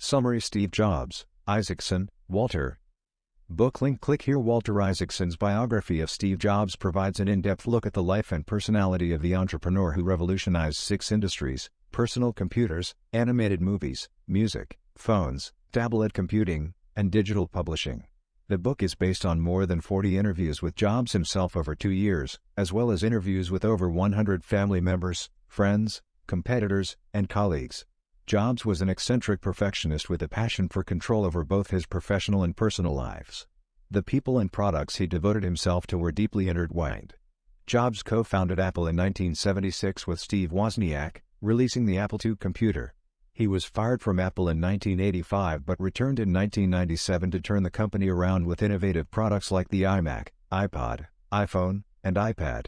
Summary: Steve Jobs, Isaacson, Walter. Book link. Click here. Walter Isaacson's biography of Steve Jobs provides an in-depth look at the life and personality of the entrepreneur who revolutionized 6 industries: personal computers, animated movies, music, phones, tablet computing, and digital publishing. The book is based on more than 40 interviews with Jobs himself over 2 years, as well as interviews with over 100 family members, friends, competitors, and colleagues. Jobs was an eccentric perfectionist with a passion for control over both his professional and personal lives. The people and products he devoted himself to were deeply intertwined. Jobs co-founded Apple in 1976 with Steve Wozniak, releasing the Apple II computer. He was fired from Apple in 1985 but returned in 1997 to turn the company around with innovative products like the iMac, iPod, iPhone, and iPad.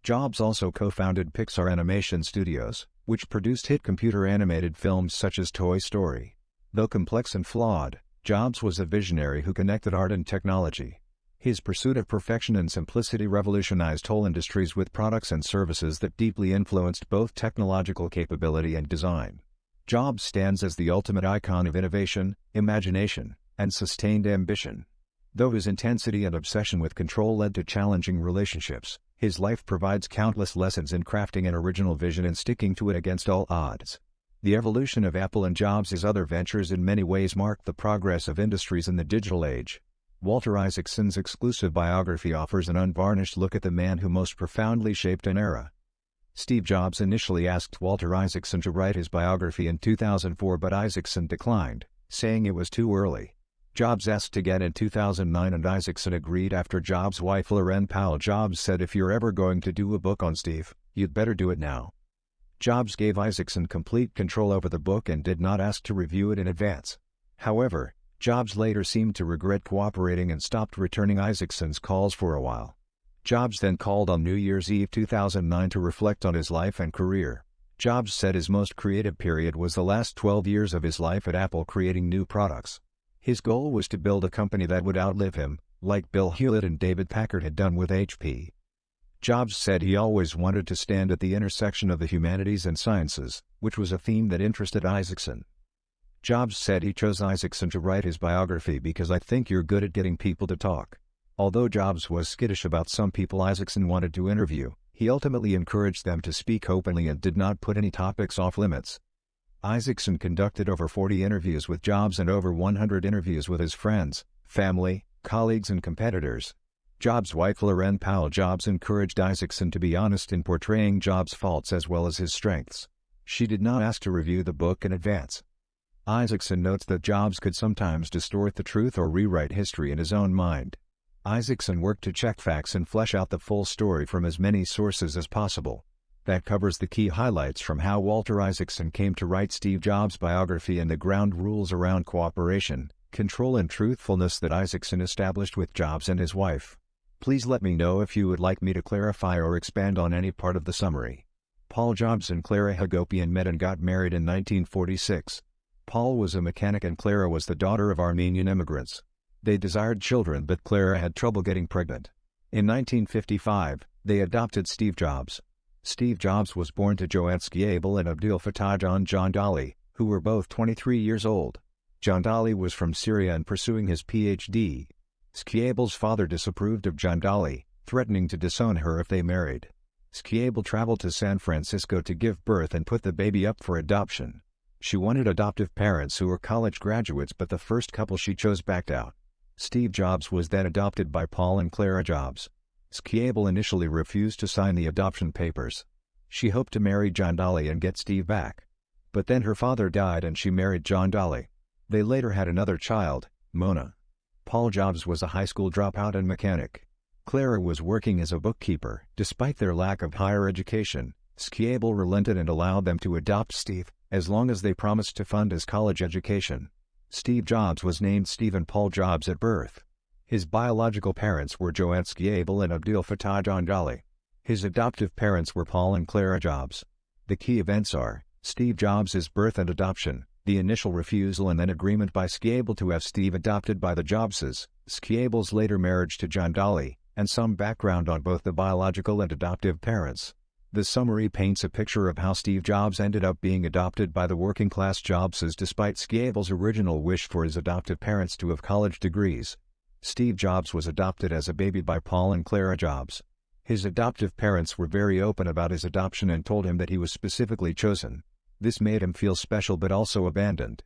Jobs also co-founded Pixar Animation Studios, which produced hit computer animated films such as Toy Story. Though complex and flawed, Jobs was a visionary who connected art and technology. His pursuit of perfection and simplicity revolutionized whole industries with products and services that deeply influenced both technological capability and design. Jobs stands as the ultimate icon of innovation, imagination, and sustained ambition. Though his intensity and obsession with control led to challenging relationships, his life provides countless lessons in crafting an original vision and sticking to it against all odds. The evolution of Apple and Jobs' other ventures in many ways marked the progress of industries in the digital age. Walter Isaacson's exclusive biography offers an unvarnished look at the man who most profoundly shaped an era. Steve Jobs initially asked Walter Isaacson to write his biography in 2004, but Isaacson declined, saying it was too early. Jobs asked again in 2009 and Isaacson agreed after Jobs' wife Lauren Powell. Jobs said, "If you're ever going to do a book on Steve, you'd better do it now." Jobs gave Isaacson complete control over the book and did not ask to review it in advance. However, Jobs later seemed to regret cooperating and stopped returning Isaacson's calls for a while. Jobs then called on New Year's Eve 2009 to reflect on his life and career. Jobs said his most creative period was the last 12 years of his life at Apple, creating new products. His goal was to build a company that would outlive him, like Bill Hewlett and David Packard had done with HP. Jobs said he always wanted to stand at the intersection of the humanities and sciences, which was a theme that interested Isaacson. Jobs said he chose Isaacson to write his biography because "I think you're good at getting people to talk." Although Jobs was skittish about some people Isaacson wanted to interview, he ultimately encouraged them to speak openly and did not put any topics off limits. Isaacson conducted over 40 interviews with Jobs and over 100 interviews with his friends, family, colleagues and competitors. Jobs' wife Lauren Powell. Jobs encouraged Isaacson to be honest in portraying Jobs' faults as well as his strengths. She did not ask to review the book in advance. Isaacson notes that Jobs could sometimes distort the truth or rewrite history in his own mind. Isaacson worked to check facts and flesh out the full story from as many sources as possible. That covers the key highlights from how Walter Isaacson came to write Steve Jobs' biography and the ground rules around cooperation, control and truthfulness that Isaacson established with Jobs and his wife. Please let me know if you would like me to clarify or expand on any part of the summary. Paul Jobs and Clara Hagopian met and got married in 1946. Paul was a mechanic and Clara was the daughter of Armenian immigrants. They desired children, but Clara had trouble getting pregnant. In 1955, they adopted Steve Jobs. Steve Jobs was born to Joanne Schiable and Abdul Fattah John Dali, who were both 23 years old. John Dali was from Syria and pursuing his Ph.D. Schiable's father disapproved of John Dali, threatening to disown her if they married. Schiable traveled to San Francisco to give birth and put the baby up for adoption. She wanted adoptive parents who were college graduates, but the first couple she chose backed out. Steve Jobs was then adopted by Paul and Clara Jobs. Schiable initially refused to sign the adoption papers. She hoped to marry John Dali and get Steve back. But then her father died and she married John Dali. They later had another child, Mona. Paul Jobs was a high school dropout and mechanic. Clara was working as a bookkeeper. Despite their lack of higher education, Schiable relented and allowed them to adopt Steve, as long as they promised to fund his college education. Steve Jobs was named Stephen Paul Jobs at birth. His biological parents were Joanne Schiable and Abdul Fattah John Dali. His adoptive parents were Paul and Clara Jobs. The key events are Steve Jobs' birth and adoption, the initial refusal and then agreement by Schiable to have Steve adopted by the Jobses, Schiable's later marriage to John Dali, and some background on both the biological and adoptive parents. The summary paints a picture of how Steve Jobs ended up being adopted by the working-class Jobses despite Scable's original wish for his adoptive parents to have college degrees. Steve Jobs was adopted as a baby by Paul and Clara Jobs. His adoptive parents were very open about his adoption and told him that he was specifically chosen. This made him feel special but also abandoned.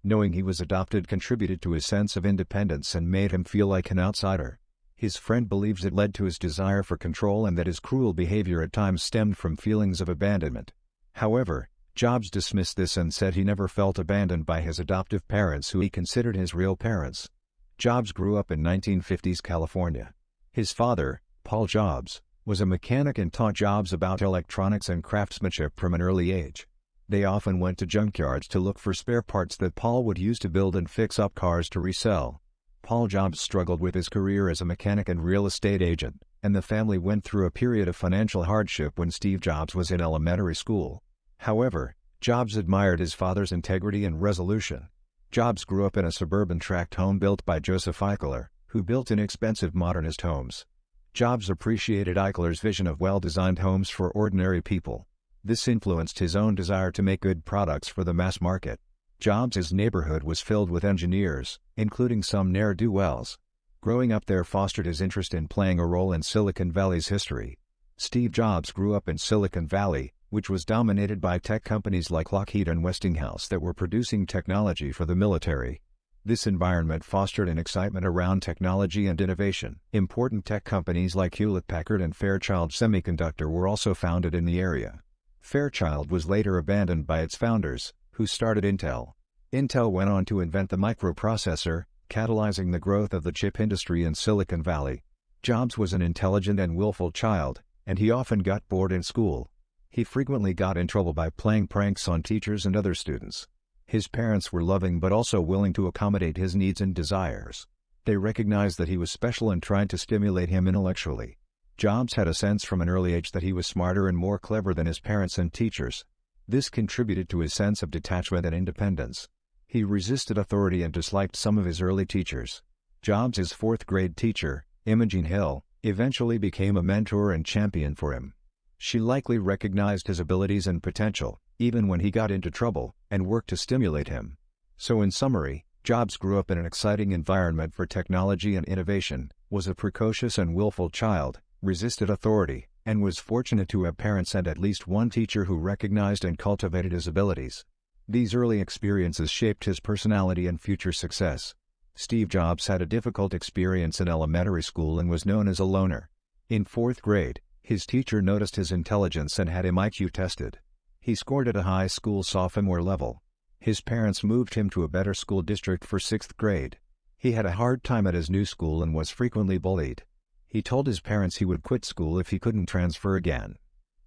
Knowing he was adopted contributed to his sense of independence and made him feel like an outsider. His friend believes it led to his desire for control and that his cruel behavior at times stemmed from feelings of abandonment. However, Jobs dismissed this and said he never felt abandoned by his adoptive parents, who he considered his real parents. Jobs grew up in 1950s California. His father, Paul Jobs, was a mechanic and taught Jobs about electronics and craftsmanship from an early age. They often went to junkyards to look for spare parts that Paul would use to build and fix up cars to resell. Paul Jobs struggled with his career as a mechanic and real estate agent, and the family went through a period of financial hardship when Steve Jobs was in elementary school. However, Jobs admired his father's integrity and resolution. Jobs grew up in a suburban tract home built by Joseph Eichler, who built inexpensive modernist homes. Jobs appreciated Eichler's vision of well-designed homes for ordinary people. This influenced his own desire to make good products for the mass market. Jobs' neighborhood was filled with engineers, including some ne'er-do-wells. Growing up there fostered his interest in playing a role in Silicon Valley's history. Steve Jobs grew up in Silicon Valley, which was dominated by tech companies like Lockheed and Westinghouse that were producing technology for the military. This environment fostered an excitement around technology and innovation. Important tech companies like Hewlett-Packard and Fairchild Semiconductor were also founded in the area. Fairchild was later abandoned by its founders, who started Intel. Intel went on to invent the microprocessor, catalyzing the growth of the chip industry in Silicon Valley. Jobs was an intelligent and willful child, and he often got bored in school. He frequently got in trouble by playing pranks on teachers and other students. His parents were loving but also willing to accommodate his needs and desires. They recognized that he was special and tried to stimulate him intellectually. Jobs had a sense from an early age that he was smarter and more clever than his parents and teachers. This contributed to his sense of detachment and independence. He resisted authority and disliked some of his early teachers. Jobs' fourth-grade teacher, Imogen Hill, eventually became a mentor and champion for him. She likely recognized his abilities and potential, even when he got into trouble, and worked to stimulate him. So in summary, Jobs grew up in an exciting environment for technology and innovation, was a precocious and willful child, resisted authority, and was fortunate to have parents and at least one teacher who recognized and cultivated his abilities. These early experiences shaped his personality and future success. Steve Jobs had a difficult experience in elementary school and was known as a loner. In fourth grade, his teacher noticed his intelligence and had him IQ tested. He scored at a high school sophomore level. His parents moved him to a better school district for sixth grade. He had a hard time at his new school and was frequently bullied. He told his parents he would quit school if he couldn't transfer again.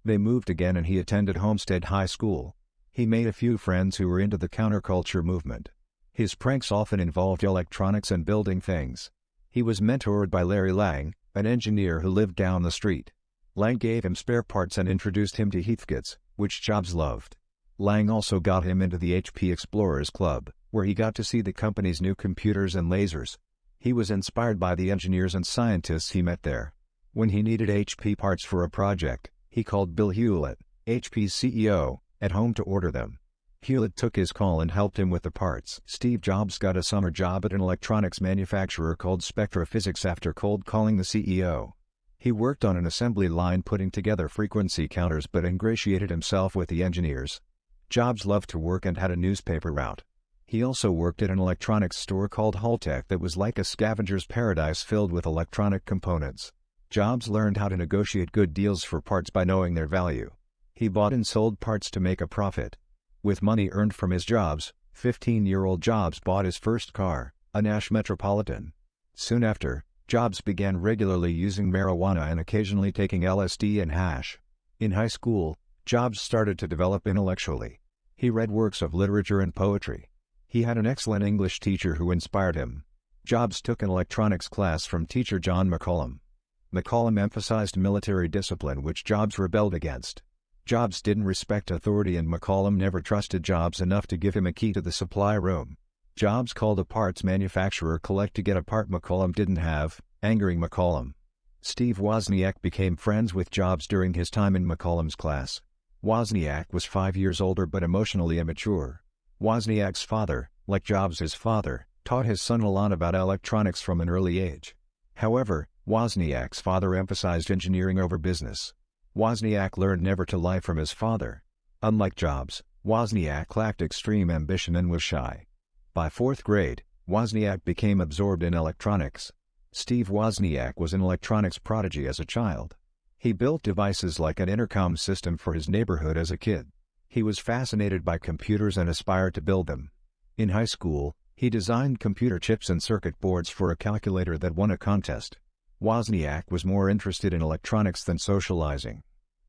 They moved again and he attended Homestead High School. He made a few friends who were into the counterculture movement. His pranks often involved electronics and building things. He was mentored by Larry Lang, an engineer who lived down the street. Lang gave him spare parts and introduced him to Heathkits, which Jobs loved. Lang also got him into the HP Explorers Club, where he got to see the company's new computers and lasers. He was inspired by the engineers and scientists he met there. When he needed HP parts for a project, he called Bill Hewlett, HP's CEO, at home to order them. Hewlett took his call and helped him with the parts. Steve Jobs got a summer job at an electronics manufacturer called Spectra Physics after cold calling the CEO. He worked on an assembly line putting together frequency counters but ingratiated himself with the engineers. Jobs loved to work and had a newspaper route. He also worked at an electronics store called Holtec that was like a scavenger's paradise filled with electronic components. Jobs learned how to negotiate good deals for parts by knowing their value. He bought and sold parts to make a profit. With money earned from his jobs, 15-year-old Jobs bought his first car, a Nash Metropolitan. Soon after, Jobs began regularly using marijuana and occasionally taking LSD and hash. In high school, Jobs started to develop intellectually. He read works of literature and poetry. He had an excellent English teacher who inspired him. Jobs took an electronics class from teacher John McCollum. McCollum emphasized military discipline, which Jobs rebelled against. Jobs didn't respect authority and McCollum never trusted Jobs enough to give him a key to the supply room. Jobs called a parts manufacturer collect to get a part McCollum didn't have, angering McCollum. Steve Wozniak became friends with Jobs during his time in McCollum's class. Wozniak was 5 years older but emotionally immature. Wozniak's father, like Jobs' father, taught his son a lot about electronics from an early age. However, Wozniak's father emphasized engineering over business. Wozniak learned never to lie from his father. Unlike Jobs, Wozniak lacked extreme ambition and was shy. By 4th grade, Wozniak became absorbed in electronics. Steve Wozniak was an electronics prodigy as a child. He built devices like an intercom system for his neighborhood as a kid. He was fascinated by computers and aspired to build them. In high school, he designed computer chips and circuit boards for a calculator that won a contest. Wozniak was more interested in electronics than socializing.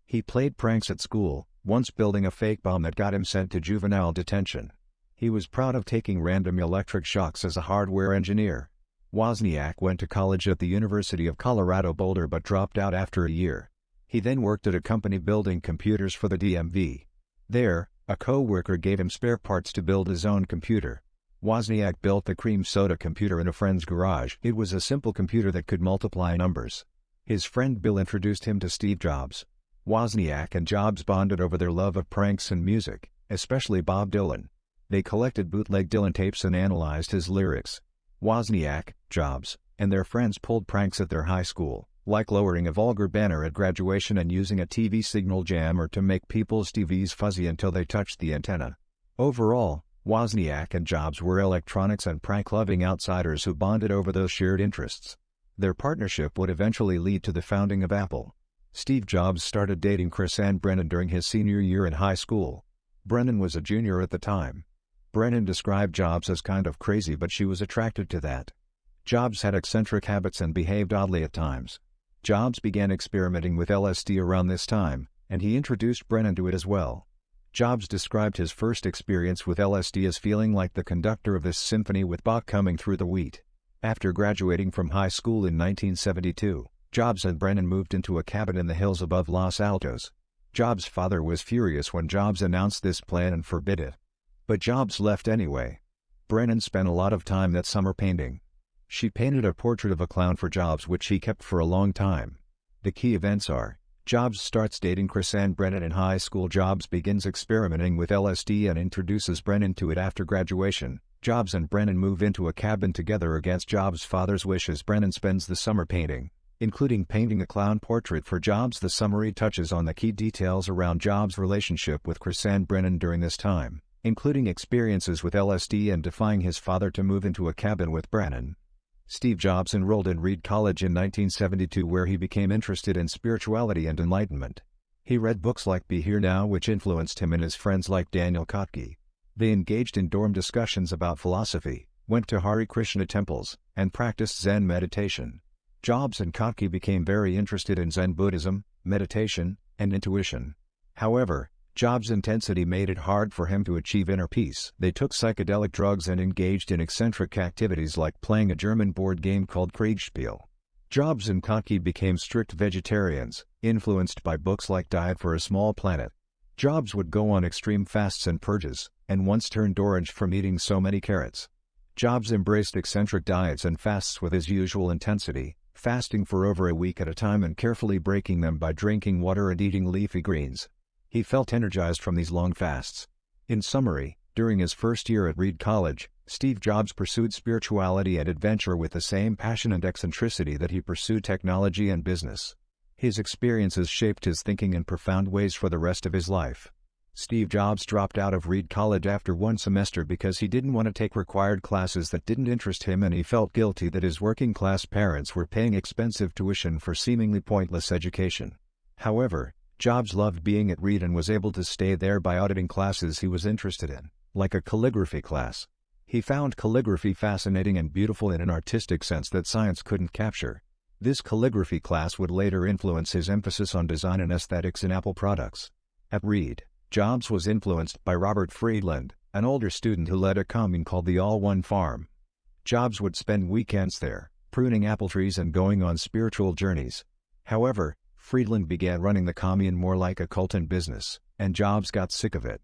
He played pranks at school, once building a fake bomb that got him sent to juvenile detention. He was proud of taking random electric shocks as a hardware engineer. Wozniak went to college at the University of Colorado Boulder but dropped out after a year. He then worked at a company building computers for the DMV. There, a co-worker gave him spare parts to build his own computer. Wozniak built the cream soda computer in a friend's garage. It was a simple computer that could multiply numbers. His friend Bill introduced him to Steve Jobs. Wozniak and Jobs bonded over their love of pranks and music, especially Bob Dylan. They collected bootleg Dylan tapes and analyzed his lyrics. Wozniak, Jobs, and their friends pulled pranks at their high school, like lowering a vulgar banner at graduation and using a TV signal jammer to make people's TVs fuzzy until they touched the antenna. Overall, Wozniak and Jobs were electronics and prank-loving outsiders who bonded over those shared interests. Their partnership would eventually lead to the founding of Apple. Steve Jobs started dating Chris-Ann Brennan during his senior year in high school. Brennan was a junior at the time. Brennan described Jobs as kind of crazy, but she was attracted to that. Jobs had eccentric habits and behaved oddly at times. Jobs began experimenting with LSD around this time, and he introduced Brennan to it as well. Jobs described his first experience with LSD as feeling like the conductor of this symphony with Bach coming through the wheat. After graduating from high school in 1972, Jobs and Brennan moved into a cabin in the hills above Los Altos. Jobs' father was furious when Jobs announced this plan and forbid it. But Jobs left anyway. Brennan spent a lot of time that summer painting. She painted a portrait of a clown for Jobs which he kept for a long time. The key events are: Jobs starts dating Chris-Ann Brennan in high school. Jobs begins experimenting with LSD and introduces Brennan to it after graduation. Jobs and Brennan move into a cabin together against Jobs' father's wishes. Brennan spends the summer painting, including painting a clown portrait for Jobs. The summary touches on the key details around Jobs' relationship with Chris-Ann Brennan during this time, including experiences with LSD and defying his father to move into a cabin with Brennan. Steve Jobs enrolled in Reed College in 1972, where he became interested in spirituality and enlightenment. He read books like Be Here Now, which influenced him and his friends like Daniel Kotke. They engaged in dorm discussions about philosophy, went to Hare Krishna temples, and practiced Zen meditation. Jobs and Kotke became very interested in Zen Buddhism, meditation, and intuition. However, Jobs' intensity made it hard for him to achieve inner peace. They took psychedelic drugs and engaged in eccentric activities like playing a German board game called Kriegspiel. Jobs and Kotke became strict vegetarians, influenced by books like Diet for a Small Planet. Jobs would go on extreme fasts and purges, and once turned orange from eating so many carrots. Jobs embraced eccentric diets and fasts with his usual intensity, fasting for over a week at a time and carefully breaking them by drinking water and eating leafy greens. He felt energized from these long fasts. In summary, during his first year at Reed College, Steve Jobs pursued spirituality and adventure with the same passion and eccentricity that he pursued technology and business. His experiences shaped his thinking in profound ways for the rest of his life. Steve Jobs dropped out of Reed College after one semester because he didn't want to take required classes that didn't interest him, and he felt guilty that his working-class parents were paying expensive tuition for seemingly pointless education. However, Jobs loved being at Reed and was able to stay there by auditing classes he was interested in, like a calligraphy class. He found calligraphy fascinating and beautiful in an artistic sense that science couldn't capture. This calligraphy class would later influence his emphasis on design and aesthetics in Apple products. At Reed, Jobs was influenced by Robert Friedland, an older student who led a commune called the All One Farm. Jobs would spend weekends there, pruning apple trees and going on spiritual journeys. However, Friedland began running the commune more like a cult and business, and Jobs got sick of it.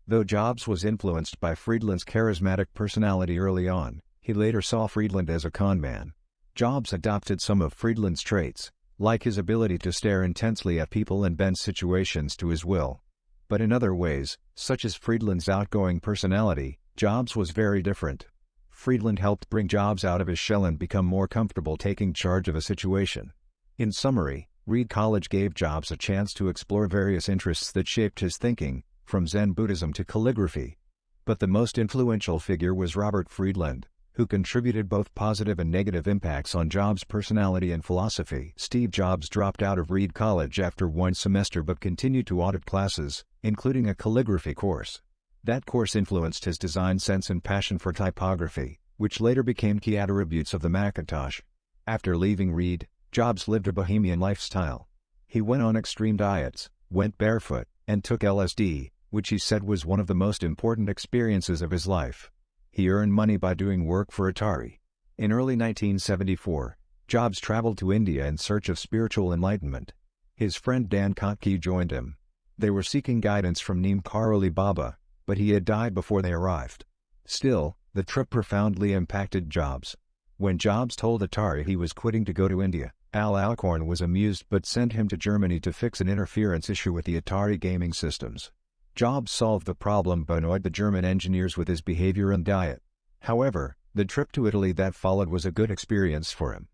Though Jobs was influenced by Friedland's charismatic personality early on, he later saw Friedland as a con man. Jobs adopted some of Friedland's traits, like his ability to stare intensely at people and bend situations to his will. But in other ways, such as Friedland's outgoing personality, Jobs was very different. Friedland helped bring Jobs out of his shell and become more comfortable taking charge of a situation. In summary, Reed College gave Jobs a chance to explore various interests that shaped his thinking, from Zen Buddhism to calligraphy. But the most influential figure was Robert Friedland, who contributed both positive and negative impacts on Jobs' personality and philosophy. Steve Jobs dropped out of Reed College after one semester but continued to audit classes, including a calligraphy course. That course influenced his design sense and passion for typography, which later became key attributes of the Macintosh. After leaving Reed, Jobs lived a bohemian lifestyle. He went on extreme diets, went barefoot, and took LSD, which he said was one of the most important experiences of his life. He earned money by doing work for Atari. In early 1974, Jobs traveled to India in search of spiritual enlightenment. His friend Dan Kotke joined him. They were seeking guidance from Neem Karoli Baba, but he had died before they arrived. Still, the trip profoundly impacted Jobs. When Jobs told Atari he was quitting to go to India, Al Alcorn was amused but sent him to Germany to fix an interference issue with the Atari gaming systems. Jobs solved the problem but annoyed the German engineers with his behavior and diet. However, the trip to Italy that followed was a good experience for him.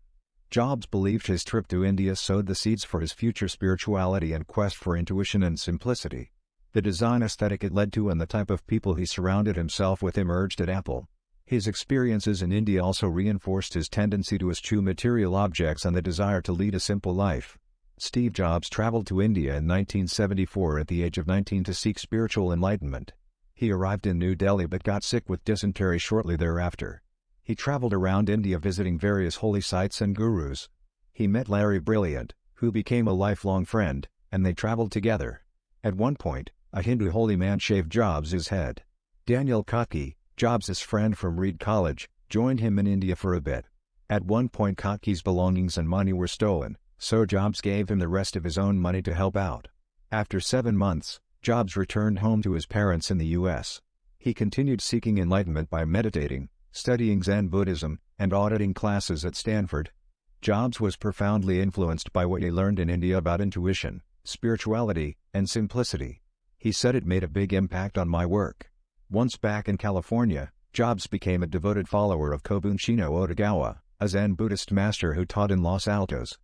Jobs believed his trip to India sowed the seeds for his future spirituality and quest for intuition and simplicity. The design aesthetic it led to and the type of people he surrounded himself with emerged at Apple. His experiences in India also reinforced his tendency to eschew material objects and the desire to lead a simple life. Steve Jobs traveled to India in 1974 at the age of 19 to seek spiritual enlightenment. He arrived in New Delhi but got sick with dysentery shortly thereafter. He traveled around India visiting various holy sites and gurus. He met Larry Brilliant, who became a lifelong friend, and they traveled together. At one point, a Hindu holy man shaved Jobs' head. Daniel Kotke, Jobs' friend from Reed College, joined him in India for a bit. At one point Kotke's belongings and money were stolen, so Jobs gave him the rest of his own money to help out. After 7 months, Jobs returned home to his parents in the U.S. He continued seeking enlightenment by meditating, studying Zen Buddhism, and auditing classes at Stanford. Jobs was profoundly influenced by what he learned in India about intuition, spirituality, and simplicity. He said it made a big impact on my work. Once back in California, Jobs became a devoted follower of Kobun Shino Otogawa, a Zen Buddhist master who taught in Los Altos.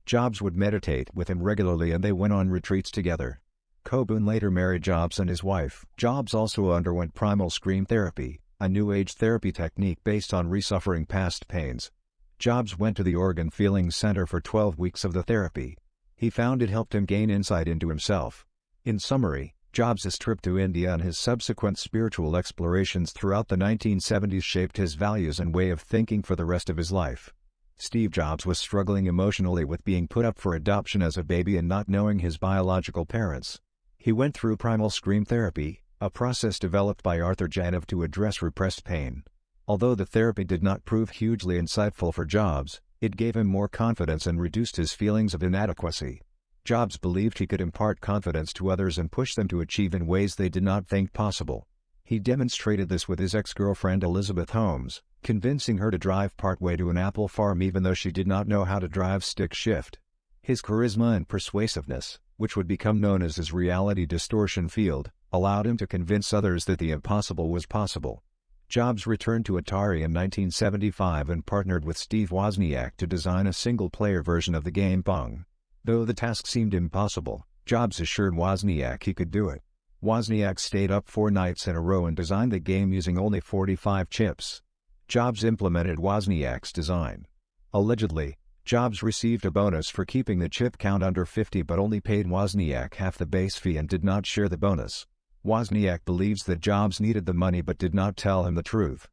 Jobs would meditate with him regularly and they went on retreats together. Kobun later married Jobs and his wife. Jobs also underwent primal scream therapy, a New Age therapy technique based on resuffering past pains. Jobs went to the Organ Feeling Center for 12 weeks of the therapy. He found it helped him gain insight into himself. In summary, Jobs' trip to India and his subsequent spiritual explorations throughout the 1970s shaped his values and way of thinking for the rest of his life. Steve Jobs was struggling emotionally with being put up for adoption as a baby and not knowing his biological parents. He went through primal scream therapy, a process developed by Arthur Janov to address repressed pain. Although the therapy did not prove hugely insightful for Jobs, it gave him more confidence and reduced his feelings of inadequacy. Jobs believed he could impart confidence to others and push them to achieve in ways they did not think possible. He demonstrated this with his ex-girlfriend Elizabeth Holmes, convincing her to drive partway to an apple farm even though she did not know how to drive stick shift. His charisma and persuasiveness, which would become known as his reality distortion field, allowed him to convince others that the impossible was possible. Jobs returned to Atari in 1975 and partnered with Steve Wozniak to design a single-player version of the game Pong. Though the task seemed impossible, Jobs assured Wozniak he could do it. Wozniak stayed up 4 nights in a row and designed the game using only 45 chips. Jobs implemented Wozniak's design. Allegedly, Jobs received a bonus for keeping the chip count under 50 but only paid Wozniak half the base fee and did not share the bonus. Wozniak believes that Jobs needed the money but did not tell him the truth.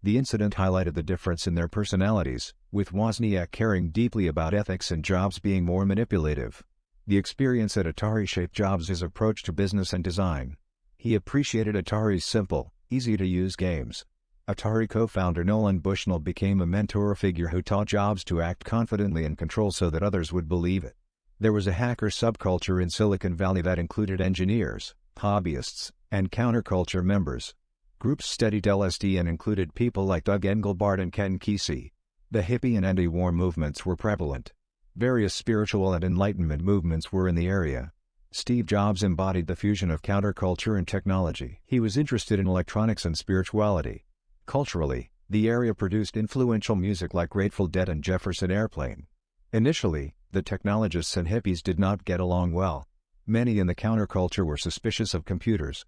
The incident highlighted the difference in their personalities, with Wozniak caring deeply about ethics and Jobs being more manipulative. The experience at Atari shaped Jobs' approach to business and design. He appreciated Atari's simple, easy-to-use games. Atari co-founder Nolan Bushnell became a mentor figure who taught Jobs to act confidently and control so that others would believe it. There was a hacker subculture in Silicon Valley that included engineers, hobbyists, and counterculture members. Groups studied LSD and included people like Doug Engelbart and Ken Kesey. The hippie and anti-war movements were prevalent. Various spiritual and Enlightenment movements were in the area. Steve Jobs embodied the fusion of counterculture and technology. He was interested in electronics and spirituality. Culturally, the area produced influential music like Grateful Dead and Jefferson Airplane. Initially, the technologists and hippies did not get along well. Many in the counterculture were suspicious of computers.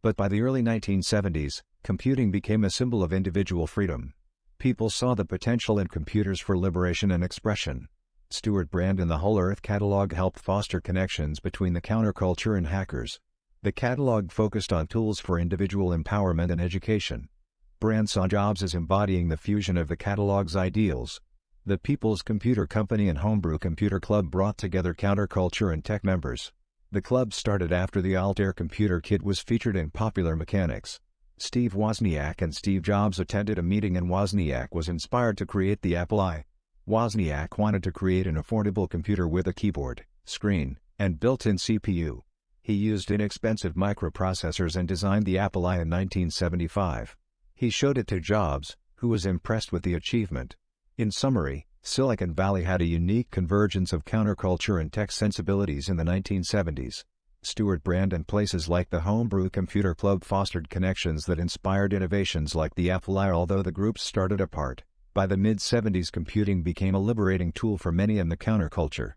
But by the early 1970s, computing became a symbol of individual freedom. People saw the potential in computers for liberation and expression. Stewart Brand and the Whole Earth catalog helped foster connections between the counterculture and hackers. The catalog focused on tools for individual empowerment and education. Brand saw Jobs as embodying the fusion of the catalog's ideals. The People's Computer Company and Homebrew Computer Club brought together counterculture and tech members. The club started after the Altair computer kit was featured in Popular Mechanics. Steve Wozniak and Steve Jobs attended a meeting and Wozniak was inspired to create the Apple I. Wozniak wanted to create an affordable computer with a keyboard, screen, and built-in CPU. He used inexpensive microprocessors and designed the Apple I in 1975. He showed it to Jobs, who was impressed with the achievement. In summary, Silicon Valley had a unique convergence of counterculture and tech sensibilities in the 1970s. Stewart Brand and places like the Homebrew Computer Club fostered connections that inspired innovations like the Apple I. Although the groups started apart, by the mid-70s computing became a liberating tool for many in the counterculture.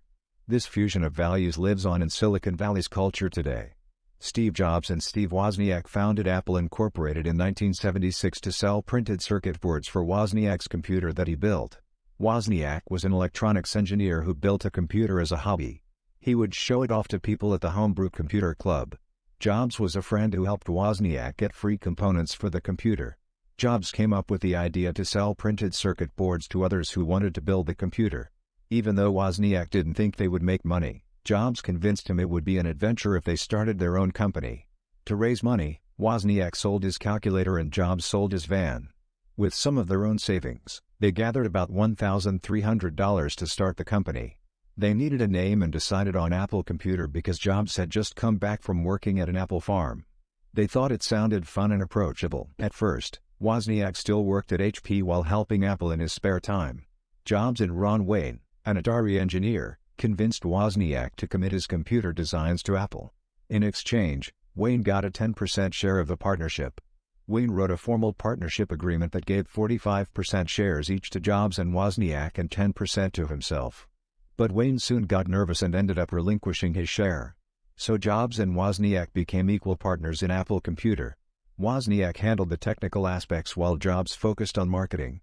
This fusion of values lives on in Silicon Valley's culture today. Steve Jobs and Steve Wozniak founded Apple Incorporated in 1976 to sell printed circuit boards for Wozniak's computer that he built. Wozniak was an electronics engineer who built a computer as a hobby. He would show it off to people at the Homebrew Computer Club. Jobs was a friend who helped Wozniak get free components for the computer. Jobs came up with the idea to sell printed circuit boards to others who wanted to build the computer. Even though Wozniak didn't think they would make money, Jobs convinced him it would be an adventure if they started their own company. To raise money, Wozniak sold his calculator and Jobs sold his van. With some of their own savings, they gathered about $1,300 to start the company. They needed a name and decided on Apple Computer because Jobs had just come back from working at an apple farm. They thought it sounded fun and approachable. At first, Wozniak still worked at HP while helping Apple in his spare time. Jobs and Ron Wayne, an Atari engineer, convinced Wozniak to commit his computer designs to Apple. In exchange, Wayne got a 10% share of the partnership. Wayne wrote a formal partnership agreement that gave 45% shares each to Jobs and Wozniak and 10% to himself. But Wayne soon got nervous and ended up relinquishing his share. So Jobs and Wozniak became equal partners in Apple Computer. Wozniak handled the technical aspects while Jobs focused on marketing.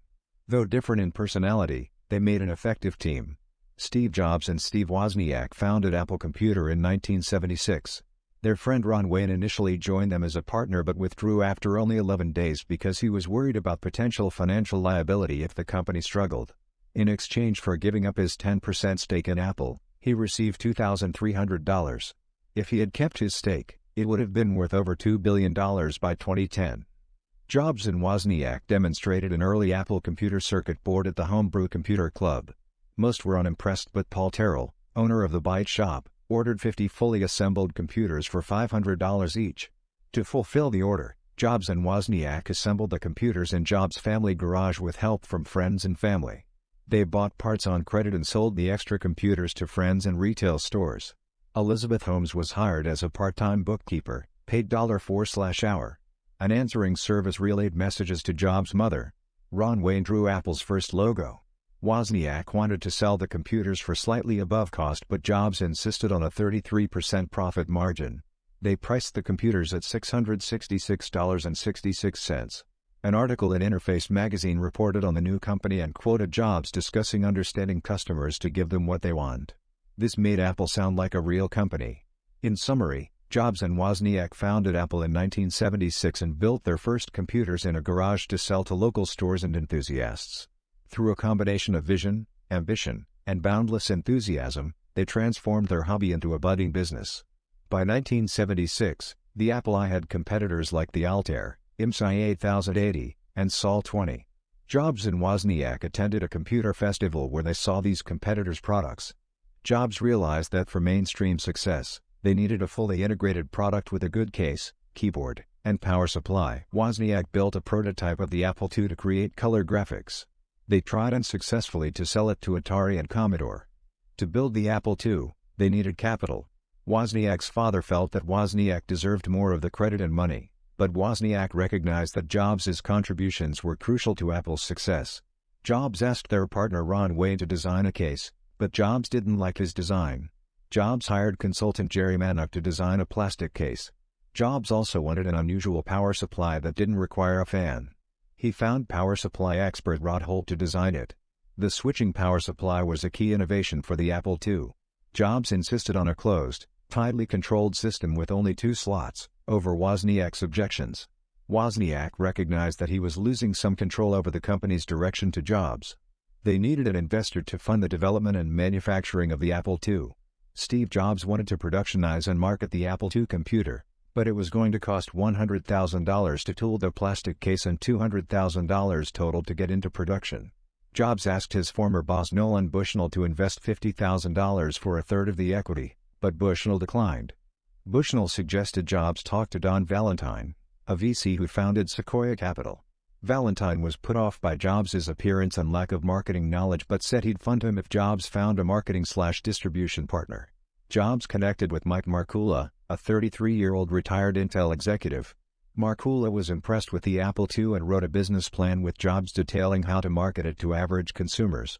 Though different in personality, they made an effective team. Steve Jobs and Steve Wozniak founded Apple Computer in 1976. Their friend Ron Wayne initially joined them as a partner but withdrew after only 11 days because he was worried about potential financial liability if the company struggled. In exchange for giving up his 10% stake in Apple, he received $2,300. If he had kept his stake, it would have been worth over $2 billion by 2010. Jobs and Wozniak demonstrated an early Apple computer circuit board at the Homebrew Computer Club. Most were unimpressed, but Paul Terrell, owner of the Byte Shop, ordered 50 fully assembled computers for $500 each. To fulfill the order, Jobs and Wozniak assembled the computers in Jobs' family garage with help from friends and family. They bought parts on credit and sold the extra computers to friends and retail stores. Elizabeth Holmes was hired as a part-time bookkeeper, paid $4/hour. An answering service relayed messages to Jobs' mother. Ron Wayne drew Apple's first logo. Wozniak wanted to sell the computers for slightly above cost, but Jobs insisted on a 33% profit margin. They priced the computers at $666.66. An article in Interface magazine reported on the new company and quoted Jobs discussing understanding customers to give them what they want. This made Apple sound like a real company. In summary, Jobs and Wozniak founded Apple in 1976 and built their first computers in a garage to sell to local stores and enthusiasts. Through a combination of vision, ambition, and boundless enthusiasm, they transformed their hobby into a budding business. By 1976, the Apple I had competitors like the Altair, IMSI 8080, and Sol 20. Jobs and Wozniak attended a computer festival where they saw these competitors' products. Jobs realized that for mainstream success, they needed a fully integrated product with a good case, keyboard, and power supply. Wozniak built a prototype of the Apple II to create color graphics. They tried unsuccessfully to sell it to Atari and Commodore. To build the Apple II, they needed capital. Wozniak's father felt that Wozniak deserved more of the credit and money, but Wozniak recognized that Jobs' contributions were crucial to Apple's success. Jobs asked their partner Ron Wayne to design a case, but Jobs didn't like his design. Jobs hired consultant Jerry Manock to design a plastic case. Jobs also wanted an unusual power supply that didn't require a fan. He found power supply expert Rod Holt to design it. The switching power supply was a key innovation for the Apple II. Jobs insisted on a closed, tightly controlled system with only 2 slots, over Wozniak's objections. Wozniak recognized that he was losing some control over the company's direction to Jobs. They needed an investor to fund the development and manufacturing of the Apple II. Steve Jobs wanted to productionize and market the Apple II computer, but it was going to cost $100,000 to tool the plastic case and $200,000 total to get into production. Jobs asked his former boss Nolan Bushnell to invest $50,000 for a third of the equity, but Bushnell declined. Bushnell suggested Jobs talk to Don Valentine, a VC who founded Sequoia Capital. Valentine was put off by Jobs' appearance and lack of marketing knowledge but said he'd fund him if Jobs found a marketing/distribution partner. Jobs connected with Mike Markkula, a 33-year-old retired Intel executive. Markkula was impressed with the Apple II and wrote a business plan with Jobs detailing how to market it to average consumers.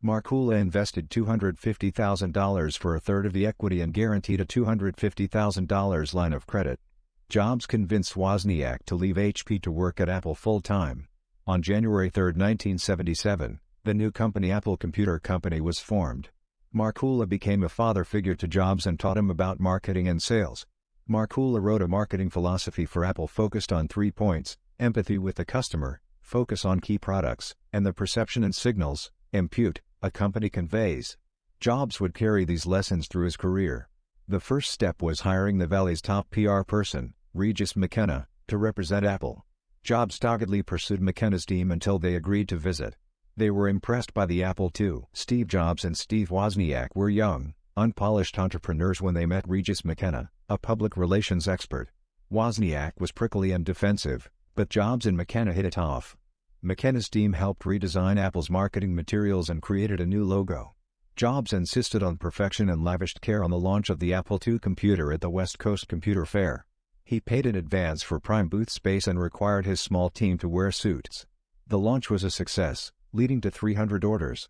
Markkula invested $250,000 for a third of the equity and guaranteed a $250,000 line of credit. Jobs convinced Wozniak to leave HP to work at Apple full-time. On January 3, 1977, the new company Apple Computer Company was formed. Markkula became a father figure to Jobs and taught him about marketing and sales. Markkula wrote a marketing philosophy for Apple focused on 3 points: empathy with the customer, focus on key products, and the perception and signals impute a company conveys. Jobs would carry these lessons through his career. The first step was hiring the Valley's top PR person, Regis McKenna, to represent Apple. Jobs doggedly pursued McKenna's team until they agreed to visit. They were impressed by the Apple II. Steve Jobs and Steve Wozniak were young, unpolished entrepreneurs when they met Regis McKenna, a public relations expert. Wozniak was prickly and defensive, but Jobs and McKenna hit it off. McKenna's team helped redesign Apple's marketing materials and created a new logo. Jobs insisted on perfection and lavished care on the launch of the Apple II computer at the West Coast Computer Fair. He paid in advance for prime booth space and required his small team to wear suits. The launch was a success, leading to 300 orders.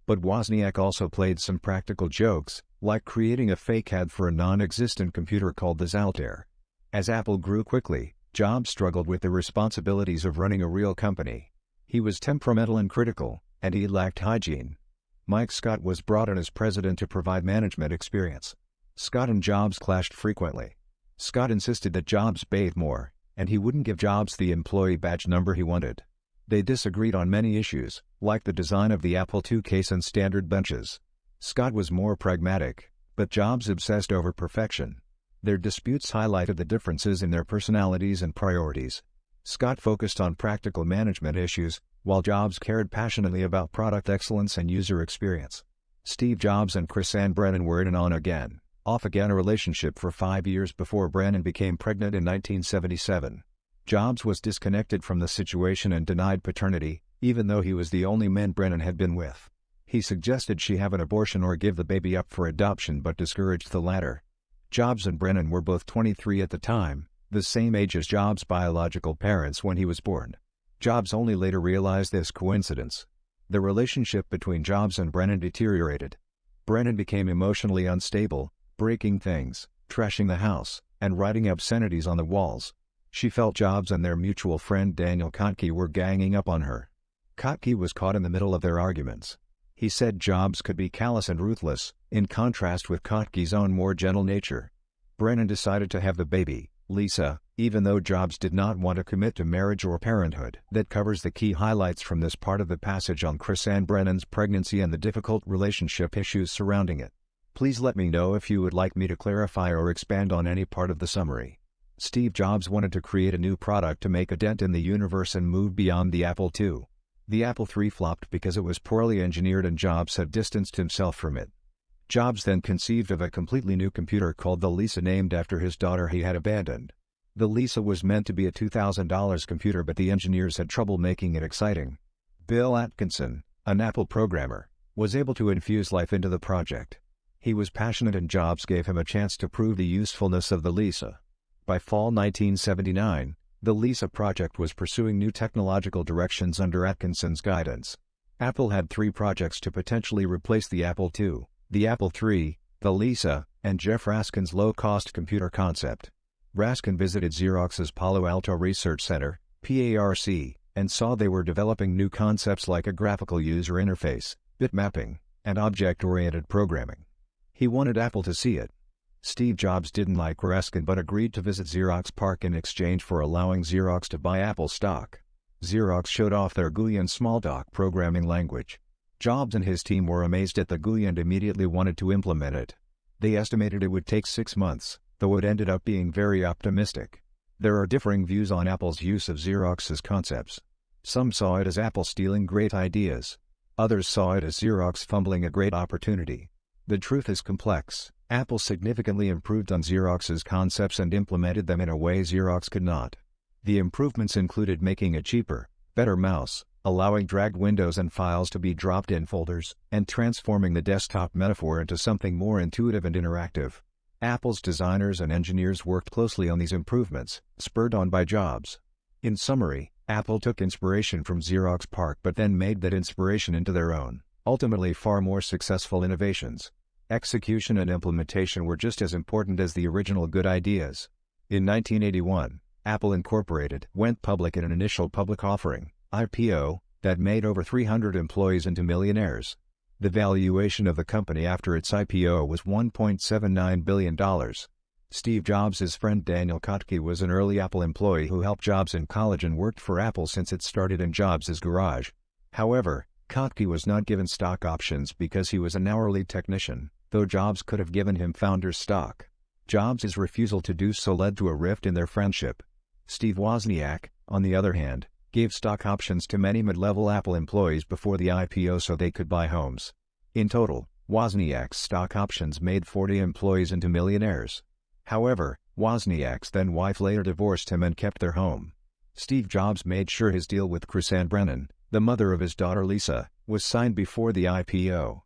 But Wozniak also played some practical jokes, like creating a fake ad for a non-existent computer called the Zaltair. As Apple grew quickly, Jobs struggled with the responsibilities of running a real company. He was temperamental and critical, and he lacked hygiene. Mike Scott was brought in as president to provide management experience. Scott and Jobs clashed frequently. Scott insisted that Jobs bathe more, and he wouldn't give Jobs the employee badge number he wanted. They disagreed on many issues, like the design of the Apple II case and standard benches. Scott was more pragmatic, but Jobs obsessed over perfection. Their disputes highlighted the differences in their personalities and priorities. Scott focused on practical management issues, while Jobs cared passionately about product excellence and user experience. Steve Jobs and Chris-Ann Brennan were in an on-again, off-again relationship for 5 years before Brennan became pregnant in 1977. Jobs was disconnected from the situation and denied paternity, even though he was the only man Brennan had been with. He suggested she have an abortion or give the baby up for adoption but discouraged the latter. Jobs and Brennan were both 23 at the time, the same age as Jobs' biological parents when he was born. Jobs only later realized this coincidence. The relationship between Jobs and Brennan deteriorated. Brennan became emotionally unstable, breaking things, trashing the house, and writing obscenities on the walls. She felt Jobs and their mutual friend Daniel Kotke were ganging up on her. Kotke was caught in the middle of their arguments. He said Jobs could be callous and ruthless, in contrast with Kotke's own more gentle nature. Brennan decided to have the baby, Lisa, even though Jobs did not want to commit to marriage or parenthood. That covers the key highlights from this part of the passage on Chris-Ann Brennan's pregnancy and the difficult relationship issues surrounding it. Please let me know if you would like me to clarify or expand on any part of the summary. Steve Jobs wanted to create a new product to make a dent in the universe and move beyond the Apple II. The Apple III flopped because it was poorly engineered and Jobs had distanced himself from it. Jobs then conceived of a completely new computer called the Lisa, named after his daughter he had abandoned. The Lisa was meant to be a $2,000 computer, but the engineers had trouble making it exciting. Bill Atkinson, an Apple programmer, was able to infuse life into the project. He was passionate and Jobs gave him a chance to prove the usefulness of the Lisa. By fall 1979, the Lisa project was pursuing new technological directions under Atkinson's guidance. Apple had 3 projects to potentially replace the Apple II, the Apple III, the Lisa, and Jeff Raskin's low-cost computer concept. Raskin visited Xerox's Palo Alto Research Center, PARC, and saw they were developing new concepts like a graphical user interface, bit mapping, and object-oriented programming. He wanted Apple to see it. Steve Jobs didn't like Raskin but agreed to visit Xerox PARC in exchange for allowing Xerox to buy Apple stock. Xerox showed off their GUI and Smalltalk programming language. Jobs and his team were amazed at the GUI and immediately wanted to implement it. They estimated it would take 6 months, though it ended up being very optimistic. There are differing views on Apple's use of Xerox's concepts. Some saw it as Apple stealing great ideas. Others saw it as Xerox fumbling a great opportunity. The truth is complex. Apple significantly improved on Xerox's concepts and implemented them in a way Xerox could not. The improvements included making a cheaper, better mouse, allowing dragged windows and files to be dropped in folders, and transforming the desktop metaphor into something more intuitive and interactive. Apple's designers and engineers worked closely on these improvements, spurred on by Jobs. In summary, Apple took inspiration from Xerox PARC but then made that inspiration into their own, ultimately far more successful innovations. Execution and implementation were just as important as the original good ideas. In 1981, Apple Incorporated went public in an initial public offering, IPO, that made over 300 employees into millionaires. The valuation of the company after its IPO was $1.79 billion. Steve Jobs' friend Daniel Kotke was an early Apple employee who helped Jobs in college and worked for Apple since it started in Jobs' garage. However, Kotke was not given stock options because he was an hourly technician, though Jobs could have given him founder's stock. Jobs' refusal to do so led to a rift in their friendship. Steve Wozniak, on the other hand, gave stock options to many mid-level Apple employees before the IPO so they could buy homes. In total, Wozniak's stock options made 40 employees into millionaires. However, Wozniak's then-wife later divorced him and kept their home. Steve Jobs made sure his deal with Chrisanne Brennan, the mother of his daughter Lisa, was signed before the IPO.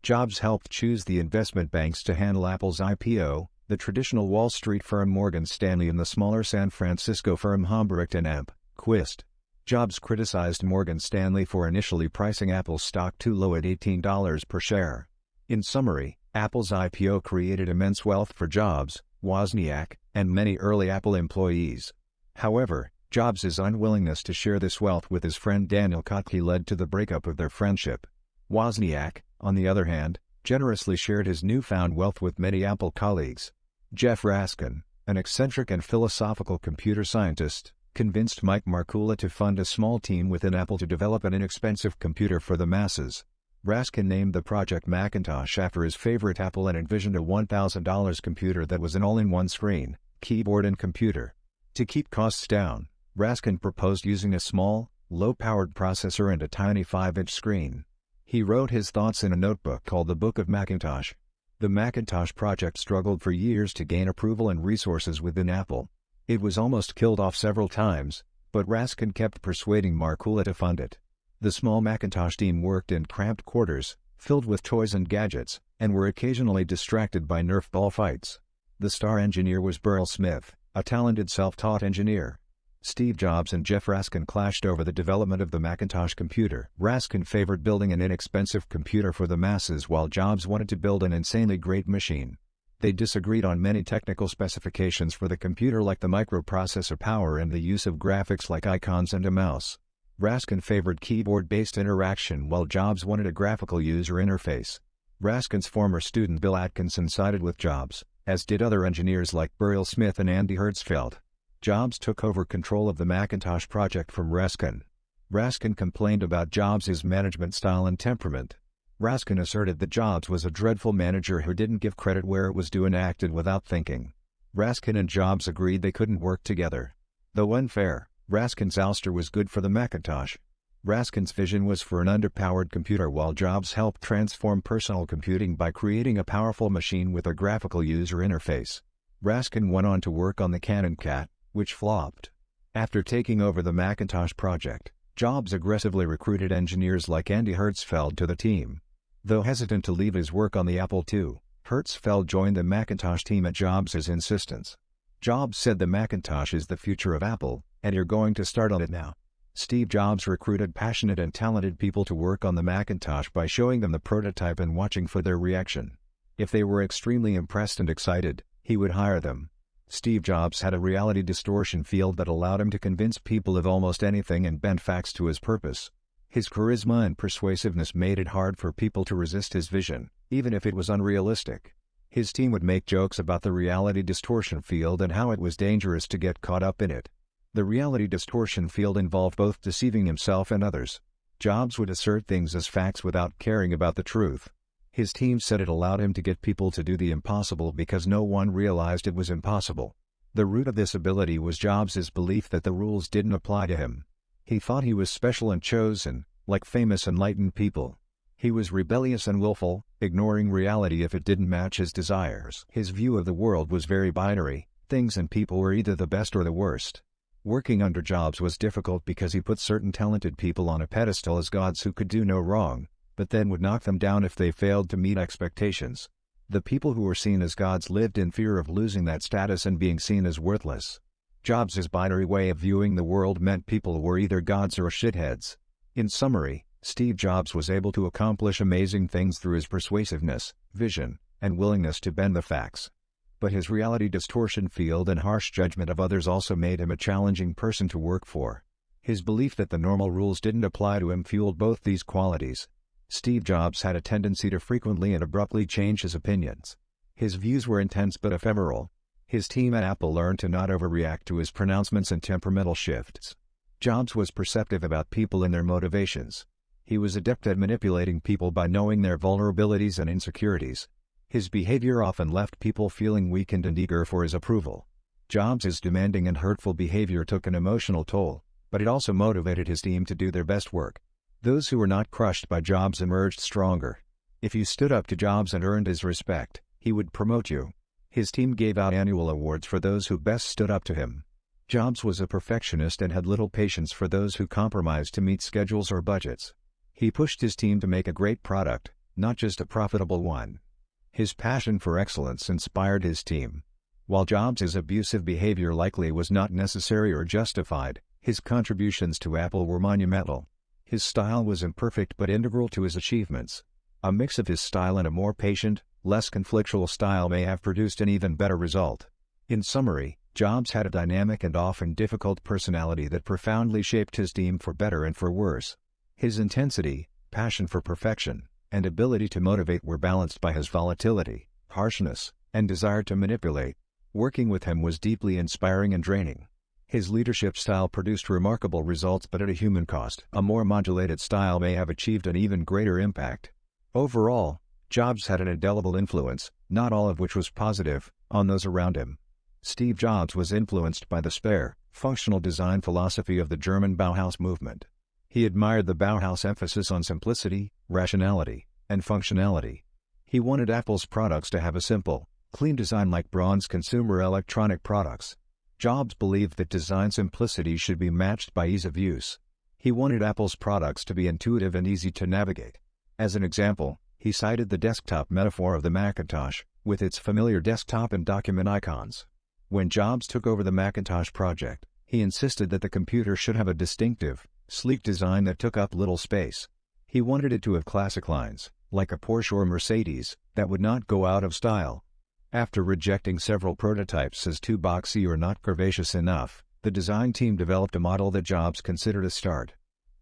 Jobs helped choose the investment banks to handle Apple's IPO, the traditional Wall Street firm Morgan Stanley and the smaller San Francisco firm Humbrecht & Amp, Quist. Jobs criticized Morgan Stanley for initially pricing Apple's stock too low at $18 per share. In summary, Apple's IPO created immense wealth for Jobs, Wozniak, and many early Apple employees. However, Jobs' unwillingness to share this wealth with his friend Daniel Kotke led to the breakup of their friendship. Wozniak, on the other hand, generously shared his newfound wealth with many Apple colleagues. Jeff Raskin, an eccentric and philosophical computer scientist, convinced Mike Markkula to fund a small team within Apple to develop an inexpensive computer for the masses. Raskin named the project Macintosh after his favorite Apple and envisioned a $1,000 computer that was an all-in-one screen, keyboard and computer. To keep costs down, Raskin proposed using a small, low-powered processor and a tiny 5-inch screen. He wrote his thoughts in a notebook called The Book of Macintosh. The Macintosh project struggled for years to gain approval and resources within Apple. It was almost killed off several times, but Raskin kept persuading Markkula to fund it. The small Macintosh team worked in cramped quarters, filled with toys and gadgets, and were occasionally distracted by Nerf ball fights. The star engineer was Burrell Smith, a talented self-taught engineer. Steve Jobs and Jeff Raskin clashed over the development of the Macintosh computer. Raskin favored building an inexpensive computer for the masses while Jobs wanted to build an insanely great machine. They disagreed on many technical specifications for the computer like the microprocessor power and the use of graphics like icons and a mouse. Raskin favored keyboard-based interaction while Jobs wanted a graphical user interface. Raskin's former student Bill Atkinson sided with Jobs, as did other engineers like Burrell Smith and Andy Hertzfeld. Jobs took over control of the Macintosh project from Raskin. Raskin complained about Jobs' management style and temperament. Raskin asserted that Jobs was a dreadful manager who didn't give credit where it was due and acted without thinking. Raskin and Jobs agreed they couldn't work together. Though unfair, Raskin's ouster was good for the Macintosh. Raskin's vision was for an underpowered computer while Jobs helped transform personal computing by creating a powerful machine with a graphical user interface. Raskin went on to work on the Canon Cat, which flopped. After taking over the Macintosh project, Jobs aggressively recruited engineers like Andy Hertzfeld to the team. Though hesitant to leave his work on the Apple II, Hertzfeld joined the Macintosh team at Jobs' insistence. Jobs said the Macintosh is the future of Apple, and you're going to start on it now. Steve Jobs recruited passionate and talented people to work on the Macintosh by showing them the prototype and watching for their reaction. If they were extremely impressed and excited, he would hire them. Steve Jobs had a reality distortion field that allowed him to convince people of almost anything and bend facts to his purpose. His charisma and persuasiveness made it hard for people to resist his vision, even if it was unrealistic. His team would make jokes about the reality distortion field and how it was dangerous to get caught up in it. The reality distortion field involved both deceiving himself and others. Jobs would assert things as facts without caring about the truth. His team said it allowed him to get people to do the impossible because no one realized it was impossible. The root of this ability was Jobs' belief that the rules didn't apply to him. He thought he was special and chosen, like famous enlightened people. He was rebellious and willful, ignoring reality if it didn't match his desires. His view of the world was very binary. Things and people were either the best or the worst. Working under Jobs was difficult because he put certain talented people on a pedestal as gods who could do no wrong, but then would knock them down if they failed to meet expectations. The people who were seen as gods lived in fear of losing that status and being seen as worthless. Jobs' binary way of viewing the world meant people were either gods or shitheads. In summary, Steve Jobs was able to accomplish amazing things through his persuasiveness, vision, and willingness to bend the facts. But his reality distortion field and harsh judgment of others also made him a challenging person to work for. His belief that the normal rules didn't apply to him fueled both these qualities. Steve Jobs had a tendency to frequently and abruptly change his opinions. His views were intense but ephemeral. His team at Apple learned to not overreact to his pronouncements and temperamental shifts. Jobs was perceptive about people and their motivations. He was adept at manipulating people by knowing their vulnerabilities and insecurities. His behavior often left people feeling weakened and eager for his approval. Jobs' demanding and hurtful behavior took an emotional toll, but it also motivated his team to do their best work. Those who were not crushed by Jobs emerged stronger. If you stood up to Jobs and earned his respect, he would promote you. His team gave out annual awards for those who best stood up to him. Jobs was a perfectionist and had little patience for those who compromised to meet schedules or budgets. He pushed his team to make a great product, not just a profitable one. His passion for excellence inspired his team. While Jobs' abusive behavior likely was not necessary or justified, his contributions to Apple were monumental. His style was imperfect but integral to his achievements. A mix of his style and a more patient, less conflictual style may have produced an even better result. In summary, Jobs had a dynamic and often difficult personality that profoundly shaped his team for better and for worse. His intensity, passion for perfection, and ability to motivate were balanced by his volatility, harshness, and desire to manipulate. Working with him was deeply inspiring and draining. His leadership style produced remarkable results but at a human cost. A more modulated style may have achieved an even greater impact. Overall, Jobs had an indelible influence, not all of which was positive, on those around him. Steve Jobs was influenced by the spare, functional design philosophy of the German Bauhaus movement. He admired the Bauhaus emphasis on simplicity, rationality, and functionality. He wanted Apple's products to have a simple, clean design like bronze consumer electronic products. Jobs believed that design simplicity should be matched by ease of use. He wanted Apple's products to be intuitive and easy to navigate. As an example, he cited the desktop metaphor of the Macintosh, with its familiar desktop and document icons. When Jobs took over the Macintosh project, he insisted that the computer should have a distinctive, sleek design that took up little space. He wanted it to have classic lines, like a Porsche or Mercedes, that would not go out of style. After rejecting several prototypes as too boxy or not curvaceous enough, the design team developed a model that Jobs considered a start.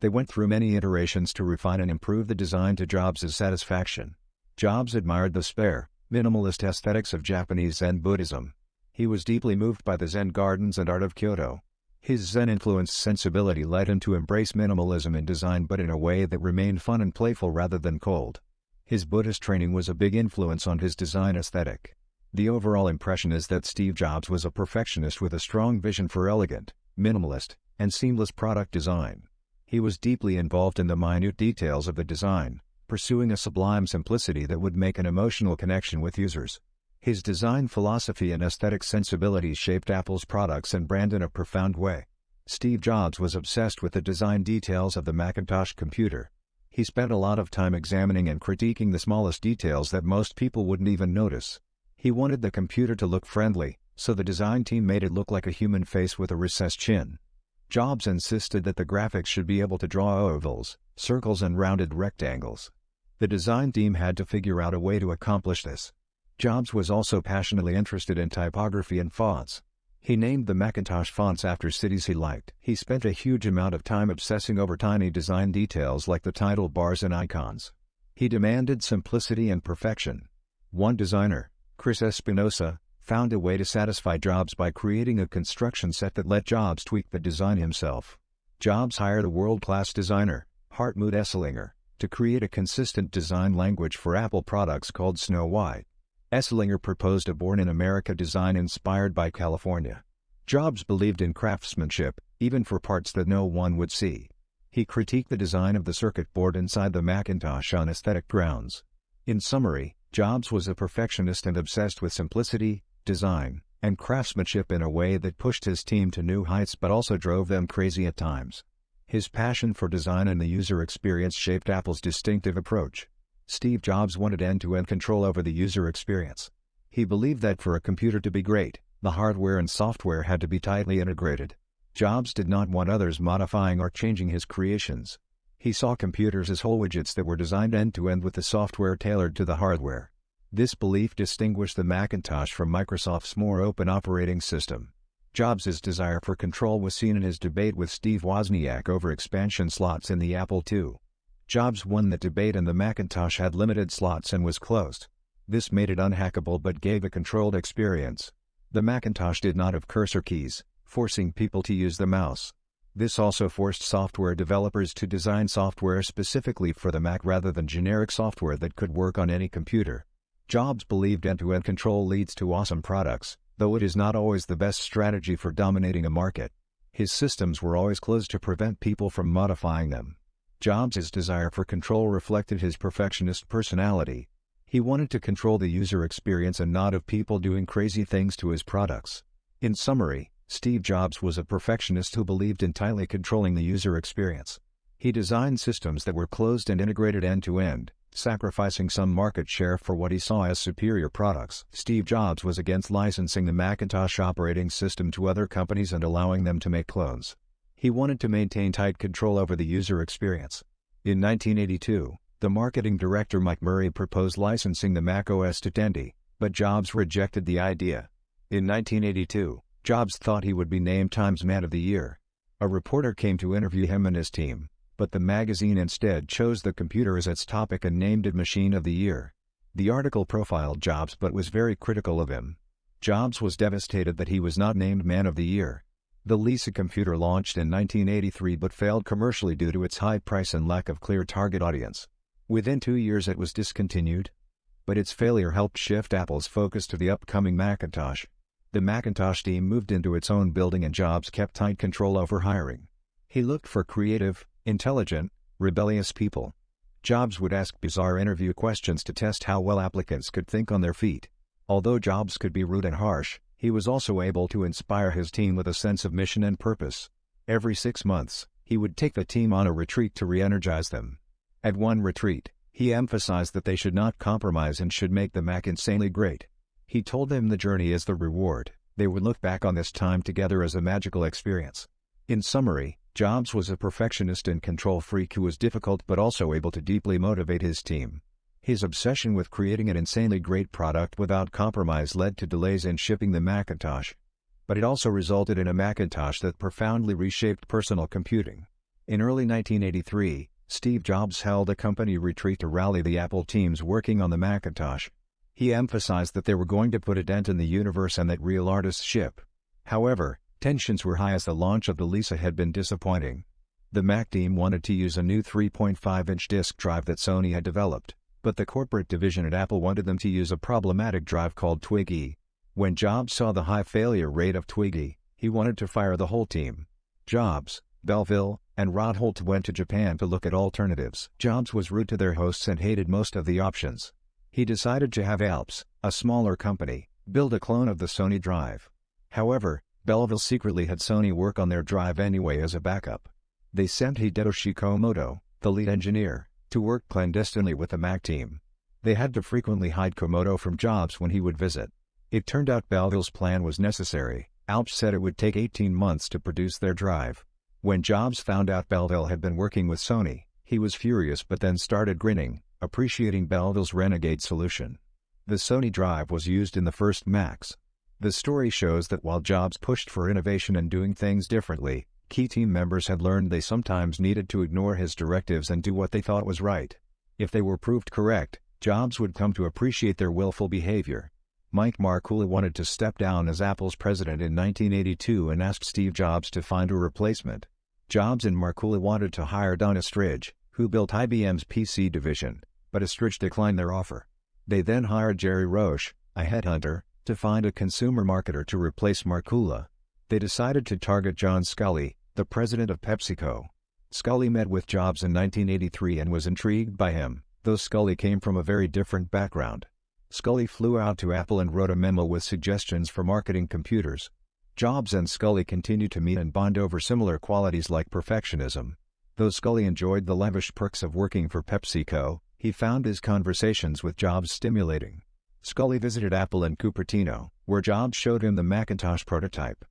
They went through many iterations to refine and improve the design to Jobs' satisfaction. Jobs admired the spare, minimalist aesthetics of Japanese Zen Buddhism. He was deeply moved by the Zen gardens and art of Kyoto. His Zen-influenced sensibility led him to embrace minimalism in design but in a way that remained fun and playful rather than cold. His Buddhist training was a big influence on his design aesthetic. The overall impression is that Steve Jobs was a perfectionist with a strong vision for elegant, minimalist, and seamless product design. He was deeply involved in the minute details of the design, pursuing a sublime simplicity that would make an emotional connection with users. His design philosophy and aesthetic sensibilities shaped Apple's products and brand in a profound way. Steve Jobs was obsessed with the design details of the Macintosh computer. He spent a lot of time examining and critiquing the smallest details that most people wouldn't even notice. He wanted the computer to look friendly, so the design team made it look like a human face with a recessed chin. Jobs insisted that the graphics should be able to draw ovals, circles and rounded rectangles. The design team had to figure out a way to accomplish this. Jobs was also passionately interested in typography and fonts. He named the Macintosh fonts after cities he liked. He spent a huge amount of time obsessing over tiny design details like the title bars and icons. He demanded simplicity and perfection. One designer, Chris Espinosa, found a way to satisfy Jobs by creating a construction set that let Jobs tweak the design himself. Jobs hired a world-class designer, Hartmut Esslinger, to create a consistent design language for Apple products called Snow White. Esslinger proposed a born-in-America design inspired by California. Jobs believed in craftsmanship, even for parts that no one would see. He critiqued the design of the circuit board inside the Macintosh on aesthetic grounds. In summary, Jobs was a perfectionist and obsessed with simplicity, design, and craftsmanship in a way that pushed his team to new heights but also drove them crazy at times. His passion for design and the user experience shaped Apple's distinctive approach. Steve Jobs wanted end-to-end control over the user experience. He believed that for a computer to be great, the hardware and software had to be tightly integrated. Jobs did not want others modifying or changing his creations. He saw computers as whole widgets that were designed end-to-end with the software tailored to the hardware. This belief distinguished the Macintosh from Microsoft's more open operating system. Jobs' desire for control was seen in his debate with Steve Wozniak over expansion slots in the Apple II. Jobs won the debate and the Macintosh had limited slots and was closed. This made it unhackable but gave a controlled experience. The Macintosh did not have cursor keys, forcing people to use the mouse. This also forced software developers to design software specifically for the Mac rather than generic software that could work on any computer. Jobs believed end-to-end control leads to awesome products, though it is not always the best strategy for dominating a market. His systems were always closed to prevent people from modifying them. Jobs' desire for control reflected his perfectionist personality. He wanted to control the user experience and not have people doing crazy things to his products. In summary, Steve Jobs was a perfectionist who believed in tightly controlling the user experience. He designed systems that were closed and integrated end-to-end, sacrificing some market share for what he saw as superior products. Steve Jobs was against licensing the Macintosh operating system to other companies and allowing them to make clones. He wanted to maintain tight control over the user experience. In 1982, the marketing director Mike Murray proposed licensing the Mac OS to Tandy, but Jobs rejected the idea. In 1982, Jobs thought he would be named Time's Man of the Year. A reporter came to interview him and his team, but the magazine instead chose the computer as its topic and named it Machine of the Year. The article profiled Jobs but was very critical of him. Jobs was devastated that he was not named Man of the Year. The Lisa computer launched in 1983 but failed commercially due to its high price and lack of clear target audience. Within 2 years it was discontinued. But its failure helped shift Apple's focus to the upcoming Macintosh. The Macintosh team moved into its own building and Jobs kept tight control over hiring. He looked for creative, intelligent, rebellious people. Jobs would ask bizarre interview questions to test how well applicants could think on their feet. Although Jobs could be rude and harsh, he was also able to inspire his team with a sense of mission and purpose. Every 6 months, he would take the team on a retreat to re-energize them. At one retreat, he emphasized that they should not compromise and should make the Mac insanely great. He told them the journey is the reward. They would look back on this time together as a magical experience. In summary, Jobs was a perfectionist and control freak who was difficult but also able to deeply motivate his team. His obsession with creating an insanely great product without compromise led to delays in shipping the Macintosh. But it also resulted in a Macintosh that profoundly reshaped personal computing. In early 1983, Steve Jobs held a company retreat to rally the Apple teams working on the Macintosh. He emphasized that they were going to put a dent in the universe and that real artists ship. However, tensions were high as the launch of the Lisa had been disappointing. The Mac team wanted to use a new 3.5-inch disk drive that Sony had developed, but the corporate division at Apple wanted them to use a problematic drive called Twiggy. When Jobs saw the high failure rate of Twiggy, he wanted to fire the whole team. Jobs, Belleville, and Rod Holt went to Japan to look at alternatives. Jobs was rude to their hosts and hated most of the options. He decided to have Alps, a smaller company, build a clone of the Sony drive. However, Belleville secretly had Sony work on their drive anyway as a backup. They sent Hideyoshi Komodo, the lead engineer, to work clandestinely with the Mac team. They had to frequently hide Komodo from Jobs when he would visit. It turned out Belleville's plan was necessary. Alch said it would take 18 months to produce their drive. When Jobs found out Belleville had been working with Sony, he was furious but then started grinning, appreciating Belleville's renegade solution. The Sony drive was used in the first Macs. The story shows that while Jobs pushed for innovation and doing things differently, key team members had learned they sometimes needed to ignore his directives and do what they thought was right. If they were proved correct, Jobs would come to appreciate their willful behavior. Mike Markkula wanted to step down as Apple's president in 1982 and asked Steve Jobs to find a replacement. Jobs and Markkula wanted to hire Don Estridge, who built IBM's PC division, but Estridge declined their offer. They then hired Jerry Roche, a headhunter, to find a consumer marketer to replace Markkula. They decided to target John Sculley, the president of PepsiCo. Sculley met with Jobs in 1983 and was intrigued by him, though Sculley came from a very different background. Sculley flew out to Apple and wrote a memo with suggestions for marketing computers. Jobs and Sculley continued to meet and bond over similar qualities like perfectionism. Though Sculley enjoyed the lavish perks of working for PepsiCo, he found his conversations with Jobs stimulating. Sculley visited Apple in Cupertino, where Jobs showed him the Macintosh prototype.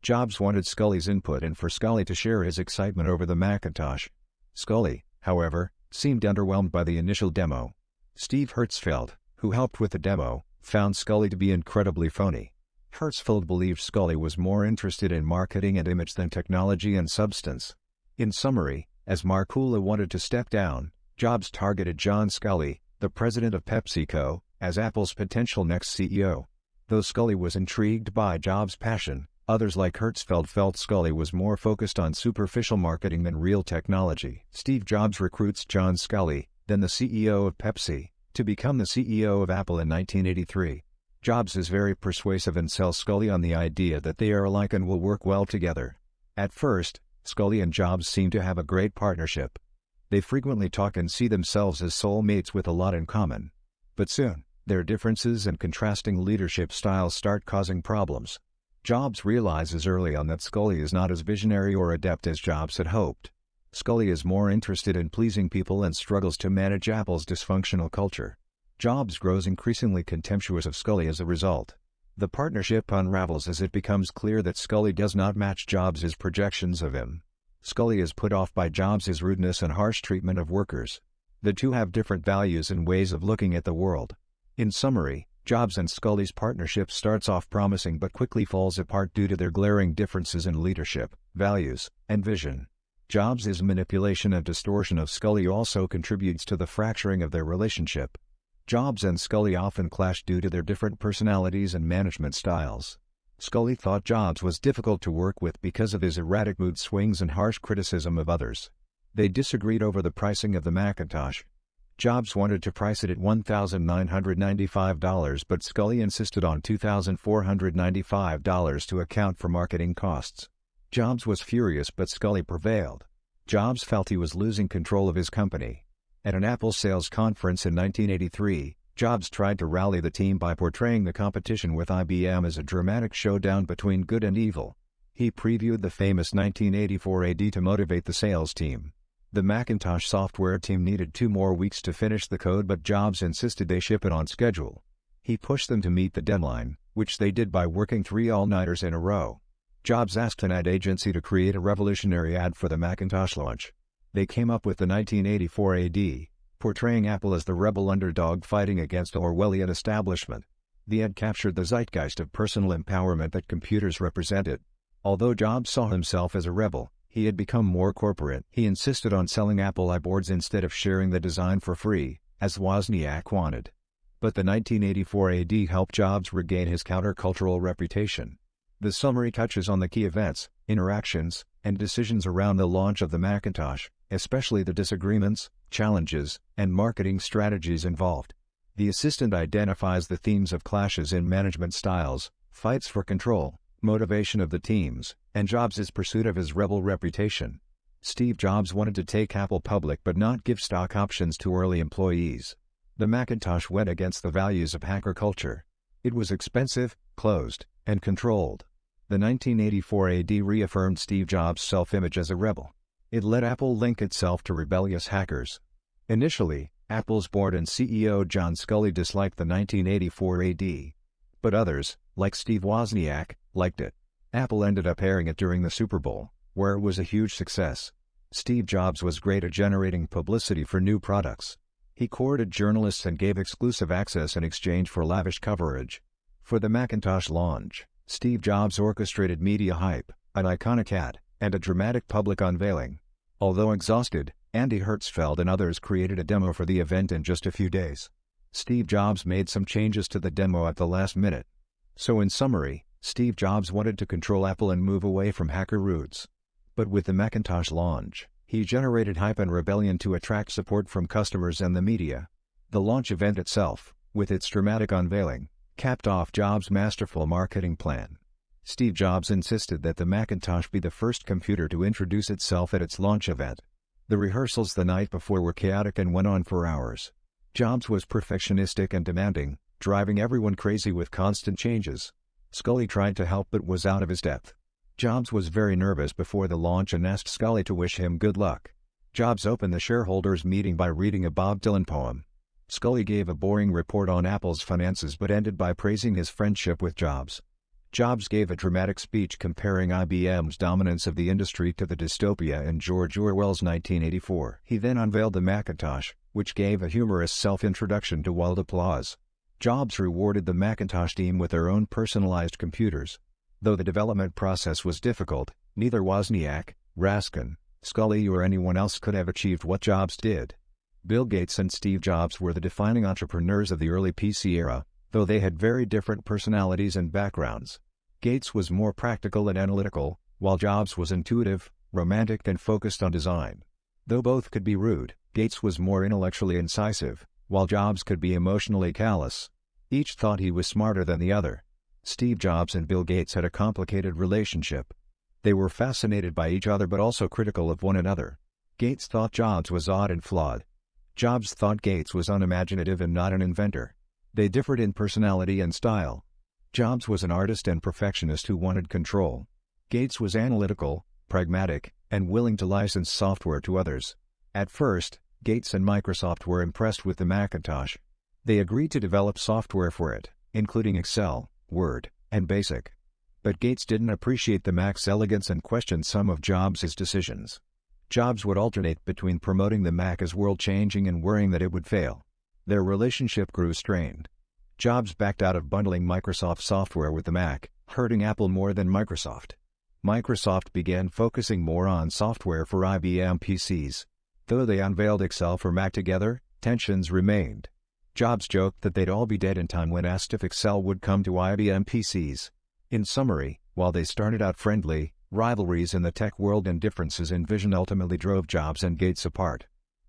Jobs wanted Sculley's input and for Sculley to share his excitement over the Macintosh. Sculley, however, seemed underwhelmed by the initial demo. Steve Hertzfeld, who helped with the demo, found Sculley to be incredibly phony. Hertzfeld believed Sculley was more interested in marketing and image than technology and substance. In summary, as Markkula wanted to step down, Jobs targeted John Sculley, the president of PepsiCo, as Apple's potential next CEO. Though Sculley was intrigued by Jobs' passion, others like Hertzfeld felt Sculley was more focused on superficial marketing than real technology. Steve Jobs recruits John Sculley, then the CEO of Pepsi, to become the CEO of Apple in 1983. Jobs is very persuasive and sells Sculley on the idea that they are alike and will work well together. At first, Sculley and Jobs seem to have a great partnership. They frequently talk and see themselves as soulmates with a lot in common. But soon, their differences and contrasting leadership styles start causing problems. Jobs realizes early on that Sculley is not as visionary or adept as Jobs had hoped. Sculley is more interested in pleasing people and struggles to manage Apple's dysfunctional culture. Jobs grows increasingly contemptuous of Sculley as a result. The partnership unravels as it becomes clear that Sculley does not match Jobs' projections of him. Sculley is put off by Jobs' rudeness and harsh treatment of workers. The two have different values and ways of looking at the world. In summary, Jobs and Sculley's partnership starts off promising but quickly falls apart due to their glaring differences in leadership, values, and vision. Jobs' manipulation and distortion of Sculley also contributes to the fracturing of their relationship. Jobs and Sculley often clash due to their different personalities and management styles. Sculley thought Jobs was difficult to work with because of his erratic mood swings and harsh criticism of others. They disagreed over the pricing of the Macintosh. Jobs wanted to price it at $1,995 but Sculley insisted on $2,495 to account for marketing costs. Jobs was furious but Sculley prevailed. Jobs felt he was losing control of his company. At an Apple sales conference in 1983, Jobs tried to rally the team by portraying the competition with IBM as a dramatic showdown between good and evil. He previewed the famous 1984 AD to motivate the sales team. The Macintosh software team needed 2 more weeks to finish the code but Jobs insisted they ship it on schedule. He pushed them to meet the deadline, which they did by working 3 all-nighters in a row. Jobs asked an ad agency to create a revolutionary ad for the Macintosh launch. They came up with the 1984 AD, portraying Apple as the rebel underdog fighting against Orwellian establishment. The ad captured the zeitgeist of personal empowerment that computers represented. Although Jobs saw himself as a rebel, he had become more corporate. He insisted on selling Apple iBoards instead of sharing the design for free, as Wozniak wanted. But the 1984 AD helped Jobs regain his countercultural reputation. The summary touches on the key events, interactions, and decisions around the launch of the Macintosh, especially the disagreements, challenges, and marketing strategies involved. The assistant identifies the themes of clashes in management styles, fights for control, motivation of the teams, and Jobs' pursuit of his rebel reputation. Steve Jobs wanted to take Apple public but not give stock options to early employees. The Macintosh went against the values of hacker culture. It was expensive, closed, and controlled. The 1984 AD reaffirmed Steve Jobs' self-image as a rebel. It let Apple link itself to rebellious hackers. Initially, Apple's board and CEO John Sculley disliked the 1984 AD. But others, like Steve Wozniak, liked it. Apple ended up airing it during the Super Bowl, where it was a huge success. Steve Jobs was great at generating publicity for new products. He courted journalists and gave exclusive access in exchange for lavish coverage. For the Macintosh launch, Steve Jobs orchestrated media hype, an iconic ad, and a dramatic public unveiling. Although exhausted, Andy Hertzfeld and others created a demo for the event in just a few days. Steve Jobs made some changes to the demo at the last minute. So in summary, Steve Jobs wanted to control Apple and move away from hacker roots. But with the Macintosh launch, he generated hype and rebellion to attract support from customers and the media. The launch event itself, with its dramatic unveiling, capped off Jobs' masterful marketing plan. Steve Jobs insisted that the Macintosh be the first computer to introduce itself at its launch event. The rehearsals the night before were chaotic and went on for hours. Jobs was perfectionistic and demanding, driving everyone crazy with constant changes. Sculley tried to help but was out of his depth. Jobs was very nervous before the launch and asked Sculley to wish him good luck. Jobs opened the shareholders' meeting by reading a Bob Dylan poem. Sculley gave a boring report on Apple's finances but ended by praising his friendship with Jobs. Jobs gave a dramatic speech comparing IBM's dominance of the industry to the dystopia in George Orwell's 1984. He then unveiled the Macintosh, which gave a humorous self-introduction to wild applause. Jobs rewarded the Macintosh team with their own personalized computers. Though the development process was difficult, neither Wozniak, Raskin, Sculley or anyone else could have achieved what Jobs did. Bill Gates and Steve Jobs were the defining entrepreneurs of the early PC era, though they had very different personalities and backgrounds. Gates was more practical and analytical, while Jobs was intuitive, romantic and focused on design. Though both could be rude, Gates was more intellectually incisive, while Jobs could be emotionally callous. Each thought he was smarter than the other. Steve Jobs and Bill Gates had a complicated relationship. They were fascinated by each other but also critical of one another. Gates thought Jobs was odd and flawed. Jobs thought Gates was unimaginative and not an inventor. They differed in personality and style. Jobs was an artist and perfectionist who wanted control. Gates was analytical, pragmatic, and willing to license software to others. At first, Gates and Microsoft were impressed with the Macintosh. They agreed to develop software for it, including Excel, Word, and BASIC. But Gates didn't appreciate the Mac's elegance and questioned some of Jobs' decisions. Jobs would alternate between promoting the Mac as world-changing and worrying that it would fail. Their relationship grew strained. Jobs backed out of bundling Microsoft software with the Mac, hurting Apple more than Microsoft. Microsoft began focusing more on software for IBM PCs. Though they unveiled Excel for Mac together, tensions remained. Jobs joked that they'd all be dead in time when asked if Excel would come to IBM PCs. In summary, while they started out friendly, rivalries in the tech world and differences in vision ultimately drove Jobs and Gates apart.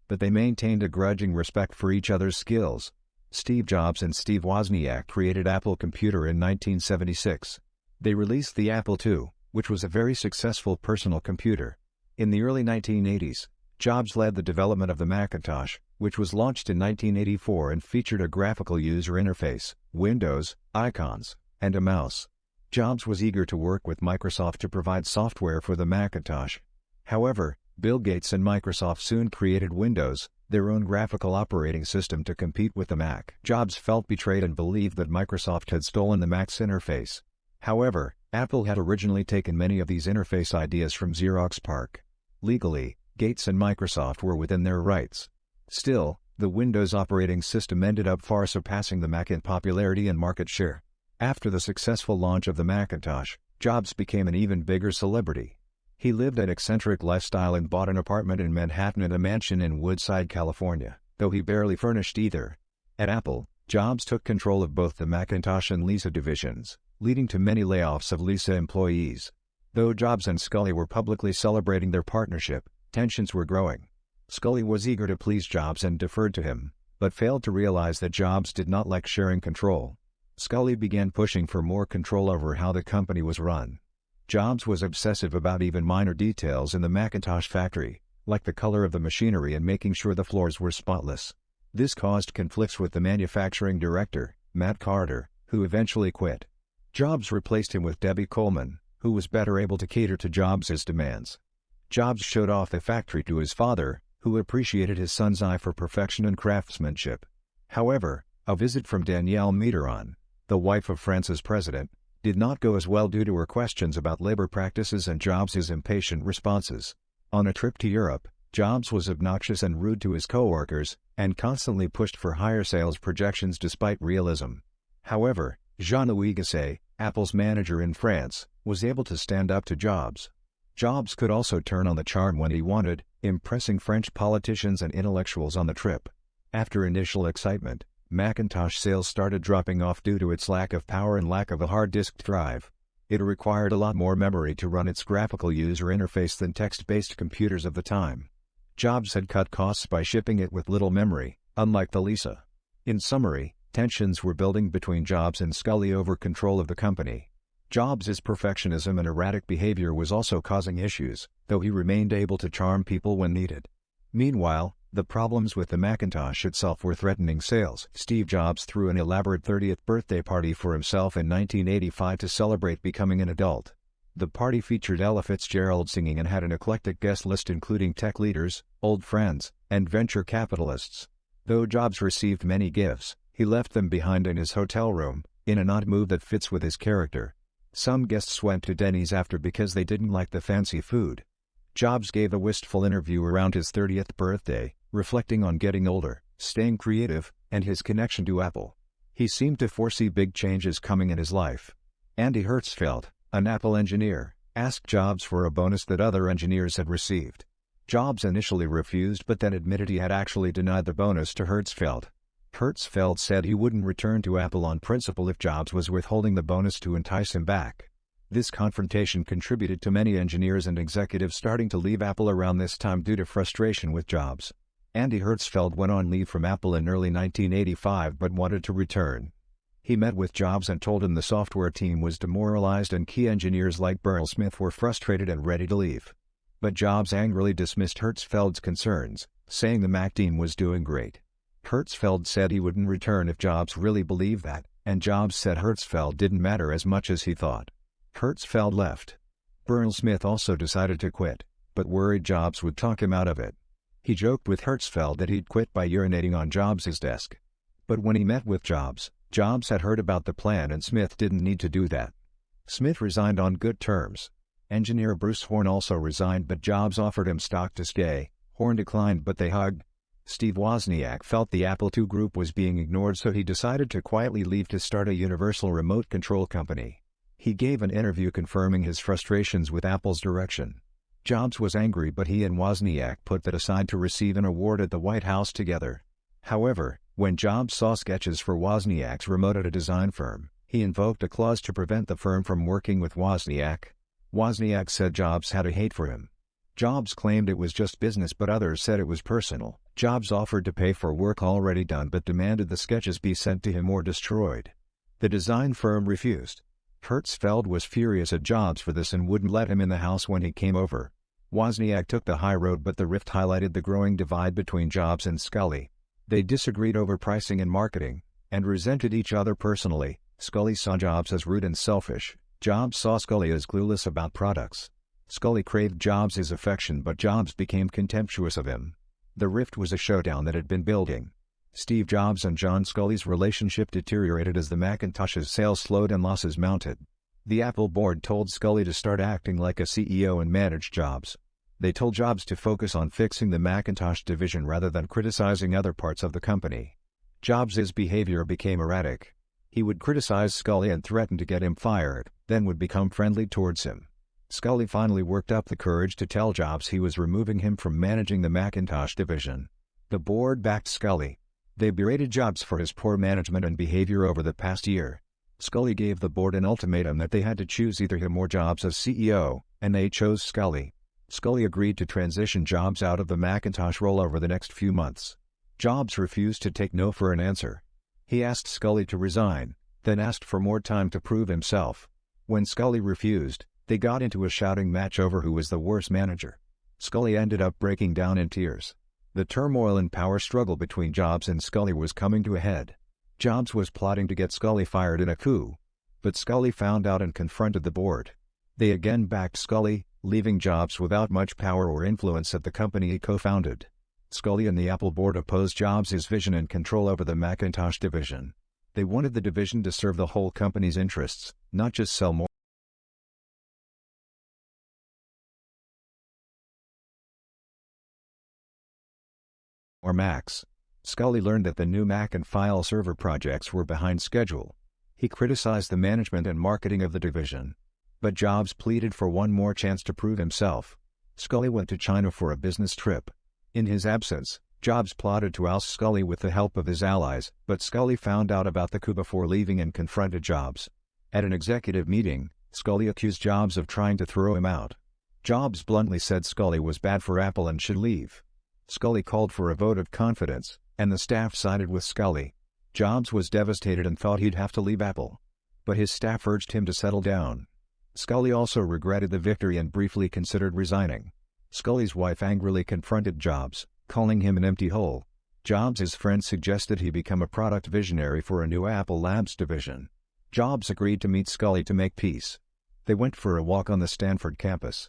But they maintained a grudging respect for each other's skills. Steve Jobs and Steve Wozniak created Apple Computer in 1976. They released the Apple II, which was a very successful personal computer. In the early 1980s, Jobs led the development of the Macintosh, which was launched in 1984 and featured a graphical user interface, windows, icons, and a mouse. Jobs was eager to work with Microsoft to provide software for the Macintosh. However, Bill Gates and Microsoft soon created Windows, their own graphical operating system to compete with the Mac. Jobs felt betrayed and believed that Microsoft had stolen the Mac's interface. However, Apple had originally taken many of these interface ideas from Xerox PARC. Legally, Gates and Microsoft were within their rights. Still, the Windows operating system ended up far surpassing the Mac in popularity and market share. After the successful launch of the Macintosh, Jobs became an even bigger celebrity. He lived an eccentric lifestyle and bought an apartment in Manhattan and a mansion in Woodside, California, though he barely furnished either. At Apple, Jobs took control of both the Macintosh and Lisa divisions, leading to many layoffs of Lisa employees. Though Jobs and Sculley were publicly celebrating their partnership, tensions were growing. Sculley was eager to please Jobs and deferred to him, but failed to realize that Jobs did not like sharing control. Sculley began pushing for more control over how the company was run. Jobs was obsessive about even minor details in the Macintosh factory, like the color of the machinery and making sure the floors were spotless. This caused conflicts with the manufacturing director, Matt Carter, who eventually quit. Jobs replaced him with Debbie Coleman, who was better able to cater to Jobs' demands. Jobs showed off the factory to his father, who appreciated his son's eye for perfection and craftsmanship. However, a visit from Danielle Mitterrand, the wife of France's president, did not go as well due to her questions about labor practices and Jobs' impatient responses. On a trip to Europe, Jobs was obnoxious and rude to his co-workers, and constantly pushed for higher sales projections despite realism. However, Jean-Louis Gasset, Apple's manager in France, was able to stand up to Jobs. Jobs could also turn on the charm when he wanted, impressing French politicians and intellectuals on the trip. After initial excitement, Macintosh sales started dropping off due to its lack of power and lack of a hard disk drive. It required a lot more memory to run its graphical user interface than text-based computers of the time. Jobs had cut costs by shipping it with little memory, unlike the Lisa. In summary, tensions were building between Jobs and Scully over control of the company. Jobs' perfectionism and erratic behavior was also causing issues, though he remained able to charm people when needed. Meanwhile, the problems with the Macintosh itself were threatening sales. Steve Jobs threw an elaborate 30th birthday party for himself in 1985 to celebrate becoming an adult. The party featured Ella Fitzgerald singing and had an eclectic guest list including tech leaders, old friends, and venture capitalists. Though Jobs received many gifts, he left them behind in his hotel room, in an odd move that fits with his character. Some guests went to Denny's after because they didn't like the fancy food. Jobs gave a wistful interview around his 30th birthday, reflecting on getting older, staying creative, and his connection to Apple. He seemed to foresee big changes coming in his life. Andy Hertzfeld, an Apple engineer, asked Jobs for a bonus that other engineers had received. Jobs initially refused but then admitted he had actually denied the bonus to Hertzfeld. Hertzfeld said he wouldn't return to Apple on principle if Jobs was withholding the bonus to entice him back. This confrontation contributed to many engineers and executives starting to leave Apple around this time due to frustration with Jobs. Andy Hertzfeld went on leave from Apple in early 1985 but wanted to return. He met with Jobs and told him the software team was demoralized and key engineers like Burrell Smith were frustrated and ready to leave. But Jobs angrily dismissed Hertzfeld's concerns, saying the Mac team was doing great. Hertzfeld said he wouldn't return if Jobs really believed that, and Jobs said Hertzfeld didn't matter as much as he thought. Hertzfeld left. Burrell Smith also decided to quit, but worried Jobs would talk him out of it. He joked with Hertzfeld that he'd quit by urinating on Jobs' desk. But when he met with Jobs, Jobs had heard about the plan and Smith didn't need to do that. Smith resigned on good terms. Engineer Bruce Horn also resigned but Jobs offered him stock to stay. Horn declined but they hugged. Steve Wozniak felt the Apple II group was being ignored so he decided to quietly leave to start a universal remote control company. He gave an interview confirming his frustrations with Apple's direction. Jobs was angry but he and Wozniak put that aside to receive an award at the White House together. However, when Jobs saw sketches for Wozniak's remote at a design firm, he invoked a clause to prevent the firm from working with Wozniak. Wozniak said Jobs had a hate for him. Jobs claimed it was just business but others said it was personal. Jobs offered to pay for work already done but demanded the sketches be sent to him or destroyed. The design firm refused. Hertzfeld was furious at Jobs for this and wouldn't let him in the house when he came over. Wozniak took the high road but the rift highlighted the growing divide between Jobs and Scully. They disagreed over pricing and marketing, and resented each other personally. Scully saw Jobs as rude and selfish. Jobs saw Scully as clueless about products. Scully craved Jobs' affection but Jobs became contemptuous of him. The rift was a showdown that had been building. Steve Jobs and John Scully's relationship deteriorated as the Macintosh's sales slowed and losses mounted. The Apple board told Scully to start acting like a CEO and manage Jobs. They told Jobs to focus on fixing the Macintosh division rather than criticizing other parts of the company. Jobs' behavior became erratic. He would criticize Scully and threaten to get him fired, then would become friendly towards him. Scully finally worked up the courage to tell Jobs he was removing him from managing the Macintosh division. The board backed Scully. They berated Jobs for his poor management and behavior over the past year. Scully gave the board an ultimatum that they had to choose either him or Jobs as CEO, and they chose Scully. Scully agreed to transition Jobs out of the Macintosh role over the next few months. Jobs refused to take no for an answer. He asked Scully to resign, then asked for more time to prove himself. When Scully refused, they got into a shouting match over who was the worst manager. Scully ended up breaking down in tears. The turmoil and power struggle between Jobs and Scully was coming to a head. Jobs was plotting to get Scully fired in a coup. But Scully found out and confronted the board. They again backed Scully, leaving Jobs without much power or influence at the company he co-founded. Scully and the Apple board opposed Jobs' vision and control over the Macintosh division. They wanted the division to serve the whole company's interests, not just sell more Macs. Scully learned that the new Mac and file server projects were behind schedule. He criticized the management and marketing of the division. But Jobs pleaded for one more chance to prove himself. Scully went to China for a business trip. In his absence, Jobs plotted to oust Scully with the help of his allies, but Scully found out about the coup before leaving and confronted Jobs. At an executive meeting, Scully accused Jobs of trying to throw him out. Jobs bluntly said Scully was bad for Apple and should leave. Scully called for a vote of confidence, and the staff sided with Scully. Jobs was devastated and thought he'd have to leave Apple. But his staff urged him to settle down. Scully also regretted the victory and briefly considered resigning. Scully's wife angrily confronted Jobs, calling him an empty hole. Jobs' friend suggested he become a product visionary for a new Apple Labs division. Jobs agreed to meet Scully to make peace. They went for a walk on the Stanford campus.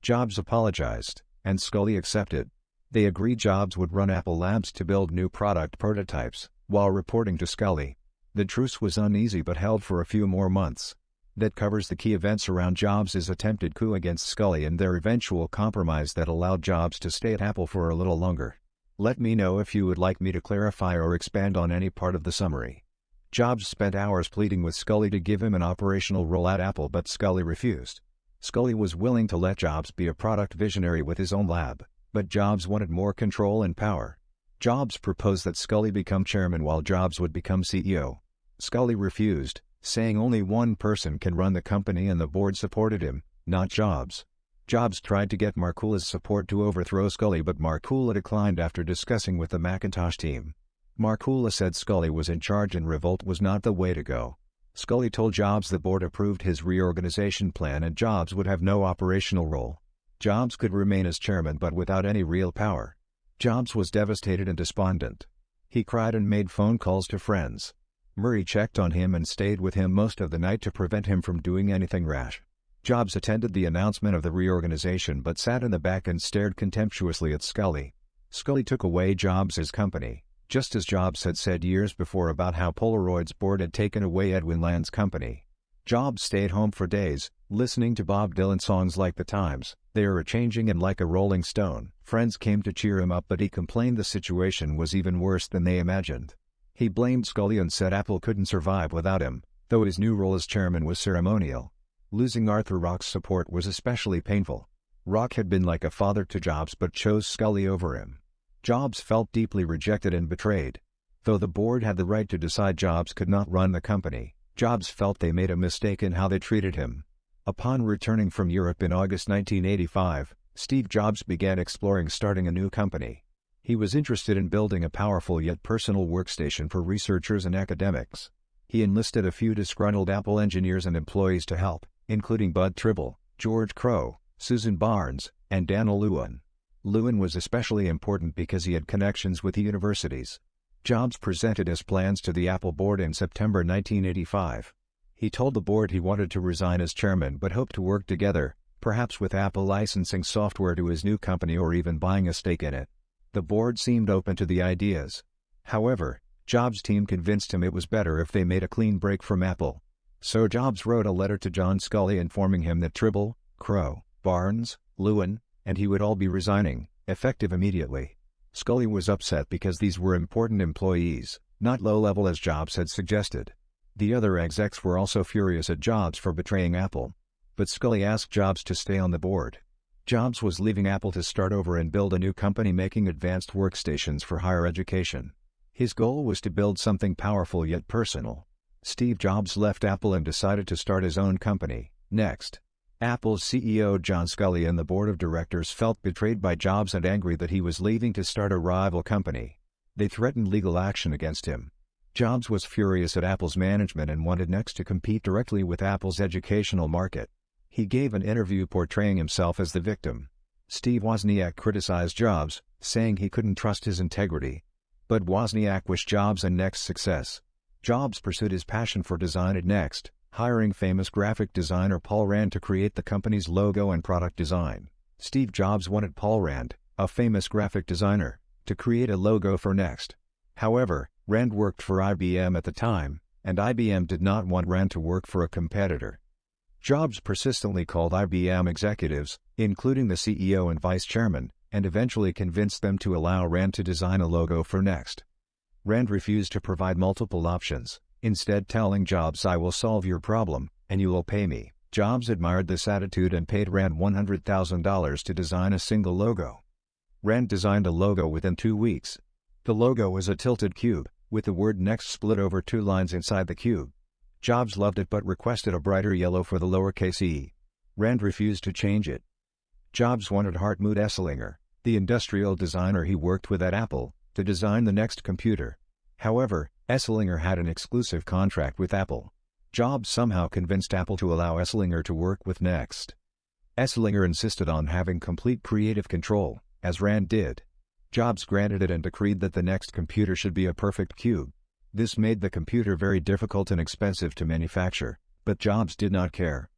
Jobs apologized, and Scully accepted. They agreed Jobs would run Apple Labs to build new product prototypes, while reporting to Scully. The truce was uneasy but held for a few more months. That covers the key events around Jobs' attempted coup against Scully and their eventual compromise that allowed Jobs to stay at Apple for a little longer. Let me know if you would like me to clarify or expand on any part of the summary. Jobs spent hours pleading with Scully to give him an operational role at Apple, but Scully refused. Scully was willing to let Jobs be a product visionary with his own lab, but Jobs wanted more control and power. Jobs proposed that Scully become chairman while Jobs would become CEO. Scully refused, saying only one person can run the company, and the board supported him, not Jobs. Jobs tried to get Markula's support to overthrow Scully, but Markula declined after discussing with the Macintosh team. Markula said Scully was in charge and revolt was not the way to go. Scully told Jobs the board approved his reorganization plan and Jobs would have no operational role. Jobs could remain as chairman but without any real power. Jobs was devastated and despondent. He cried and made phone calls to friends. Murray checked on him and stayed with him most of the night to prevent him from doing anything rash. Jobs attended the announcement of the reorganization but sat in the back and stared contemptuously at Scully. Scully took away Jobs' company, just as Jobs had said years before about how Polaroid's board had taken away Edwin Land's company. Jobs stayed home for days, listening to Bob Dylan songs like The Times, They Are A-Changing and Like a Rolling Stone. Friends came to cheer him up, but he complained the situation was even worse than they imagined. He blamed Scully and said Apple couldn't survive without him, though his new role as chairman was ceremonial. Losing Arthur Rock's support was especially painful. Rock had been like a father to Jobs but chose Scully over him. Jobs felt deeply rejected and betrayed. Though the board had the right to decide Jobs could not run the company, Jobs felt they made a mistake in how they treated him. Upon returning from Europe in August 1985, Steve Jobs began exploring starting a new company. He was interested in building a powerful yet personal workstation for researchers and academics. He enlisted a few disgruntled Apple engineers and employees to help, including Bud Tribble, George Crow, Susan Barnes, and Daniel Lewin. Lewin was especially important because he had connections with the universities. Jobs presented his plans to the Apple board in September 1985. He told the board he wanted to resign as chairman but hoped to work together, perhaps with Apple licensing software to his new company or even buying a stake in it. The board seemed open to the ideas. However, Jobs' team convinced him it was better if they made a clean break from Apple. So Jobs wrote a letter to John Scully informing him that Tribble, Crow, Barnes, Lewin, and he would all be resigning, effective immediately. Scully was upset because these were important employees, not low-level as Jobs had suggested. The other execs were also furious at Jobs for betraying Apple. But Scully asked Jobs to stay on the board. Jobs was leaving Apple to start over and build a new company making advanced workstations for higher education. His goal was to build something powerful yet personal. Steve Jobs left Apple and decided to start his own company, Next. Apple's CEO John Scully and the board of directors felt betrayed by Jobs and angry that he was leaving to start a rival company. They threatened legal action against him. Jobs was furious at Apple's management and wanted Next to compete directly with Apple's educational market. He gave an interview portraying himself as the victim. Steve Wozniak criticized Jobs, saying he couldn't trust his integrity. But Wozniak wished Jobs and Next success. Jobs pursued his passion for design at Next, hiring famous graphic designer Paul Rand to create the company's logo and product design. Steve Jobs wanted Paul Rand, a famous graphic designer, to create a logo for Next. However, Rand worked for IBM at the time, and IBM did not want Rand to work for a competitor. Jobs persistently called IBM executives, including the CEO and vice chairman, and eventually convinced them to allow Rand to design a logo for Next. Rand refused to provide multiple options, instead telling Jobs, "I will solve your problem, and you will pay me." Jobs admired this attitude and paid Rand $100,000 to design a single logo. Rand designed a logo within 2 weeks. The logo was a tilted cube, with the word Next split over 2 lines inside the cube. Jobs loved it but requested a brighter yellow for the lowercase e. Rand refused to change it. Jobs wanted Hartmut Esslinger, the industrial designer he worked with at Apple, to design the Next computer. However, Esslinger had an exclusive contract with Apple. Jobs somehow convinced Apple to allow Esslinger to work with Next. Esslinger insisted on having complete creative control, as Rand did. Jobs granted it and decreed that the Next computer should be a perfect cube. This made the computer very difficult and expensive to manufacture, but Jobs did not care.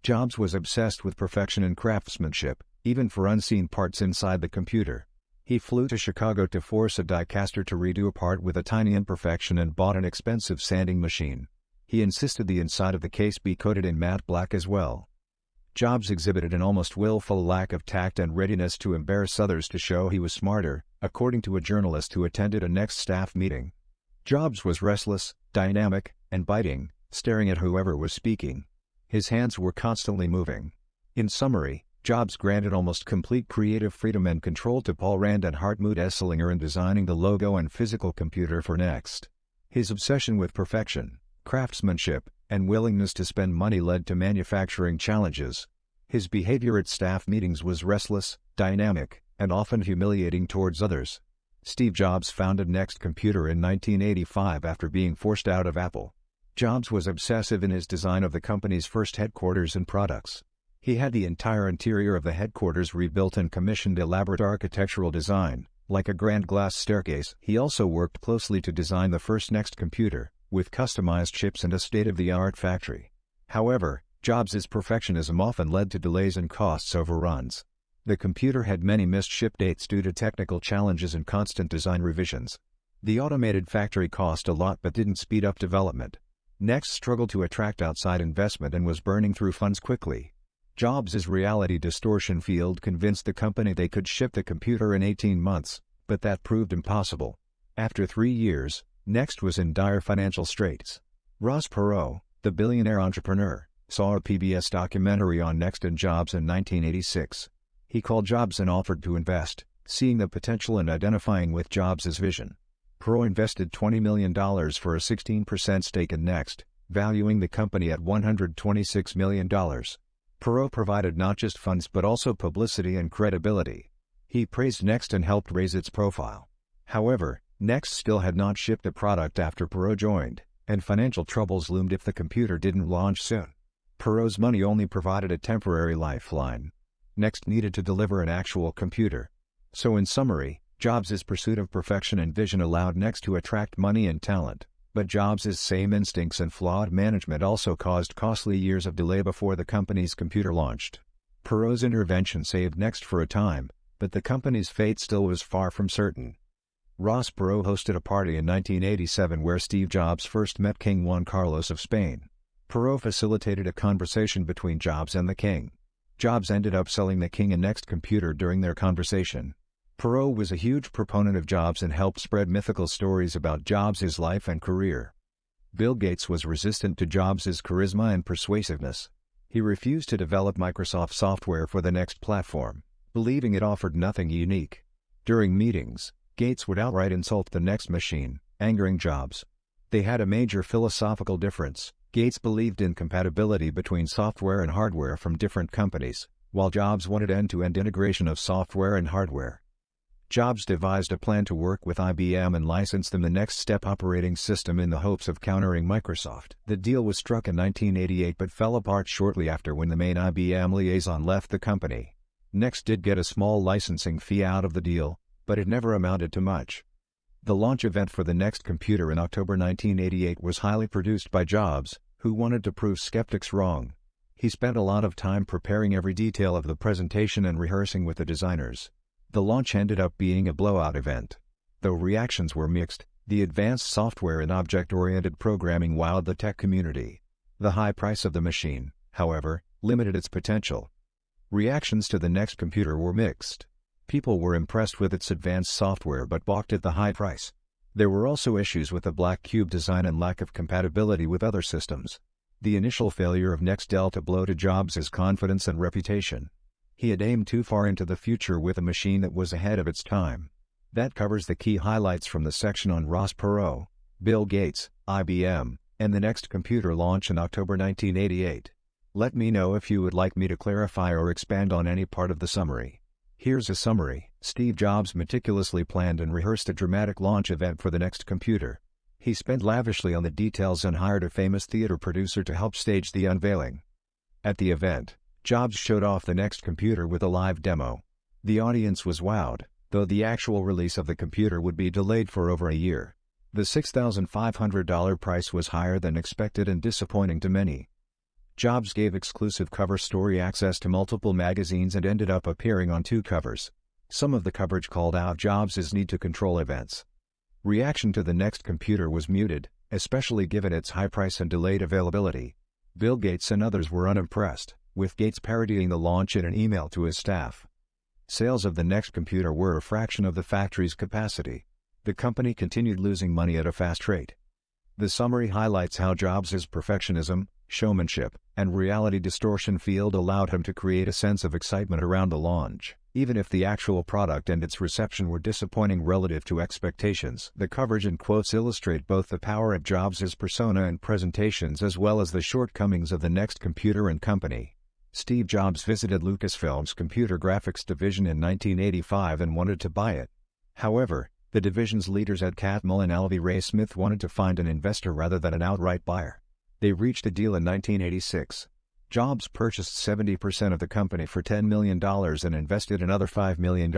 Jobs was obsessed with perfection and craftsmanship, even for unseen parts inside the computer. He flew to Chicago to force a die-caster to redo a part with a tiny imperfection and bought an expensive sanding machine. He insisted the inside of the case be coated in matte black as well. Jobs exhibited an almost willful lack of tact and readiness to embarrass others to show he was smarter, according to a journalist who attended a Next staff meeting. Jobs was restless, dynamic, and biting, staring at whoever was speaking. His hands were constantly moving. In summary, Jobs granted almost complete creative freedom and control to Paul Rand and Hartmut Esslinger in designing the logo and physical computer for Next. His obsession with perfection, craftsmanship, and willingness to spend money led to manufacturing challenges. His behavior at staff meetings was restless, dynamic, and often humiliating towards others. Steve Jobs founded Next Computer in 1985 after being forced out of Apple. Jobs was obsessive in his design of the company's first headquarters and products. He had the entire interior of the headquarters rebuilt and commissioned elaborate architectural design, like a grand glass staircase. He also worked closely to design the first Next computer, with customized chips and a state-of-the-art factory. However, Jobs' perfectionism often led to delays and costs overruns. The computer had many missed ship dates due to technical challenges and constant design revisions. The automated factory cost a lot but didn't speed up development. Next struggled to attract outside investment and was burning through funds quickly. Jobs' reality distortion field convinced the company they could ship the computer in 18 months, but that proved impossible. After 3 years, Next was in dire financial straits. Ross Perot, the billionaire entrepreneur, saw a PBS documentary on Next and Jobs in 1986. He called Jobs and offered to invest, seeing the potential and identifying with Jobs' vision. Perot invested $20 million for a 16% stake in Next, valuing the company at $126 million. Perot provided not just funds but also publicity and credibility. He praised Next and helped raise its profile. However, Next still had not shipped a product after Perot joined, and financial troubles loomed if the computer didn't launch soon. Perot's money only provided a temporary lifeline. Next needed to deliver an actual computer. So in summary, Jobs' pursuit of perfection and vision allowed Next to attract money and talent, but Jobs' same instincts and flawed management also caused costly years of delay before the company's computer launched. Perot's intervention saved Next for a time, but the company's fate still was far from certain. Ross Perot hosted a party in 1987 where Steve Jobs first met King Juan Carlos of Spain. Perot facilitated a conversation between Jobs and the king. Jobs ended up selling the king a Next computer during their conversation. Perot was a huge proponent of Jobs and helped spread mythical stories about Jobs' life and career. Bill Gates was resistant to Jobs' charisma and persuasiveness. He refused to develop Microsoft software for the Next platform, believing it offered nothing unique. During meetings, Gates would outright insult the Next machine, angering Jobs. They had a major philosophical difference. Gates believed in compatibility between software and hardware from different companies, while Jobs wanted end-to-end integration of software and hardware. Jobs devised a plan to work with IBM and license them the Next Step operating system in the hopes of countering Microsoft. The deal was struck in 1988 but fell apart shortly after when the main IBM liaison left the company. Next did get a small licensing fee out of the deal, but it never amounted to much. The launch event for the Next computer in October 1988 was highly produced by Jobs, who wanted to prove skeptics wrong. He spent a lot of time preparing every detail of the presentation and rehearsing with the designers. The launch ended up being a blowout event. Though reactions were mixed, the advanced software and object-oriented programming wowed the tech community. The high price of the machine, however, limited its potential. Reactions to the next computer were mixed. People were impressed with its advanced software but balked at the high price. There were also issues with the black cube design and lack of compatibility with other systems. The initial failure of Next dealt a blow to Jobs' confidence and reputation. He had aimed too far into the future with a machine that was ahead of its time. That covers the key highlights from the section on Ross Perot, Bill Gates, IBM, and the next computer launch in October 1988. Let me know if you would like me to clarify or expand on any part of the summary. Here's a summary. Steve Jobs meticulously planned and rehearsed a dramatic launch event for the next computer. He spent lavishly on the details and hired a famous theater producer to help stage the unveiling. At the event, Jobs showed off the next computer with a live demo. The audience was wowed, though the actual release of the computer would be delayed for over a year. The $6,500 price was higher than expected and disappointing to many. Jobs gave exclusive cover story access to multiple magazines and ended up appearing on 2 covers. Some of the coverage called out Jobs' need to control events. Reaction to the next computer was muted, especially given its high price and delayed availability. Bill Gates and others were unimpressed, with Gates parodying the launch in an email to his staff. Sales of the next computer were a fraction of the factory's capacity. The company continued losing money at a fast rate. The summary highlights how Jobs' perfectionism, showmanship, and reality distortion field allowed him to create a sense of excitement around the launch, even if the actual product and its reception were disappointing relative to expectations. The coverage and quotes illustrate both the power of Jobs' persona and presentations as well as the shortcomings of the next computer and company. Steve Jobs visited Lucasfilm's computer graphics division in 1985 and wanted to buy it. However, the division's leaders Ed Catmull and Alvy Ray Smith wanted to find an investor rather than an outright buyer. They reached a deal in 1986. Jobs purchased 70% of the company for $10 million and invested another $5 million.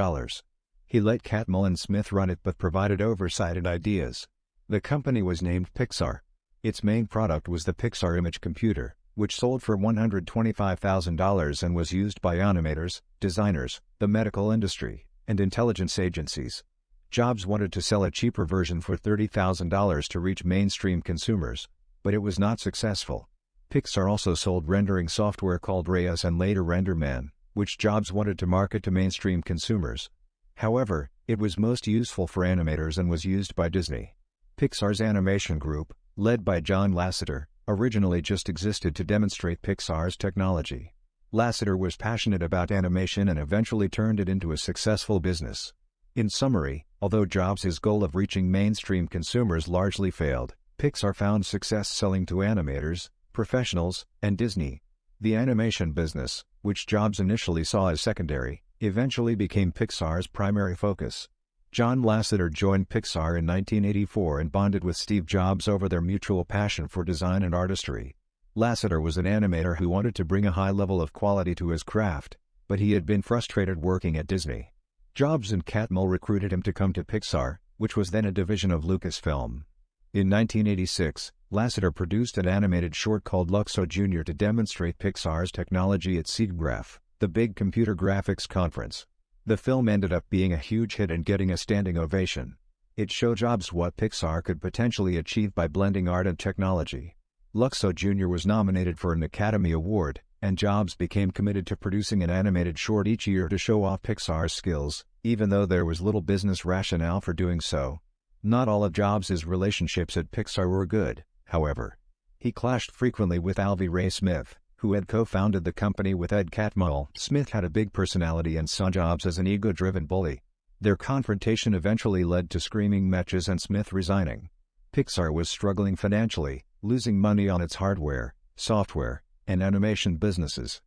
He let Catmull and Smith run it but provided oversight and ideas. The company was named Pixar. Its main product was the Pixar Image Computer, which sold for $125,000 and was used by animators, designers, the medical industry, and intelligence agencies. Jobs wanted to sell a cheaper version for $30,000 to reach mainstream consumers, but it was not successful. Pixar also sold rendering software called Reyes and later RenderMan, which Jobs wanted to market to mainstream consumers. However, it was most useful for animators and was used by Disney. Pixar's animation group, led by John Lasseter, originally just existed to demonstrate Pixar's technology. Lasseter was passionate about animation and eventually turned it into a successful business. In summary, although Jobs' goal of reaching mainstream consumers largely failed, Pixar found success selling to animators, professionals, and Disney. The animation business, which Jobs initially saw as secondary, eventually became Pixar's primary focus. John Lasseter joined Pixar in 1984 and bonded with Steve Jobs over their mutual passion for design and artistry. Lasseter was an animator who wanted to bring a high level of quality to his craft, but he had been frustrated working at Disney. Jobs and Catmull recruited him to come to Pixar, which was then a division of Lucasfilm. In 1986, Lasseter produced an animated short called Luxo Jr. to demonstrate Pixar's technology at SIGGRAPH, the big computer graphics conference. The film ended up being a huge hit and getting a standing ovation. It showed Jobs what Pixar could potentially achieve by blending art and technology. Luxo Jr. was nominated for an Academy Award, and Jobs became committed to producing an animated short each year to show off Pixar's skills, even though there was little business rationale for doing so. Not all of Jobs' relationships at Pixar were good, however. He clashed frequently with Alvy Ray Smith, who had co-founded the company with Ed Catmull. Smith had a big personality and saw Jobs as an ego-driven bully. Their confrontation eventually led to screaming matches and Smith resigning. Pixar was struggling financially, losing money on its hardware, software, and animation businesses.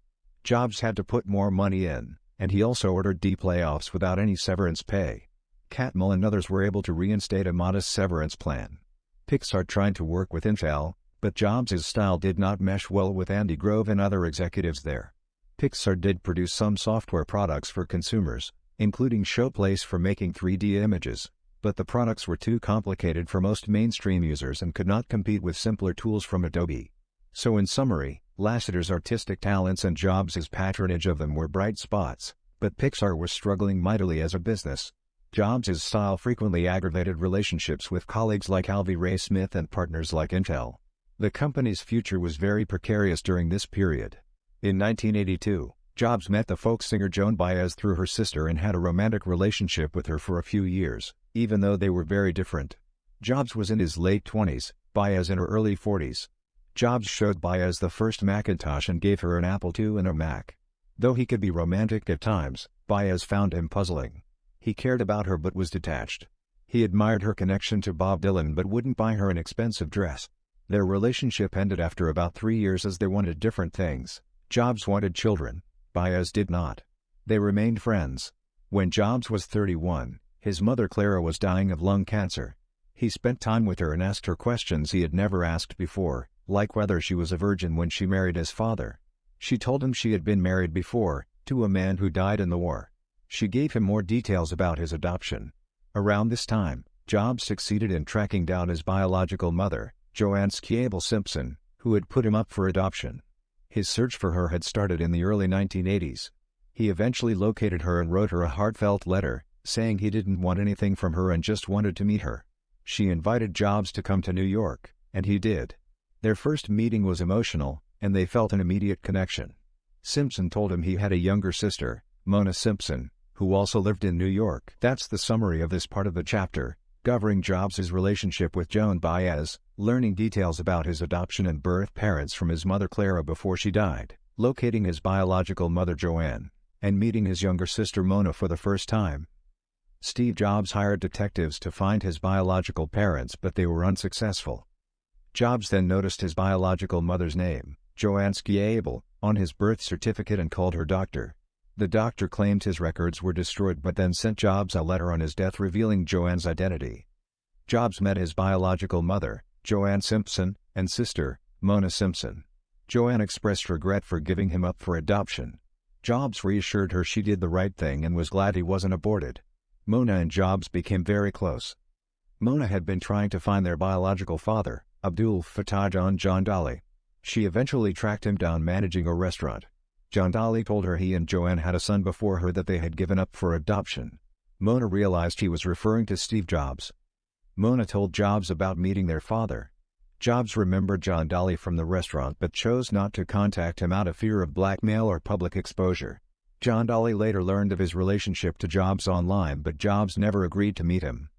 Jobs had to put more money in, and he also ordered deep layoffs without any severance pay. Catmull and others were able to reinstate a modest severance plan. Pixar tried to work with Intel, but Jobs' style did not mesh well with Andy Grove and other executives there. Pixar did produce some software products for consumers, including Showplace for making 3D images, but the products were too complicated for most mainstream users and could not compete with simpler tools from Adobe. So in summary, Lasseter's artistic talents and Jobs' patronage of them were bright spots, But Pixar was struggling mightily as a business. Jobs' style frequently aggravated relationships with colleagues like Alvy Ray Smith and partners like Intel. The company's future was very precarious during this period. In 1982, Jobs met the folk singer Joan Baez through her sister and had a romantic relationship with her for a few years, even though they were very different. Jobs was in his late 20s, Baez in her early 40s. Jobs showed Baez the first Macintosh and gave her an Apple II and a Mac. Though he could be romantic at times, Baez found him puzzling. He cared about her but was detached. He admired her connection to Bob Dylan but wouldn't buy her an expensive dress. Their relationship ended after about 3 years as they wanted different things. Jobs wanted children. Baez did not. They remained friends. When Jobs was 31, his mother Clara was dying of lung cancer. He spent time with her and asked her questions he had never asked before, like whether she was a virgin when she married his father. She told him she had been married before, to a man who died in the war. She gave him more details about his adoption. Around this time, Jobs succeeded in tracking down his biological mother, Joanne Squiable Simpson, who had put him up for adoption. His search for her had started in the early 1980s. He eventually located her and wrote her a heartfelt letter, saying he didn't want anything from her and just wanted to meet her. She invited Jobs to come to New York, and he did. Their first meeting was emotional, and they felt an immediate connection. Simpson told him he had a younger sister, Mona Simpson, who also lived in New York. That's the summary of this part of the chapter, covering Jobs' relationship with Joan Baez, learning details about his adoption and birth parents from his mother Clara before she died, locating his biological mother Joanne, and meeting his younger sister Mona for the first time. Steve Jobs hired detectives to find his biological parents but they were unsuccessful. Jobs then noticed his biological mother's name, Joanne Squiable, on his birth certificate and called her doctor. The doctor claimed his records were destroyed but then sent Jobs a letter on his death revealing Joanne's identity. Jobs met his biological mother, Joanne Simpson, and sister, Mona Simpson. Joanne expressed regret for giving him up for adoption. Jobs reassured her she did the right thing and was glad he wasn't aborted. Mona and Jobs became very close. Mona had been trying to find their biological father, Abdul Fattah John Dolly. She eventually tracked him down managing a restaurant. John Dolly told her he and Joanne had a son before her that they had given up for adoption. Mona realized he was referring to Steve Jobs. Mona told Jobs about meeting their father. Jobs remembered John Dolly from the restaurant but chose not to contact him out of fear of blackmail or public exposure. John Dolly later learned of his relationship to Jobs online but Jobs never agreed to meet him.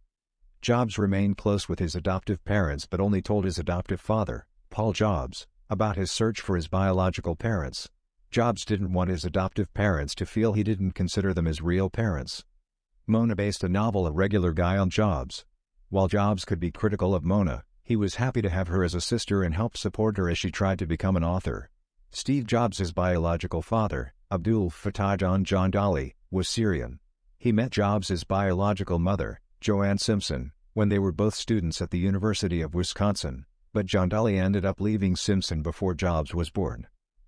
Jobs remained close with his adoptive parents but only told his adoptive father, Paul Jobs, about his search for his biological parents. Jobs didn't want his adoptive parents to feel he didn't consider them as real parents. Mona based a novel A Regular Guy on Jobs. While Jobs could be critical of Mona, he was happy to have her as a sister and help support her as she tried to become an author. Steve Jobs' biological father, Abdul Fattah John Dolly, was Syrian. He met Jobs' biological mother, Joanne Simpson, when they were both students at the University of Wisconsin, but John Dolly ended up leaving Simpson before Jobs was born.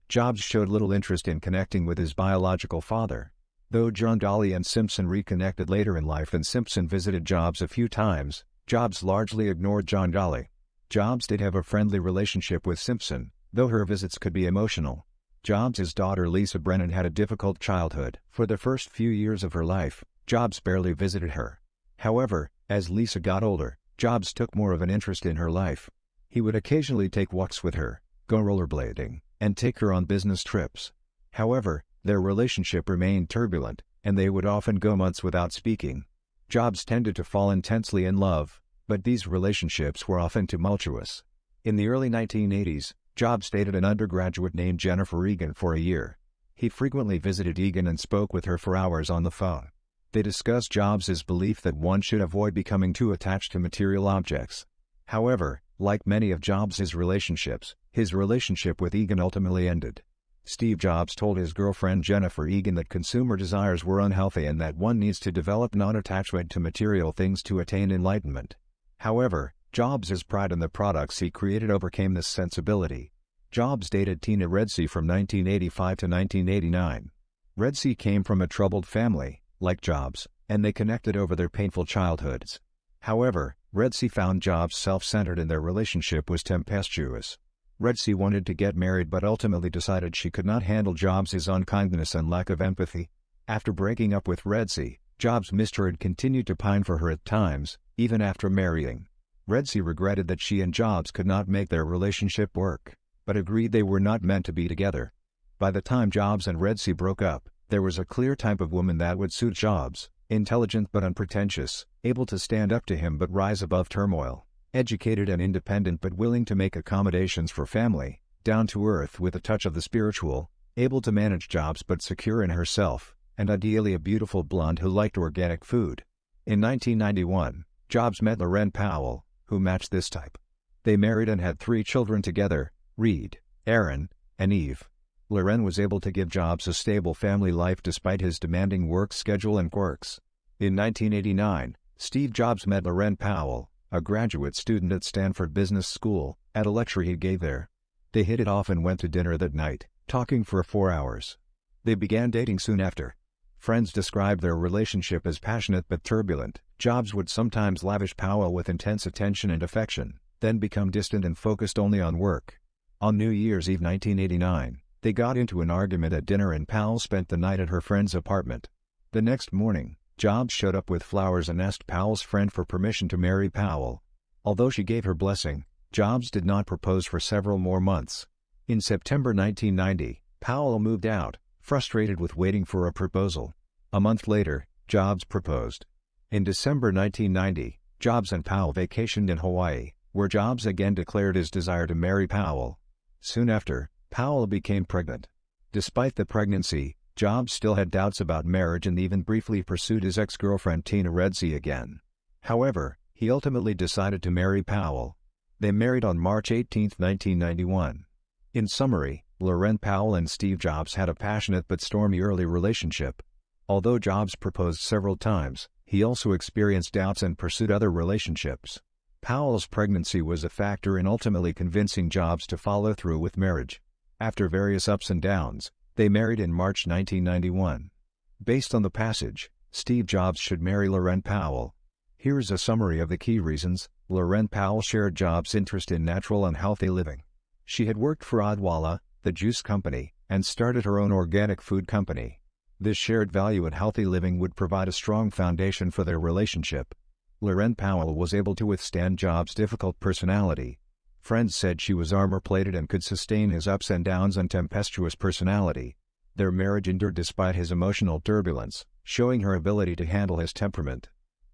Jobs showed little interest in connecting with his biological father. Though John Dolly and Simpson reconnected later in life and Simpson visited Jobs a few times, Jobs largely ignored John Dolly. Jobs did have a friendly relationship with Simpson, though her visits could be emotional. Jobs' daughter Lisa Brennan had a difficult childhood. For the first few years of her life, Jobs barely visited her. However, as Lisa got older, Jobs took more of an interest in her life. He would occasionally take walks with her, go rollerblading, and take her on business trips. However, their relationship remained turbulent, and they would often go months without speaking. Jobs tended to fall intensely in love, but these relationships were often tumultuous. In the early 1980s, Jobs dated an undergraduate named Jennifer Egan for a year. He frequently visited Egan and spoke with her for hours on the phone. They discussed Jobs' belief that one should avoid becoming too attached to material objects. However, like many of Jobs' relationships, his relationship with Egan ultimately ended. Steve Jobs told his girlfriend Jennifer Egan that consumer desires were unhealthy and that one needs to develop non-attachment to material things to attain enlightenment. However, Jobs' pride in the products he created overcame this sensibility. Jobs dated Tina Redsey from 1985 to 1989. Redsey came from a troubled family, like Jobs, and they connected over their painful childhoods. However, Redsey found Jobs self-centered and their relationship was tempestuous. Redsey wanted to get married but ultimately decided she could not handle Jobs' unkindness and lack of empathy. After breaking up with Redsey, Jobs missed her and continued to pine for her at times, even after marrying. Redsey regretted that she and Jobs could not make their relationship work, but agreed they were not meant to be together. By the time Jobs and Redsey broke up, there was a clear type of woman that would suit Jobs: intelligent but unpretentious, able to stand up to him but rise above turmoil, educated and independent but willing to make accommodations for family, down to earth with a touch of the spiritual, able to manage Jobs but secure in herself, and ideally a beautiful blonde who liked organic food. In 1991, Jobs met Loren Powell, who matched this type. They married and had 3 children together: Reed, Aaron, and Eve. Loren was able to give Jobs a stable family life despite his demanding work schedule and quirks. In 1989, Steve Jobs met Loren Powell, a graduate student at Stanford Business School, at a lecture he gave there. They hit it off and went to dinner that night, talking for 4 hours. They began dating soon after. Friends described their relationship as passionate but turbulent. Jobs would sometimes lavish Powell with intense attention and affection, then become distant and focused only on work. On New Year's Eve 1989, they got into an argument at dinner and Powell spent the night at her friend's apartment. The next morning, Jobs showed up with flowers and asked Powell's friend for permission to marry Powell. Although she gave her blessing, Jobs did not propose for several more months. In September 1990, Powell moved out, frustrated with waiting for a proposal. A month later, Jobs proposed. In December 1990, Jobs and Powell vacationed in Hawaii, where Jobs again declared his desire to marry Powell. Soon after, Powell became pregnant. Despite the pregnancy, Jobs still had doubts about marriage and even briefly pursued his ex-girlfriend Tina Redsey again. However, he ultimately decided to marry Powell. They married on March 18, 1991. In summary, Loren Powell and Steve Jobs had a passionate but stormy early relationship. Although Jobs proposed several times, he also experienced doubts and pursued other relationships. Powell's pregnancy was a factor in ultimately convincing Jobs to follow through with marriage. After various ups and downs, they married in March 1991. Based on the passage, Steve Jobs should marry Loren Powell. Here is a summary of the key reasons. Loren Powell shared Jobs' interest in natural and healthy living. She had worked for Odwalla, the juice company, and started her own organic food company. This shared value in healthy living would provide a strong foundation for their relationship. Loren Powell was able to withstand Jobs' difficult personality. Friends said she was armor-plated and could sustain his ups and downs and tempestuous personality. Their marriage endured despite his emotional turbulence, showing her ability to handle his temperament.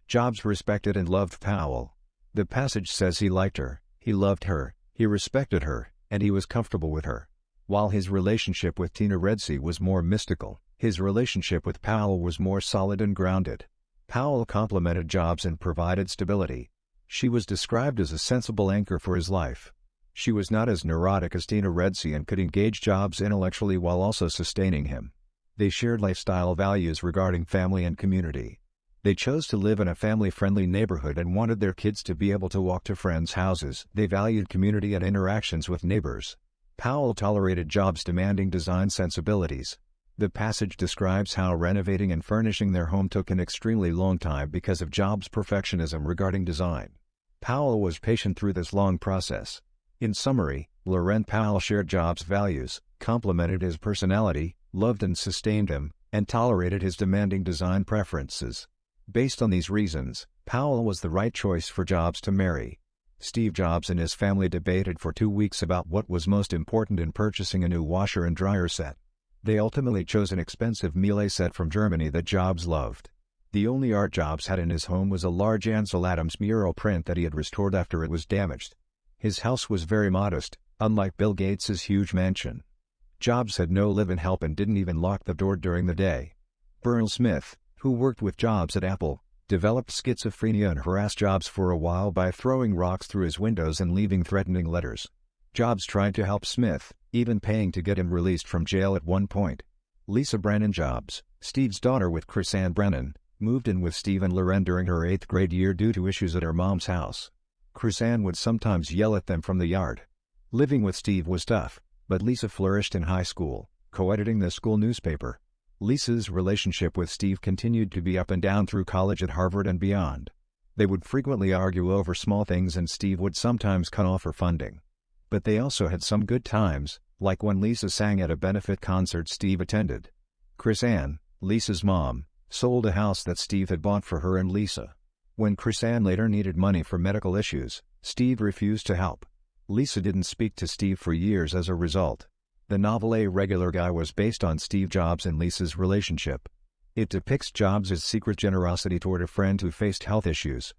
Jobs respected and loved Powell. The passage says he liked her, he loved her, he respected her, and he was comfortable with her. While his relationship with Tina Redsey was more mystical, his relationship with Powell was more solid and grounded. Powell complimented Jobs and provided stability. She was described as a sensible anchor for his life. She was not as neurotic as Tina Redsey and could engage Jobs intellectually while also sustaining him. They shared lifestyle values regarding family and community. They chose to live in a family-friendly neighborhood and wanted their kids to be able to walk to friends' houses. They valued community and interactions with neighbors. Powell tolerated Jobs' demanding design sensibilities. The passage describes how renovating and furnishing their home took an extremely long time because of Jobs' perfectionism regarding design. Powell was patient through this long process. In summary, Loren Powell shared Jobs' values, complimented his personality, loved and sustained him, and tolerated his demanding design preferences. Based on these reasons, Powell was the right choice for Jobs to marry. Steve Jobs and his family debated for 2 weeks about what was most important in purchasing a new washer and dryer set. They ultimately chose an expensive Miele set from Germany that Jobs loved. The only art Jobs had in his home was a large Ansel Adams mural print that he had restored after it was damaged. His house was very modest, unlike Bill Gates's huge mansion. Jobs had no live-in help and didn't even lock the door during the day. Burl Smith, who worked with Jobs at Apple, developed schizophrenia and harassed Jobs for a while by throwing rocks through his windows and leaving threatening letters. Jobs tried to help Smith, even paying to get him released from jail at one point. Lisa Brennan Jobs, Steve's daughter with Chrisanne Brennan, moved in with Steve and Loren during her 8th grade year due to issues at her mom's house. Chrisanne would sometimes yell at them from the yard. Living with Steve was tough, but Lisa flourished in high school, co-editing the school newspaper. Lisa's relationship with Steve continued to be up and down through college at Harvard and beyond. They would frequently argue over small things and Steve would sometimes cut off her funding. But they also had some good times, like when Lisa sang at a benefit concert Steve attended. Chrisanne, Lisa's mom sold a house that Steve had bought for her and Lisa. When Chrisanne later needed money for medical issues, Steve refused to help. Lisa didn't speak to Steve for years as a result. The novel A Regular Guy was based on Steve Jobs and Lisa's relationship. It depicts Jobs' secret generosity toward a friend who faced health issues.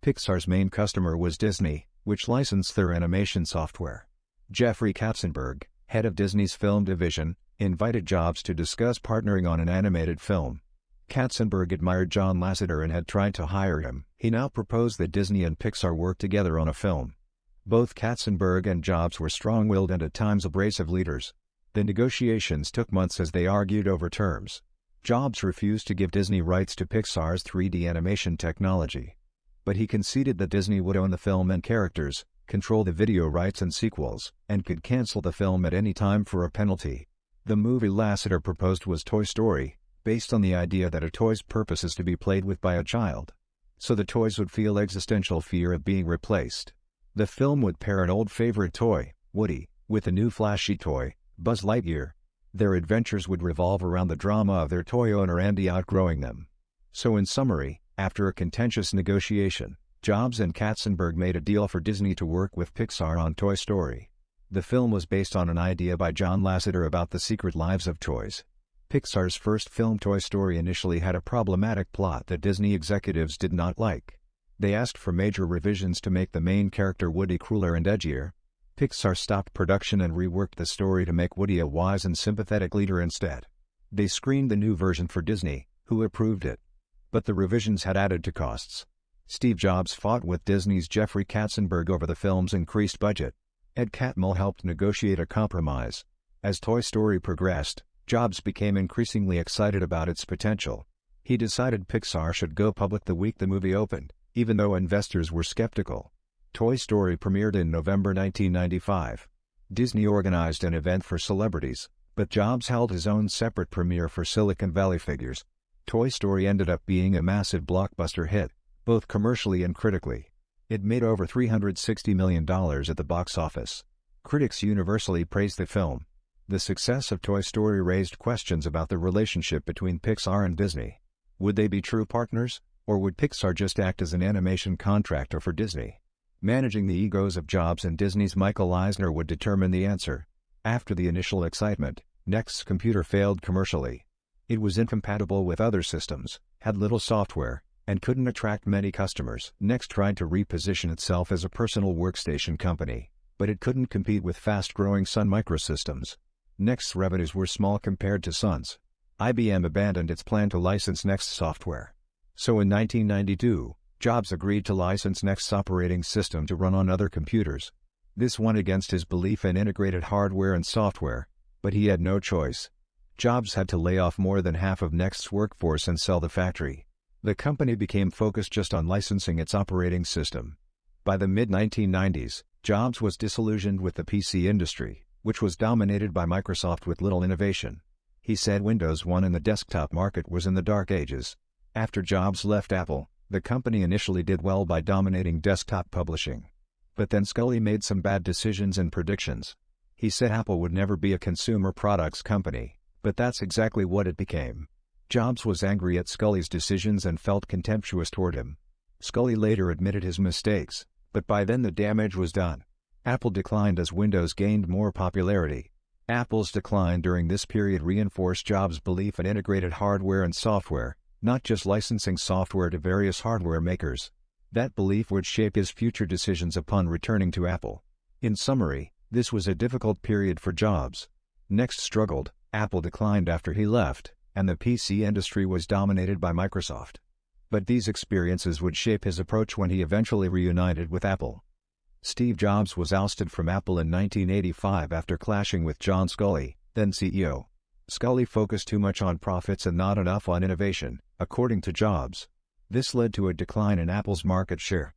Pixar's main customer was Disney, which licensed their animation software. Jeffrey Katzenberg, head of Disney's film division, invited Jobs to discuss partnering on an animated film. Katzenberg admired John Lasseter and had tried to hire him. He now proposed that Disney and Pixar work together on a film. Both Katzenberg and Jobs were strong-willed and at times abrasive leaders. The negotiations took months as they argued over terms. Jobs refused to give Disney rights to Pixar's 3D animation technology. But he conceded that Disney would own the film and characters, control the video rights and sequels, and could cancel the film at any time for a penalty. The movie Lasseter proposed was Toy Story, based on the idea that a toy's purpose is to be played with by a child. So the toys would feel existential fear of being replaced. The film would pair an old favorite toy, Woody, with a new flashy toy, Buzz Lightyear. Their adventures would revolve around the drama of their toy owner Andy outgrowing them. So in summary, after a contentious negotiation, Jobs and Katzenberg made a deal for Disney to work with Pixar on Toy Story. The film was based on an idea by John Lasseter about the secret lives of toys. Pixar's first film Toy Story initially had a problematic plot that Disney executives did not like. They asked for major revisions to make the main character Woody crueler and edgier. Pixar stopped production and reworked the story to make Woody a wise and sympathetic leader instead. They screened the new version for Disney, who approved it. But the revisions had added to costs. Steve Jobs fought with Disney's Jeffrey Katzenberg over the film's increased budget. Ed Catmull helped negotiate a compromise. As Toy Story progressed, Jobs became increasingly excited about its potential. He decided Pixar should go public the week the movie opened, even though investors were skeptical. Toy Story premiered in November 1995. Disney organized an event for celebrities, but Jobs held his own separate premiere for Silicon Valley figures. Toy Story ended up being a massive blockbuster hit, both commercially and critically. It made over $360 million at the box office. Critics universally praised the film. The success of Toy Story raised questions about the relationship between Pixar and Disney. Would they be true partners, or would Pixar just act as an animation contractor for Disney? Managing the egos of Jobs and Disney's Michael Eisner would determine the answer. After the initial excitement, Next's computer failed commercially. It was incompatible with other systems, had little software, and couldn't attract many customers. Next tried to reposition itself as a personal workstation company, but it couldn't compete with fast-growing Sun Microsystems. Next's revenues were small compared to Sun's. IBM abandoned its plan to license Next software. So in 1992, Jobs agreed to license Next's operating system to run on other computers. This went against his belief in integrated hardware and software, but he had no choice. Jobs had to lay off more than half of Next's workforce and sell the factory. The company became focused just on licensing its operating system. By the mid-1990s, Jobs was disillusioned with the PC industry, which was dominated by Microsoft with little innovation. He said Windows 1 and the desktop market was in the dark ages. After Jobs left Apple, the company initially did well by dominating desktop publishing. But then Scully made some bad decisions and predictions. He said Apple would never be a consumer products company, but that's exactly what it became. Jobs was angry at Scully's decisions and felt contemptuous toward him. Scully later admitted his mistakes, but by then the damage was done. Apple declined as Windows gained more popularity. Apple's decline during this period reinforced Jobs' belief in integrated hardware and software, not just licensing software to various hardware makers. That belief would shape his future decisions upon returning to Apple. In summary, this was a difficult period for Jobs. Next struggled, Apple declined after he left, and the PC industry was dominated by Microsoft. But these experiences would shape his approach when he eventually reunited with Apple. Steve Jobs was ousted from Apple in 1985 after clashing with John Sculley, then CEO. Sculley focused too much on profits and not enough on innovation, according to Jobs. This led to a decline in Apple's market share.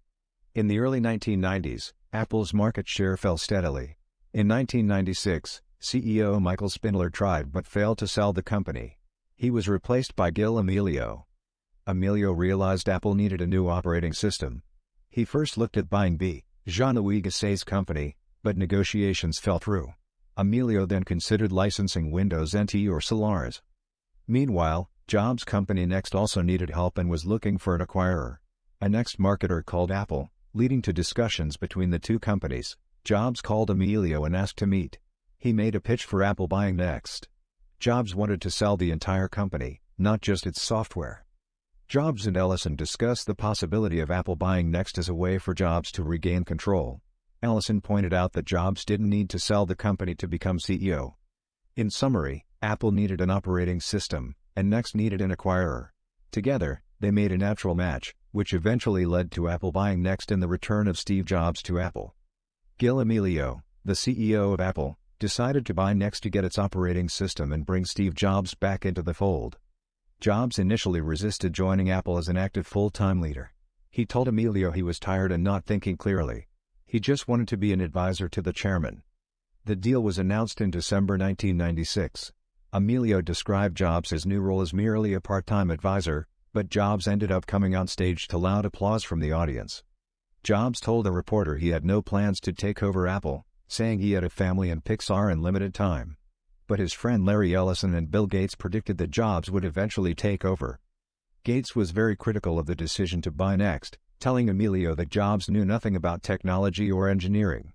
In the early 1990s, Apple's market share fell steadily. In 1996, CEO Michael Spindler tried but failed to sell the company. He was replaced by Gil Amelio. Amelio realized Apple needed a new operating system. He first looked at buying B. Jean-Louis Gassay's company, but negotiations fell through. Amelio then considered licensing Windows NT or Solaris. Meanwhile, Jobs' company Next also needed help and was looking for an acquirer. A Next marketer called Apple, leading to discussions between the two companies. Jobs called Emilio and asked to meet. He made a pitch for Apple buying Next. Jobs wanted to sell the entire company, not just its software. Jobs and Ellison discussed the possibility of Apple buying Next as a way for Jobs to regain control. Ellison pointed out that Jobs didn't need to sell the company to become CEO. In summary, Apple needed an operating system, and Next needed an acquirer. Together, they made a natural match, which eventually led to Apple buying Next and the return of Steve Jobs to Apple. Gil Amelio, the CEO of Apple, decided to buy Next to get its operating system and bring Steve Jobs back into the fold. Jobs initially resisted joining Apple as an active full-time leader. He told Amelio he was tired and not thinking clearly. He just wanted to be an advisor to the chairman. The deal was announced in December 1996. Amelio described Jobs' new role as merely a part-time advisor, but Jobs ended up coming on stage to loud applause from the audience. Jobs told a reporter he had no plans to take over Apple, saying he had a family and Pixar and limited time. But his friend Larry Ellison and Bill Gates predicted that Jobs would eventually take over. Gates was very critical of the decision to buy Next, telling Amelio that Jobs knew nothing about technology or engineering.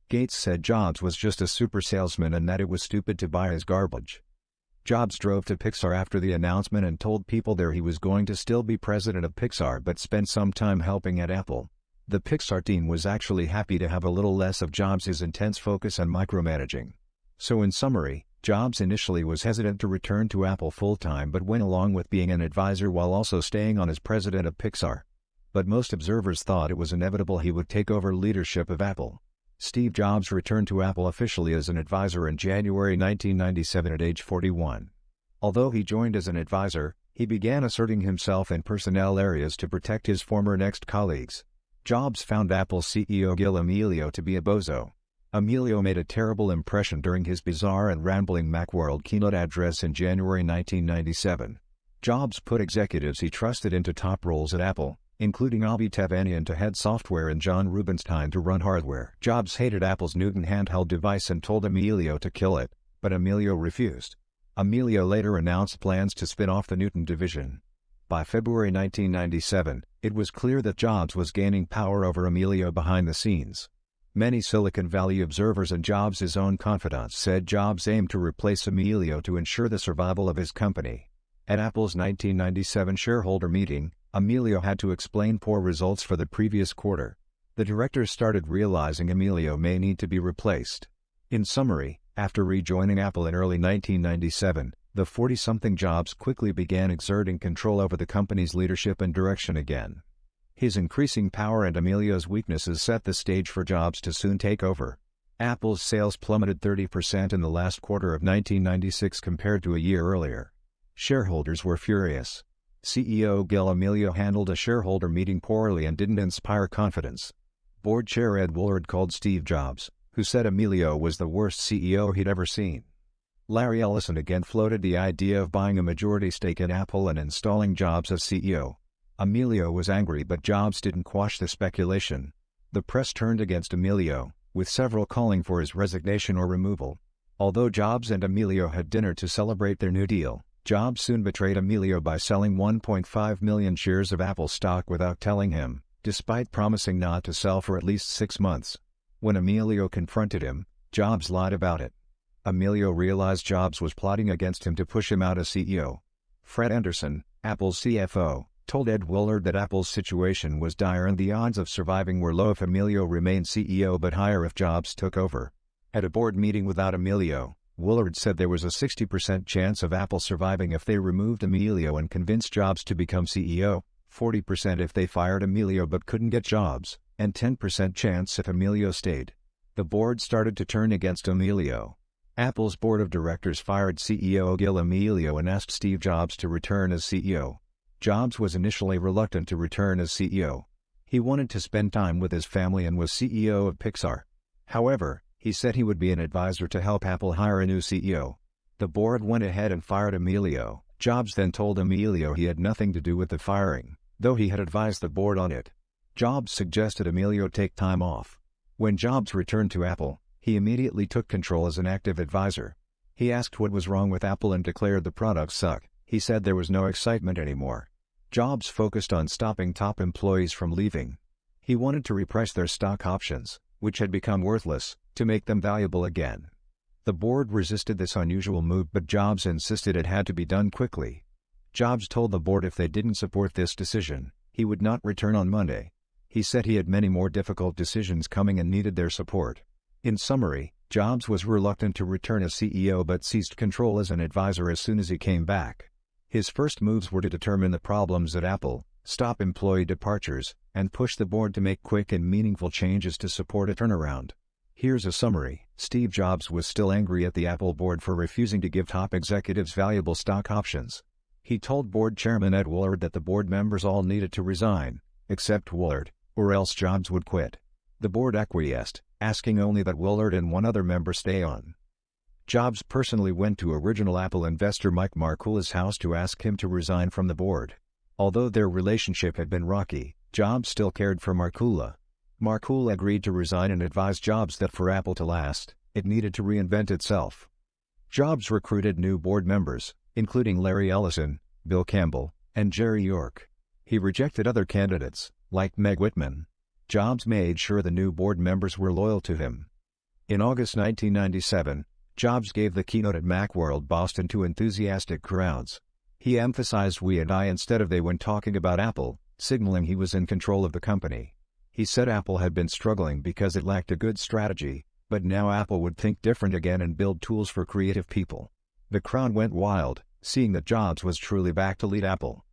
Gates said Jobs was just a super salesman and that it was stupid to buy his garbage. Jobs drove to Pixar after the announcement and told people there he was going to still be president of Pixar but spend some time helping at Apple. The Pixar team was actually happy to have a little less of Jobs' intense focus on micromanaging. So in summary, Jobs initially was hesitant to return to Apple full-time but went along with being an advisor while also staying on as president of Pixar. But most observers thought it was inevitable he would take over leadership of Apple. Steve Jobs returned to Apple officially as an advisor in January 1997 at age 41. Although he joined as an advisor, he began asserting himself in personnel areas to protect his former Next colleagues. Jobs found Apple CEO Gil Amelio to be a bozo. Amelio made a terrible impression during his bizarre and rambling Macworld keynote address in January 1997. Jobs put executives he trusted into top roles at Apple, including Abhi Tevanian to head software and John Rubinstein to run hardware. Jobs hated Apple's Newton handheld device and told Amelio to kill it, but Amelio refused. Amelio later announced plans to spin off the Newton division. By February 1997, it was clear that Jobs was gaining power over Amelio behind the scenes. Many Silicon Valley observers and Jobs' own confidants said Jobs aimed to replace Amelio to ensure the survival of his company. At Apple's 1997 shareholder meeting, Amelio had to explain poor results for the previous quarter. The directors started realizing Amelio may need to be replaced. In summary, after rejoining Apple in early 1997, the 40-something Jobs quickly began exerting control over the company's leadership and direction again. His increasing power and Amelio's weaknesses set the stage for Jobs to soon take over. Apple's sales plummeted 30% in the last quarter of 1996 compared to a year earlier. Shareholders were furious. CEO Gil Amelio handled a shareholder meeting poorly and didn't inspire confidence. Board chair Ed Woolard called Steve Jobs, who said Amelio was the worst CEO he'd ever seen. Larry Ellison again floated the idea of buying a majority stake in Apple and installing Jobs as CEO. Amelio was angry but Jobs didn't quash the speculation. The press turned against Amelio, with several calling for his resignation or removal. Although Jobs and Amelio had dinner to celebrate their new deal, Jobs soon betrayed Amelio by selling 1.5 million shares of Apple stock without telling him, despite promising not to sell for at least 6 months. When Amelio confronted him, Jobs lied about it. Amelio realized Jobs was plotting against him to push him out as CEO. Fred Anderson, Apple's CFO, told Ed Woolard that Apple's situation was dire and the odds of surviving were low if Amelio remained CEO but higher if Jobs took over. At a board meeting without Amelio, Woolard said there was a 60% chance of Apple surviving if they removed Amelio and convinced Jobs to become CEO, 40% if they fired Amelio but couldn't get Jobs, and 10% chance if Amelio stayed. The board started to turn against Amelio. Apple's board of directors fired CEO Gil Amelio and asked Steve Jobs to return as CEO. Jobs was initially reluctant to return as CEO. He wanted to spend time with his family and was CEO of Pixar. However, he said he would be an advisor to help Apple hire a new CEO. The board went ahead and fired Amelio. Jobs then told Amelio he had nothing to do with the firing, though he had advised the board on it. Jobs suggested Amelio take time off. When Jobs returned to Apple, he immediately took control as an active advisor. He asked what was wrong with Apple and declared the products suck, He said there was no excitement anymore. Jobs focused on stopping top employees from leaving. He wanted to reprice their stock options, which had become worthless, to make them valuable again. The board resisted this unusual move, but Jobs insisted it had to be done quickly. Jobs told the board if they didn't support this decision, he would not return on Monday. He said he had many more difficult decisions coming and needed their support. In summary, Jobs was reluctant to return as CEO but seized control as an advisor as soon as he came back. His first moves were to determine the problems at Apple, stop employee departures, and push the board to make quick and meaningful changes to support a turnaround. Here's a summary. Steve Jobs was still angry at the Apple board for refusing to give top executives valuable stock options. He told board chairman Ed Woolard that the board members all needed to resign, except Woolard, or else Jobs would quit. The board acquiesced, asking only that Woolard and one other member stay on. Jobs personally went to original Apple investor Mike Markula's house to ask him to resign from the board. Although their relationship had been rocky, Jobs still cared for Markula. Markula agreed to resign and advised Jobs that for Apple to last, it needed to reinvent itself. Jobs recruited new board members, including Larry Ellison, Bill Campbell, and Jerry York. He rejected other candidates, like Meg Whitman. Jobs made sure the new board members were loyal to him. In August 1997, Jobs gave the keynote at Macworld Boston to enthusiastic crowds. He emphasized "we" and "I" instead of "they" when talking about Apple, signaling he was in control of the company. He said Apple had been struggling because it lacked a good strategy, but now Apple would think different again and build tools for creative people. The crowd went wild, seeing that Jobs was truly back to lead Apple.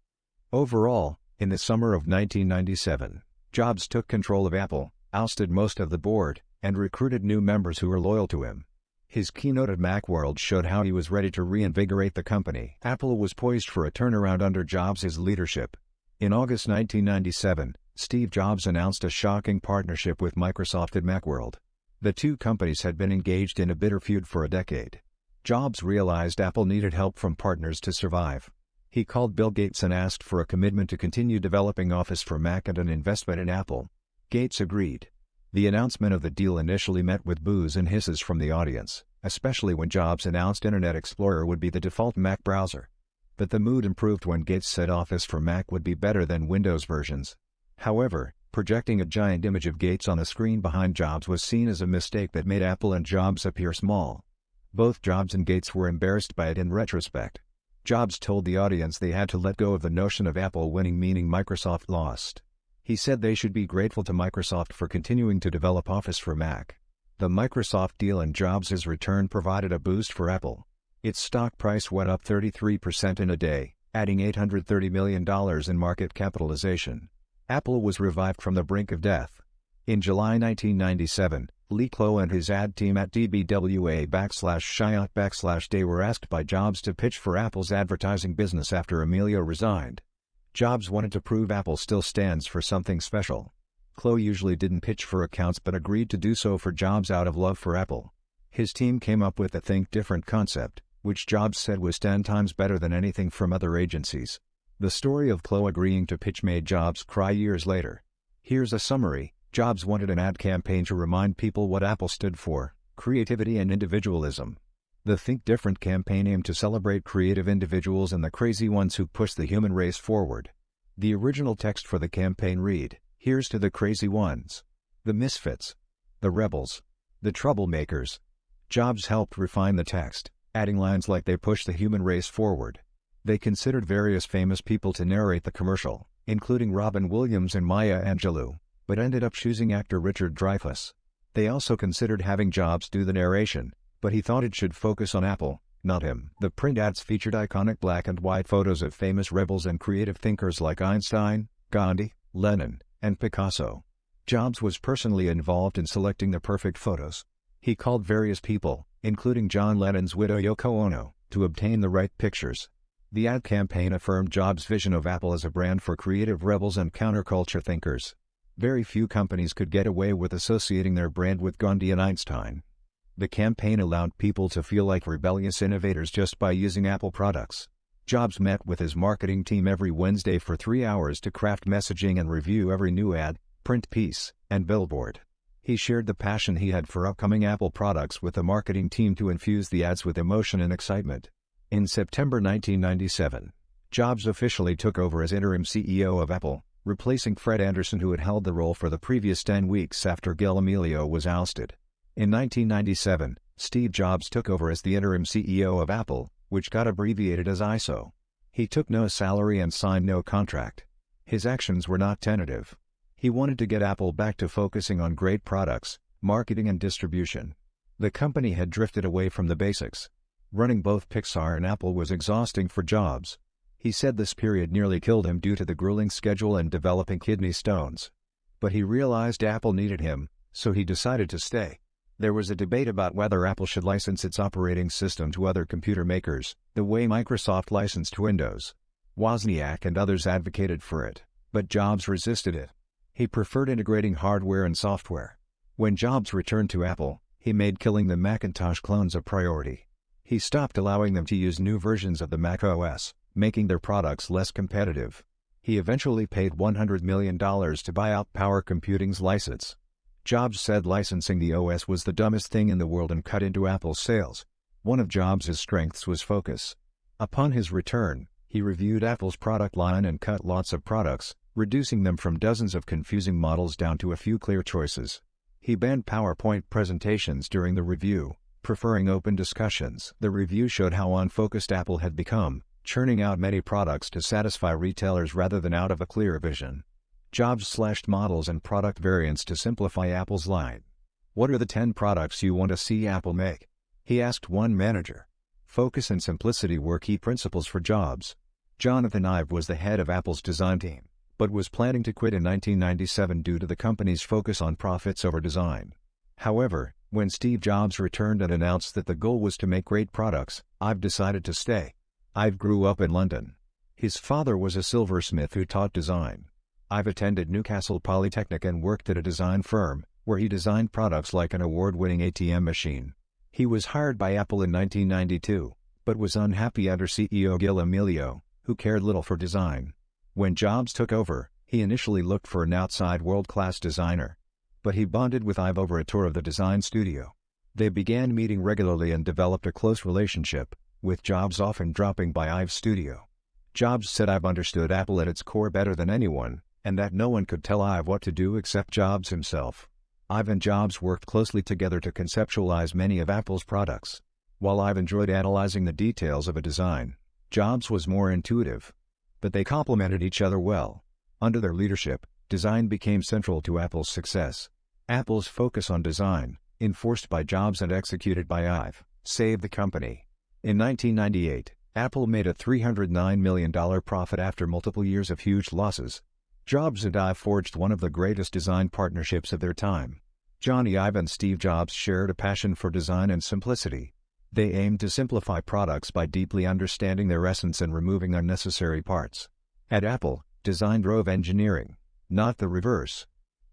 Overall, in the summer of 1997, Jobs took control of Apple, ousted most of the board, and recruited new members who were loyal to him. His keynote at Macworld showed how he was ready to reinvigorate the company. Apple was poised for a turnaround under Jobs' leadership. In August 1997, Steve Jobs announced a shocking partnership with Microsoft at Macworld. The two companies had been engaged in a bitter feud for a decade. Jobs realized Apple needed help from partners to survive. He called Bill Gates and asked for a commitment to continue developing Office for Mac and an investment in Apple. Gates agreed. The announcement of the deal initially met with boos and hisses from the audience, especially when Jobs announced Internet Explorer would be the default Mac browser. But the mood improved when Gates said Office for Mac would be better than Windows versions. However, projecting a giant image of Gates on the screen behind Jobs was seen as a mistake that made Apple and Jobs appear small. Both Jobs and Gates were embarrassed by it in retrospect. Jobs told the audience they had to let go of the notion of Apple winning, meaning Microsoft lost. He said they should be grateful to Microsoft for continuing to develop Office for Mac. The Microsoft deal and Jobs' return provided a boost for Apple. Its stock price went up 33% in a day, adding $830 million in market capitalization. Apple was revived from the brink of death. In July 1997, Lee Clow and his ad team at DBWA/Chiat/Day were asked by Jobs to pitch for Apple's advertising business after Emilio resigned. Jobs wanted to prove Apple still stands for something special. Clow usually didn't pitch for accounts but agreed to do so for Jobs out of love for Apple. His team came up with the Think Different concept, which Jobs said was 10 times better than anything from other agencies. The story of Clow agreeing to pitch made Jobs cry years later. Here's a summary. Jobs wanted an ad campaign to remind people what Apple stood for: creativity and individualism. The Think Different campaign aimed to celebrate creative individuals and the crazy ones who push the human race forward. The original text for the campaign read, "Here's to the crazy ones, the misfits, the rebels, the troublemakers." Jobs helped refine the text, adding lines like "they push the human race forward." They considered various famous people to narrate the commercial, including Robin Williams and Maya Angelou, but ended up choosing actor Richard Dreyfuss. They also considered having Jobs do the narration, but he thought it should focus on Apple, not him. The print ads featured iconic black and white photos of famous rebels and creative thinkers like Einstein, Gandhi, Lenin, and Picasso. Jobs was personally involved in selecting the perfect photos. He called various people, including John Lennon's widow Yoko Ono, to obtain the right pictures. The ad campaign affirmed Jobs' vision of Apple as a brand for creative rebels and counterculture thinkers. Very few companies could get away with associating their brand with Gandhi and Einstein. The campaign allowed people to feel like rebellious innovators just by using Apple products. Jobs met with his marketing team every Wednesday for 3 hours to craft messaging and review every new ad, print piece, and billboard. He shared the passion he had for upcoming Apple products with the marketing team to infuse the ads with emotion and excitement. In September 1997, Jobs officially took over as interim CEO of Apple, replacing Fred Anderson, who had held the role for the previous 10 weeks after Gil Amelio was ousted. In 1997, Steve Jobs took over as the interim CEO of Apple, which got abbreviated as ISO. He took no salary and signed no contract. His actions were not tentative. He wanted to get Apple back to focusing on great products, marketing and distribution. The company had drifted away from the basics. Running both Pixar and Apple was exhausting for Jobs. He said this period nearly killed him due to the grueling schedule and developing kidney stones. But he realized Apple needed him, so he decided to stay. There was a debate about whether Apple should license its operating system to other computer makers, the way Microsoft licensed Windows. Wozniak and others advocated for it, but Jobs resisted it. He preferred integrating hardware and software. When Jobs returned to Apple, he made killing the Macintosh clones a priority. He stopped allowing them to use new versions of the Mac OS, making their products less competitive. He eventually paid $100 million to buy out Power Computing's license. Jobs said licensing the OS was the dumbest thing in the world and cut into Apple's sales. One of Jobs' strengths was focus. Upon his return, he reviewed Apple's product line and cut lots of products, reducing them from dozens of confusing models down to a few clear choices. He banned PowerPoint presentations during the review, preferring open discussions. The review showed how unfocused Apple had become, churning out many products to satisfy retailers rather than out of a clear vision. Jobs slashed models and product variants to simplify Apple's line. "What are the 10 products you want to see Apple make?" he asked one manager. Focus and simplicity were key principles for Jobs. Jonathan Ive was the head of Apple's design team, but was planning to quit in 1997 due to the company's focus on profits over design. However, when Steve Jobs returned and announced that the goal was to make great products, Ive decided to stay. Ive grew up in London. His father was a silversmith who taught design. Ive attended Newcastle Polytechnic and worked at a design firm, where he designed products like an award-winning ATM machine. He was hired by Apple in 1992, but was unhappy under CEO Gil Amelio, who cared little for design. When Jobs took over, he initially looked for an outside world-class designer. But he bonded with Ive over a tour of the design studio. They began meeting regularly and developed a close relationship, with Jobs often dropping by Ive's studio. Jobs said Ive understood Apple at its core better than anyone, and that no one could tell Ive what to do except Jobs himself. Ive and Jobs worked closely together to conceptualize many of Apple's products. While Ive enjoyed analyzing the details of a design, Jobs was more intuitive. But they complemented each other well. Under their leadership, design became central to Apple's success. Apple's focus on design, enforced by Jobs and executed by Ive, saved the company. In 1998, Apple made a $309 million profit after multiple years of huge losses. Jobs and Ive forged one of the greatest design partnerships of their time. Johnny Ive and Steve Jobs shared a passion for design and simplicity. They aimed to simplify products by deeply understanding their essence and removing unnecessary parts. At Apple, design drove engineering, not the reverse.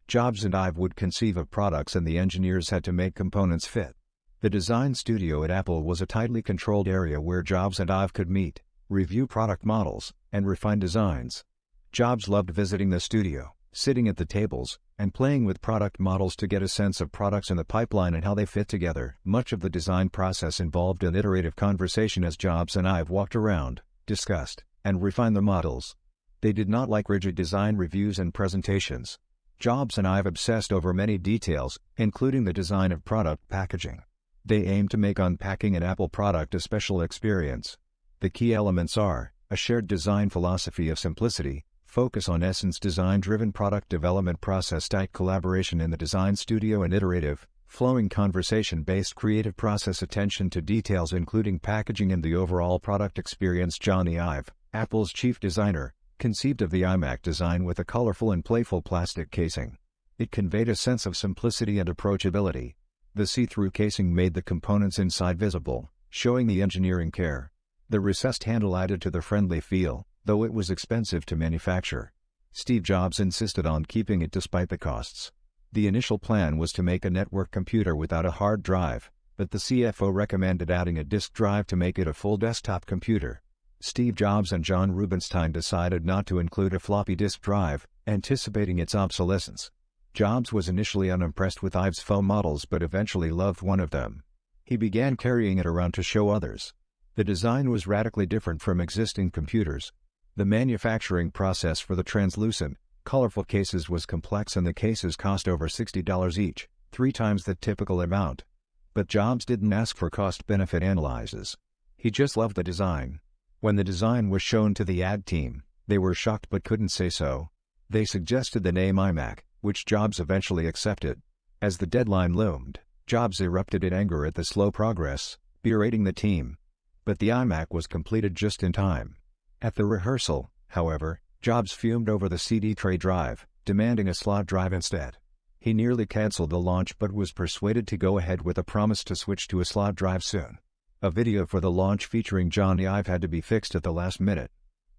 Jobs and Ive would conceive of products and the engineers had to make components fit. The design studio at Apple was a tightly controlled area where Jobs and Ive could meet, review product models, and refine designs. Jobs loved visiting the studio, sitting at the tables, and playing with product models to get a sense of products in the pipeline and how they fit together. Much of the design process involved an iterative conversation as Jobs and Ive walked around, discussed, and refined the models. They did not like rigid design reviews and presentations. Jobs and Ive obsessed over many details, including the design of product packaging. They aimed to make unpacking an Apple product a special experience. The key elements are a shared design philosophy of simplicity, focus on essence, design-driven product development process, tight collaboration in the design studio, and iterative, flowing conversation-based creative process, attention to details including packaging and the overall product experience. Johnny Ive, Apple's chief designer, conceived of the iMac design with a colorful and playful plastic casing. It conveyed a sense of simplicity and approachability. The see-through casing made the components inside visible, showing the engineering care. The recessed handle added to the friendly feel, though it was expensive to manufacture. Steve Jobs insisted on keeping it despite the costs. The initial plan was to make a network computer without a hard drive, but the CFO recommended adding a disk drive to make it a full desktop computer. Steve Jobs and John Rubinstein decided not to include a floppy disk drive, anticipating its obsolescence. Jobs was initially unimpressed with Ive's phone models but eventually loved one of them. He began carrying it around to show others. The design was radically different from existing computers. The manufacturing process for the translucent, colorful cases was complex and the cases cost over $60 each, 3 times the typical amount. But Jobs didn't ask for cost-benefit analyses. He just loved the design. When the design was shown to the ad team, they were shocked but couldn't say so. They suggested the name iMac, which Jobs eventually accepted. As the deadline loomed, Jobs erupted in anger at the slow progress, berating the team. But the iMac was completed just in time. At the rehearsal, however, Jobs fumed over the CD tray drive, demanding a slot drive instead. He nearly canceled the launch but was persuaded to go ahead with a promise to switch to a slot drive soon. A video for the launch featuring Johnny Ive had to be fixed at the last minute.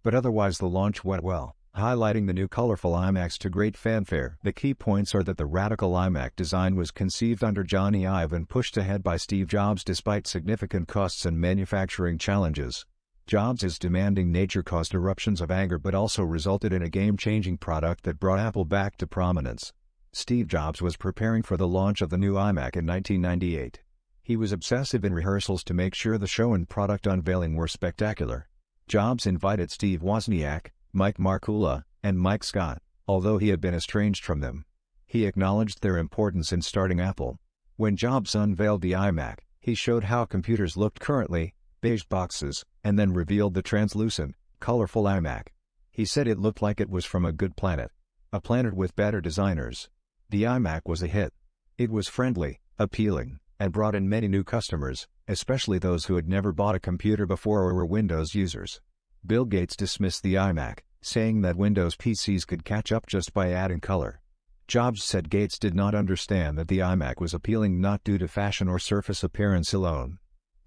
But otherwise the launch went well, highlighting the new colorful iMacs to great fanfare. The key points are that the radical iMac design was conceived under Johnny Ive and pushed ahead by Steve Jobs despite significant costs and manufacturing challenges. Jobs' demanding nature caused eruptions of anger but also resulted in a game-changing product that brought Apple back to prominence. Steve Jobs was preparing for the launch of the new iMac in 1998. He was obsessive in rehearsals to make sure the show and product unveiling were spectacular. Jobs invited Steve Wozniak, Mike Markkula, and Mike Scott, although he had been estranged from them. He acknowledged their importance in starting Apple. When Jobs unveiled the iMac, he showed how computers looked currently, beige boxes, and then revealed the translucent, colorful iMac. He said it looked like it was from a good planet. A planet with better designers. The iMac was a hit. It was friendly, appealing, and brought in many new customers, especially those who had never bought a computer before or were Windows users. Bill Gates dismissed the iMac, saying that Windows PCs could catch up just by adding color. Jobs said Gates did not understand that the iMac was appealing not due to fashion or surface appearance alone.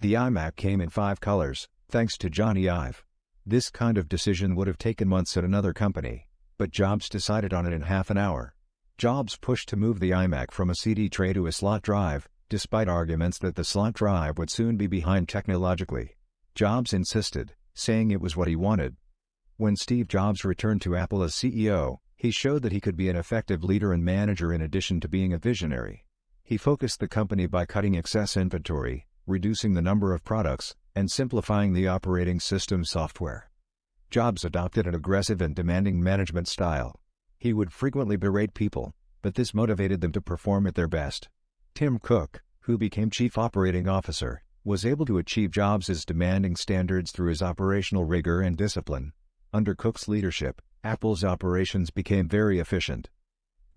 The iMac came in 5 colors, thanks to Johnny Ive. This kind of decision would have taken months at another company, but Jobs decided on it in half an hour. Jobs pushed to move the iMac from a CD tray to a slot drive, despite arguments that the slot drive would soon be behind technologically. Jobs insisted, saying it was what he wanted. When Steve Jobs returned to Apple as CEO, he showed that he could be an effective leader and manager in addition to being a visionary. He focused the company by cutting excess inventory, reducing the number of products, and simplifying the operating system software. Jobs adopted an aggressive and demanding management style. He would frequently berate people, but this motivated them to perform at their best. Tim Cook, who became Chief Operating Officer, was able to achieve Jobs' demanding standards through his operational rigor and discipline. Under Cook's leadership, Apple's operations became very efficient.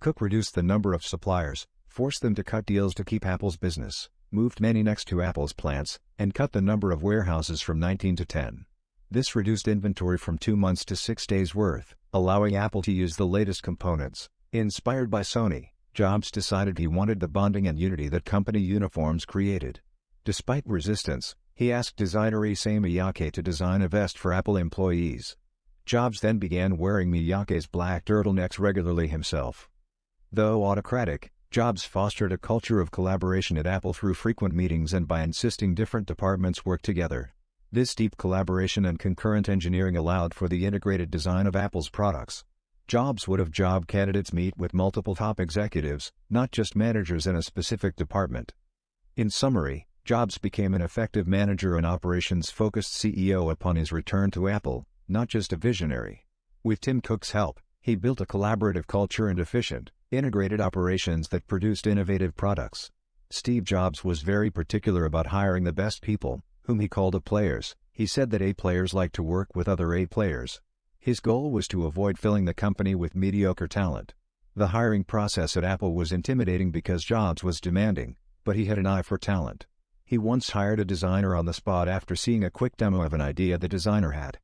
Cook reduced the number of suppliers, forced them to cut deals to keep Apple's business, moved many next to Apple's plants, and cut the number of warehouses from 19 to 10. This reduced inventory from 2 months to 6 days' worth, allowing Apple to use the latest components. Inspired by Sony, Jobs decided he wanted the bonding and unity that company uniforms created. Despite resistance, he asked designer Issey Miyake to design a vest for Apple employees. Jobs then began wearing Miyake's black turtlenecks regularly himself. Though autocratic, Jobs fostered a culture of collaboration at Apple through frequent meetings and by insisting different departments work together. This deep collaboration and concurrent engineering allowed for the integrated design of Apple's products. Jobs would have job candidates meet with multiple top executives, not just managers in a specific department. In summary, Jobs became an effective manager and operations-focused CEO upon his return to Apple, not just a visionary. With Tim Cook's help, he built a collaborative culture and efficient, integrated operations that produced innovative products. Steve Jobs was very particular about hiring the best people, whom he called A-players. He said that A-players like to work with other A-players. His goal was to avoid filling the company with mediocre talent. The hiring process at Apple was intimidating because Jobs was demanding, but he had an eye for talent. He once hired a designer on the spot after seeing a quick demo of an idea the designer had.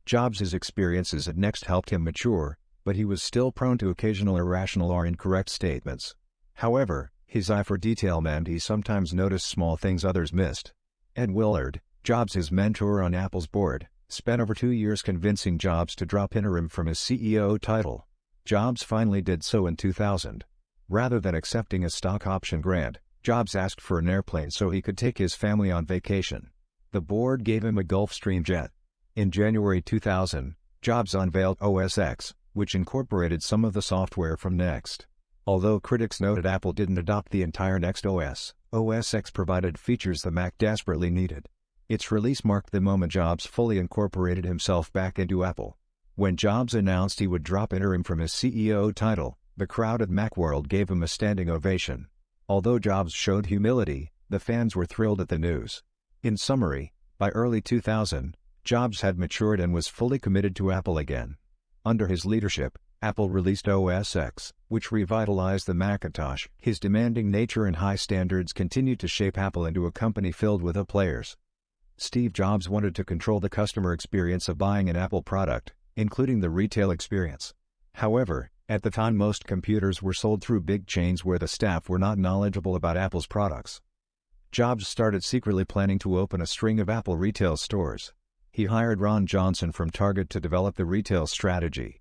Jobs' experiences at Next helped him mature, but he was still prone to occasional irrational or incorrect statements. However, his eye for detail meant he sometimes noticed small things others missed. Ed Willard, Jobs' mentor on Apple's board, spent over 2 years convincing Jobs to drop interim from his CEO title. Jobs finally did so in 2000. Rather than accepting a stock option grant, Jobs asked for an airplane so he could take his family on vacation. The board gave him a Gulfstream jet. In January 2000, Jobs unveiled OS X, which incorporated some of the software from Next. Although critics noted Apple didn't adopt the entire Next OS, OS X provided features the Mac desperately needed. Its release marked the moment Jobs fully incorporated himself back into Apple. When Jobs announced he would drop interim from his CEO title, the crowd at Macworld gave him a standing ovation. Although Jobs showed humility, the fans were thrilled at the news. In summary, by early 2000, Jobs had matured and was fully committed to Apple again. Under his leadership, Apple released OS X, which revitalized the Macintosh. His demanding nature and high standards continued to shape Apple into a company filled with players. Steve Jobs wanted to control the customer experience of buying an Apple product, including the retail experience. However, at the time most computers were sold through big chains where the staff were not knowledgeable about Apple's products. Jobs started secretly planning to open a string of Apple retail stores. He hired Ron Johnson from Target to develop the retail strategy.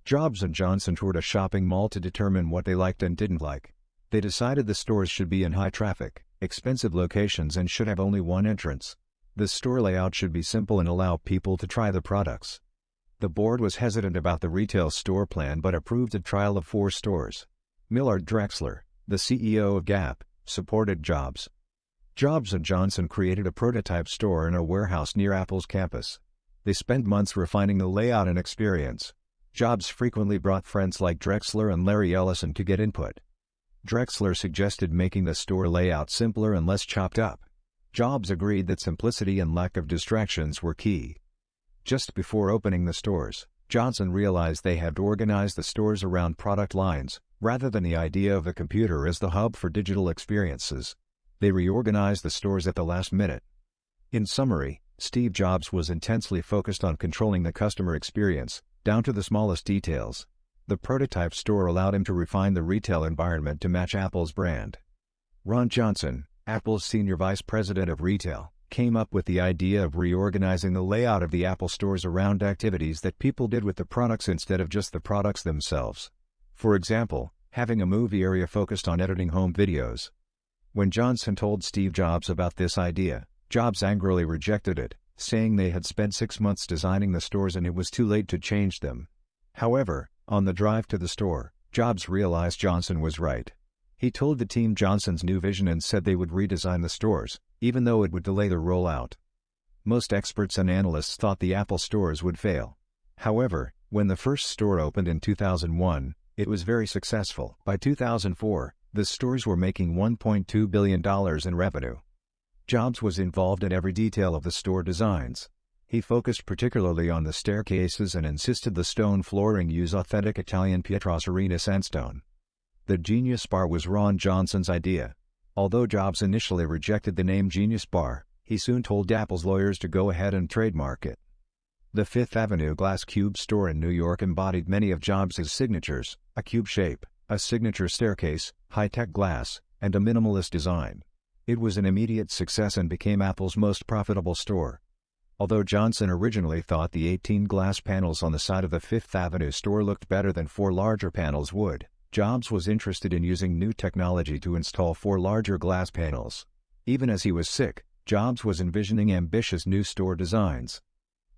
Jobs and Johnson toured a shopping mall to determine what they liked and didn't like. They decided the stores should be in high-traffic, expensive locations and should have only one entrance. The store layout should be simple and allow people to try the products. The board was hesitant about the retail store plan but approved a trial of 4 stores. Millard Drexler, the CEO of Gap, supported Jobs. Jobs and Johnson created a prototype store in a warehouse near Apple's campus. They spent months refining the layout and experience. Jobs frequently brought friends like Drexler and Larry Ellison to get input. Drexler suggested making the store layout simpler and less chopped up. Jobs agreed that simplicity and lack of distractions were key. Just before opening the stores, Johnson realized they had organized the stores around product lines, rather than the idea of the computer as the hub for digital experiences. They reorganized the stores at the last minute. In summary, Steve Jobs was intensely focused on controlling the customer experience, down to the smallest details. The prototype store allowed him to refine the retail environment to match Apple's brand. Ron Johnson, Apple's senior vice president of retail, came up with the idea of reorganizing the layout of the Apple stores around activities that people did with the products instead of just the products themselves. For example, having a movie area focused on editing home videos. When Johnson told Steve Jobs about this idea, Jobs angrily rejected it, saying they had spent 6 months designing the stores and it was too late to change them. However, on the drive to the store, Jobs realized Johnson was right. He told the team Johnson's new vision and said they would redesign the stores, even though it would delay the rollout. Most experts and analysts thought the Apple stores would fail. However, when the first store opened in 2001, it was very successful. By 2004, the stores were making $1.2 billion in revenue. Jobs was involved in every detail of the store designs. He focused particularly on the staircases and insisted the stone flooring use authentic Italian Pietroserena sandstone. The Genius Bar was Ron Johnson's idea. Although Jobs initially rejected the name Genius Bar, he soon told Apple's lawyers to go ahead and trademark it. The Fifth Avenue Glass Cube store in New York embodied many of Jobs' signatures: a cube shape, a signature staircase, high-tech glass, and a minimalist design. It was an immediate success and became Apple's most profitable store. Although Johnson originally thought the 18 glass panels on the side of the Fifth Avenue store looked better than 4 larger panels would, Jobs was interested in using new technology to install 4 larger glass panels. Even as he was sick, Jobs was envisioning ambitious new store designs.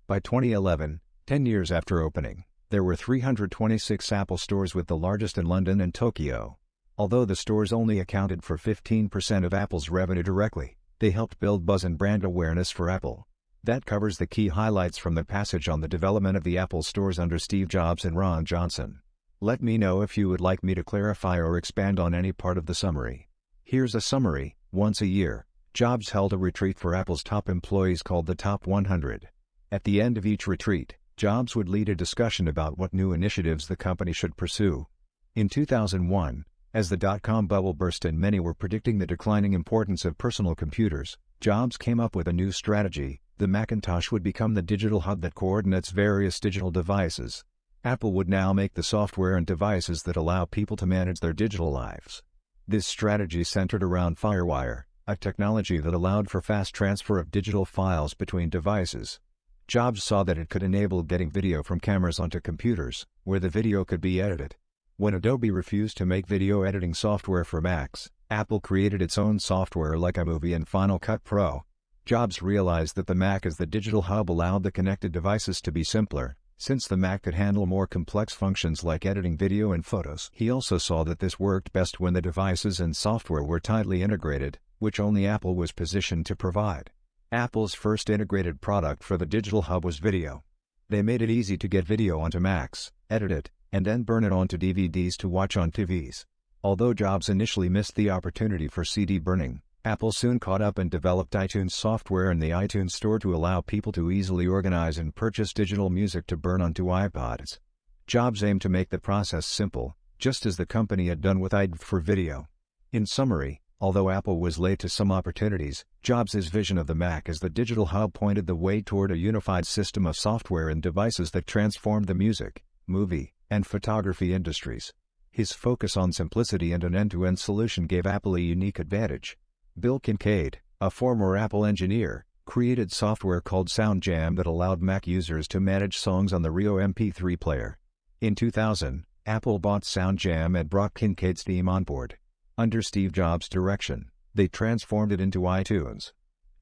By 2011, 10 years after opening, there were 326 Apple stores, with the largest in London and Tokyo. Although the stores only accounted for 15% of Apple's revenue directly, they helped build buzz and brand awareness for Apple. That covers the key highlights from the passage on the development of the Apple stores under Steve Jobs and Ron Johnson. Let me know if you would like me to clarify or expand on any part of the summary. Here's a summary. Once a year, Jobs held a retreat for Apple's top employees called the Top 100. At the end of each retreat, Jobs would lead a discussion about what new initiatives the company should pursue. In 2001, as the dot-com bubble burst and many were predicting the declining importance of personal computers, Jobs came up with a new strategy. The Macintosh would become the digital hub that coordinates various digital devices. Apple would now make the software and devices that allow people to manage their digital lives. This strategy centered around FireWire, a technology that allowed for fast transfer of digital files between devices. Jobs saw that it could enable getting video from cameras onto computers, where the video could be edited. When Adobe refused to make video editing software for Macs, Apple created its own software like iMovie and Final Cut Pro. Jobs realized that the Mac as the digital hub allowed the connected devices to be simpler, since the Mac could handle more complex functions like editing video and photos. He also saw that this worked best when the devices and software were tightly integrated, which only Apple was positioned to provide. Apple's first integrated product for the digital hub was video. They made it easy to get video onto Macs, edit it, and then burn it onto DVDs to watch on TVs. Although Jobs initially missed the opportunity for CD burning, Apple soon caught up and developed iTunes software in the iTunes Store to allow people to easily organize and purchase digital music to burn onto iPods. Jobs aimed to make the process simple, just as the company had done with iMovie for video. In summary, although Apple was late to some opportunities, Jobs' vision of the Mac as the digital hub pointed the way toward a unified system of software and devices that transformed the music, movie, and photography industries. His focus on simplicity and an end-to-end solution gave Apple a unique advantage. Bill Kincaid, a former Apple engineer, created software called SoundJam that allowed Mac users to manage songs on the Rio MP3 player. In 2000, Apple bought SoundJam and brought Kincaid's theme on board. Under Steve Jobs' direction, they transformed it into iTunes.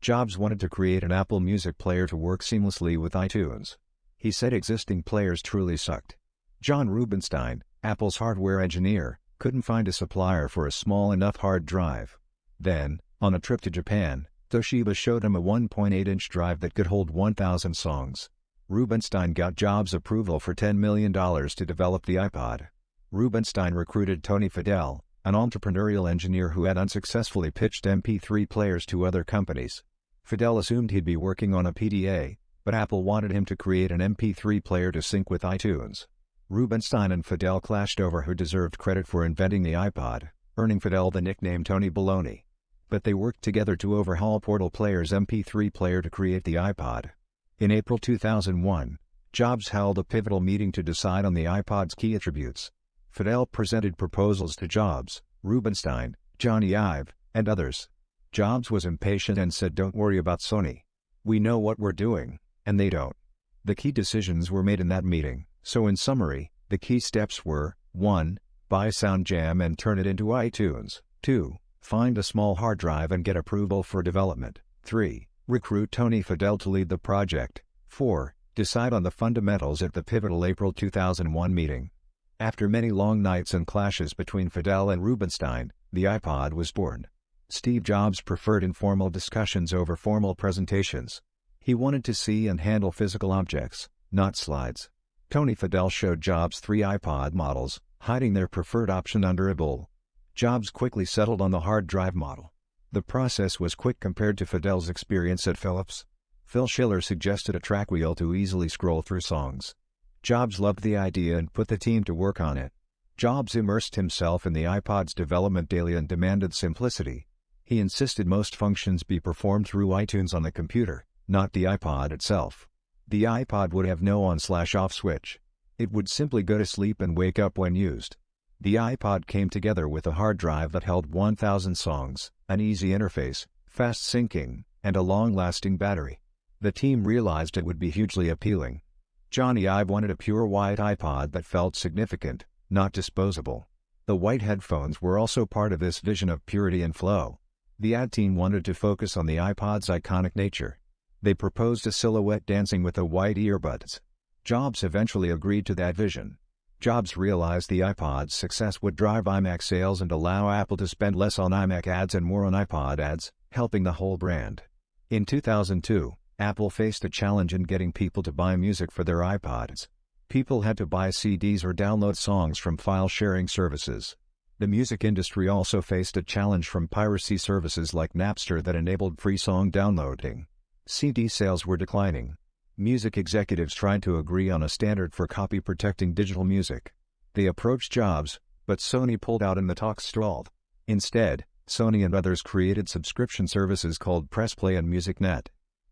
Jobs wanted to create an Apple Music player to work seamlessly with iTunes. He said existing players truly sucked. John Rubinstein, Apple's hardware engineer, couldn't find a supplier for a small enough hard drive. Then, on a trip to Japan, Toshiba showed him a 1.8-inch drive that could hold 1,000 songs. Rubinstein got Jobs' approval for $10 million to develop the iPod. Rubinstein recruited Tony Fadell, an entrepreneurial engineer who had unsuccessfully pitched MP3 players to other companies. Fadell assumed he'd be working on a PDA, but Apple wanted him to create an MP3 player to sync with iTunes. Rubinstein and Fadell clashed over who deserved credit for inventing the iPod, earning Fadell the nickname Tony Baloney. But they worked together to overhaul Portal Player's MP3 player to create the iPod. In April 2001, Jobs held a pivotal meeting to decide on the iPod's key attributes. Fadell presented proposals to Jobs, Rubinstein, Johnny Ive, and others. Jobs was impatient and said, "Don't worry about Sony. We know what we're doing, and they don't." The key decisions were made in that meeting, so in summary, the key steps were: 1. Buy SoundJam and turn it into iTunes. 2. Find a small hard drive and get approval for development. 3. Recruit Tony Fadell to lead the project. 4. Decide on the fundamentals at the pivotal April 2001 meeting. After many long nights and clashes between Fadell and Rubinstein, the iPod was born. Steve Jobs preferred informal discussions over formal presentations. He wanted to see and handle physical objects, not slides. Tony Fadell showed Jobs 3 iPod models, hiding their preferred option under a bowl. Jobs quickly settled on the hard drive model. The process was quick compared to Fadell's experience at Philips. Phil Schiller suggested a track wheel to easily scroll through songs. Jobs loved the idea and put the team to work on it. Jobs immersed himself in the iPod's development daily and demanded simplicity. He insisted most functions be performed through iTunes on the computer, not the iPod itself. The iPod would have no on/off switch. It would simply go to sleep and wake up when used. The iPod came together with a hard drive that held 1,000 songs, an easy interface, fast syncing, and a long-lasting battery. The team realized it would be hugely appealing. Johnny Ive wanted a pure white iPod that felt significant, not disposable. The white headphones were also part of this vision of purity and flow. The ad team wanted to focus on the iPod's iconic nature. They proposed a silhouette dancing with the white earbuds. Jobs eventually agreed to that vision. Jobs realized the iPod's success would drive iMac sales and allow Apple to spend less on iMac ads and more on iPod ads, helping the whole brand. In 2002, Apple faced a challenge in getting people to buy music for their iPods. People had to buy CDs or download songs from file-sharing services. The music industry also faced a challenge from piracy services like Napster that enabled free song downloading. CD sales were declining. Music executives tried to agree on a standard for copy-protecting digital music. They approached Jobs, but Sony pulled out and the talks stalled. Instead, Sony and others created subscription services called PressPlay and MusicNet.